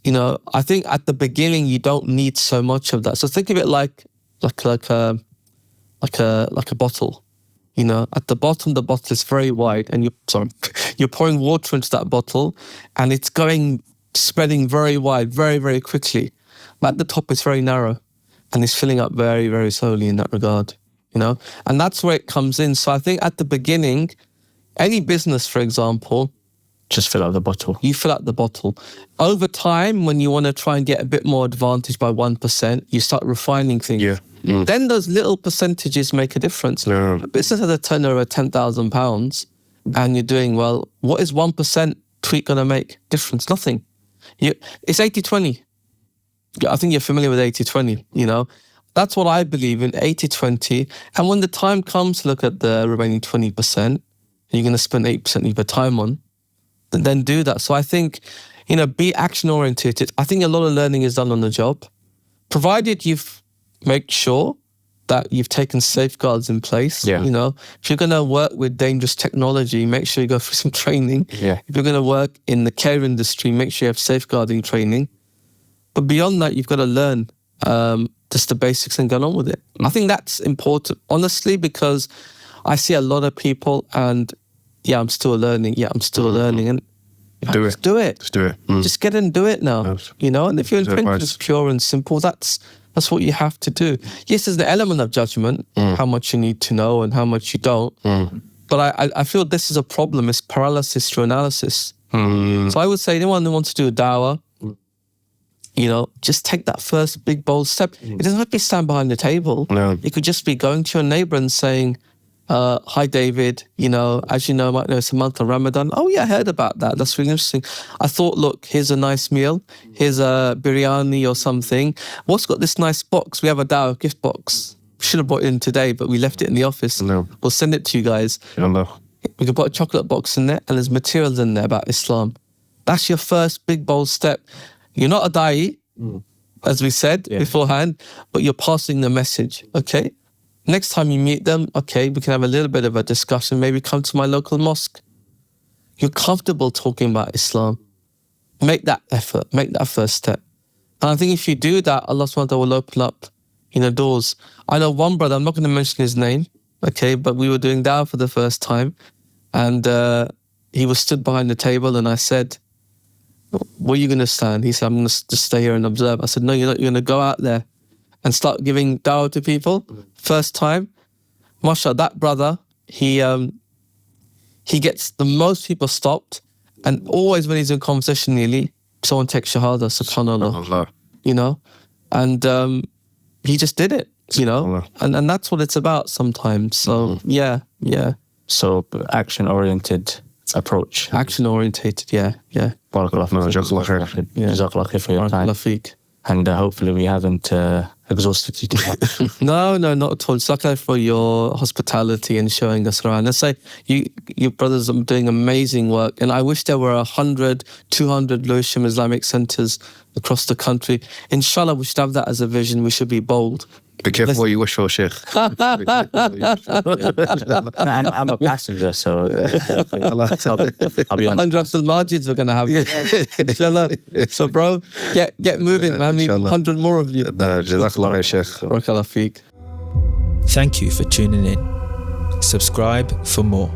You know, I think at the beginning you don't need so much of that. So think of it like a bottle. You know, at the bottom the bottle is very wide, and you're pouring water into that bottle, and it's spreading very wide, very, very quickly. But at the top it's very narrow, and it's filling up very, very slowly in that regard. You know, and that's where it comes in. So I think at the beginning, any business, for example, just fill out the bottle. You fill out the bottle. Over time, when you want to try and get a bit more advantage by 1%, you start refining things. Yeah. Then those little percentages make a difference. A business has a turnover of £10,000 and you're doing well. What is 1% tweak going to make difference? Nothing. It's 80-20. I think you're familiar with 80-20, you know. That's what I believe in, 80-20. And when the time comes to look at the remaining 20%, you're going to spend 8% of your time on, then do that. So I think, you know, be action oriented. I think a lot of learning is done on the job, provided you've made sure that you've taken safeguards in place. You know, if you're going to work with dangerous technology, make sure you go through some training. If you're going to work in the care industry, make sure you have safeguarding training. But beyond that, you've got to learn just the basics and get on with it. I think that's important, honestly, because I see a lot of people and I'm still learning. And do it. Just do it. Just get and do it now. You know, and if your intention is pure and simple, that's what you have to do. Yes, there's the element of judgment, how much you need to know and how much you don't. But I feel this is a problem. It's paralysis through analysis. So I would say anyone who wants to do a dawah, you know, just take that first big, bold step. It doesn't have to be stand behind the table. It could just be going to your neighbor and saying, hi, David, you know, as you know, might know it's a month of Ramadan. Oh, yeah, I heard about that. That's really interesting. I thought, look, here's a nice meal. Here's a biryani or something. What's got this nice box? We have a dawah gift box. Should have brought it in today, but we left it in the office. We'll send it to you guys. We can put a chocolate box in there and there's materials in there about Islam. That's your first big, bold step. You're not a da'i, as we said beforehand, but you're passing the message, okay? Next time you meet them, okay, we can have a little bit of a discussion. Maybe come to my local mosque. You're comfortable talking about Islam. Make that effort, make that first step. And I think if you do that, Allah subhanahu wa ta'ala will open up, doors. I know one brother, I'm not going to mention his name, okay, but we were doing dawah for the first time, and he was stood behind the table, and I said, where are you going to stand? He said, I'm going to just stay here and observe. I said, no, you're not. You're going to go out there and start giving dawah to people. First time. MashaAllah, that brother, he gets the most people stopped, and always when he's in conversation nearly, someone takes shahada, subhanAllah, and he just did it, and that's what it's about sometimes. So yeah. So action-oriented approach. Action-orientated, yeah. Barakallah fi Jazakallah khair. Jazakallah khair for your time. Barakallah feek. And hopefully we haven't exhausted you too much. No, not at all. Jazakallah for your hospitality and showing us around. Let's say you brothers are doing amazing work, and I wish there were 100, 200 Lewisham Islamic centres across the country. Inshallah, we should have that as a vision. We should be bold. Be careful what you wish for, Sheikh. And I'm a passenger, so I'll be on. 100 Abdul Majids we're going to have. Inshallah. So, bro, get moving, man. We need 100 more of you. Jazakallah khair, Sheikh. Barakallah feek. Thank you for tuning in. Subscribe for more.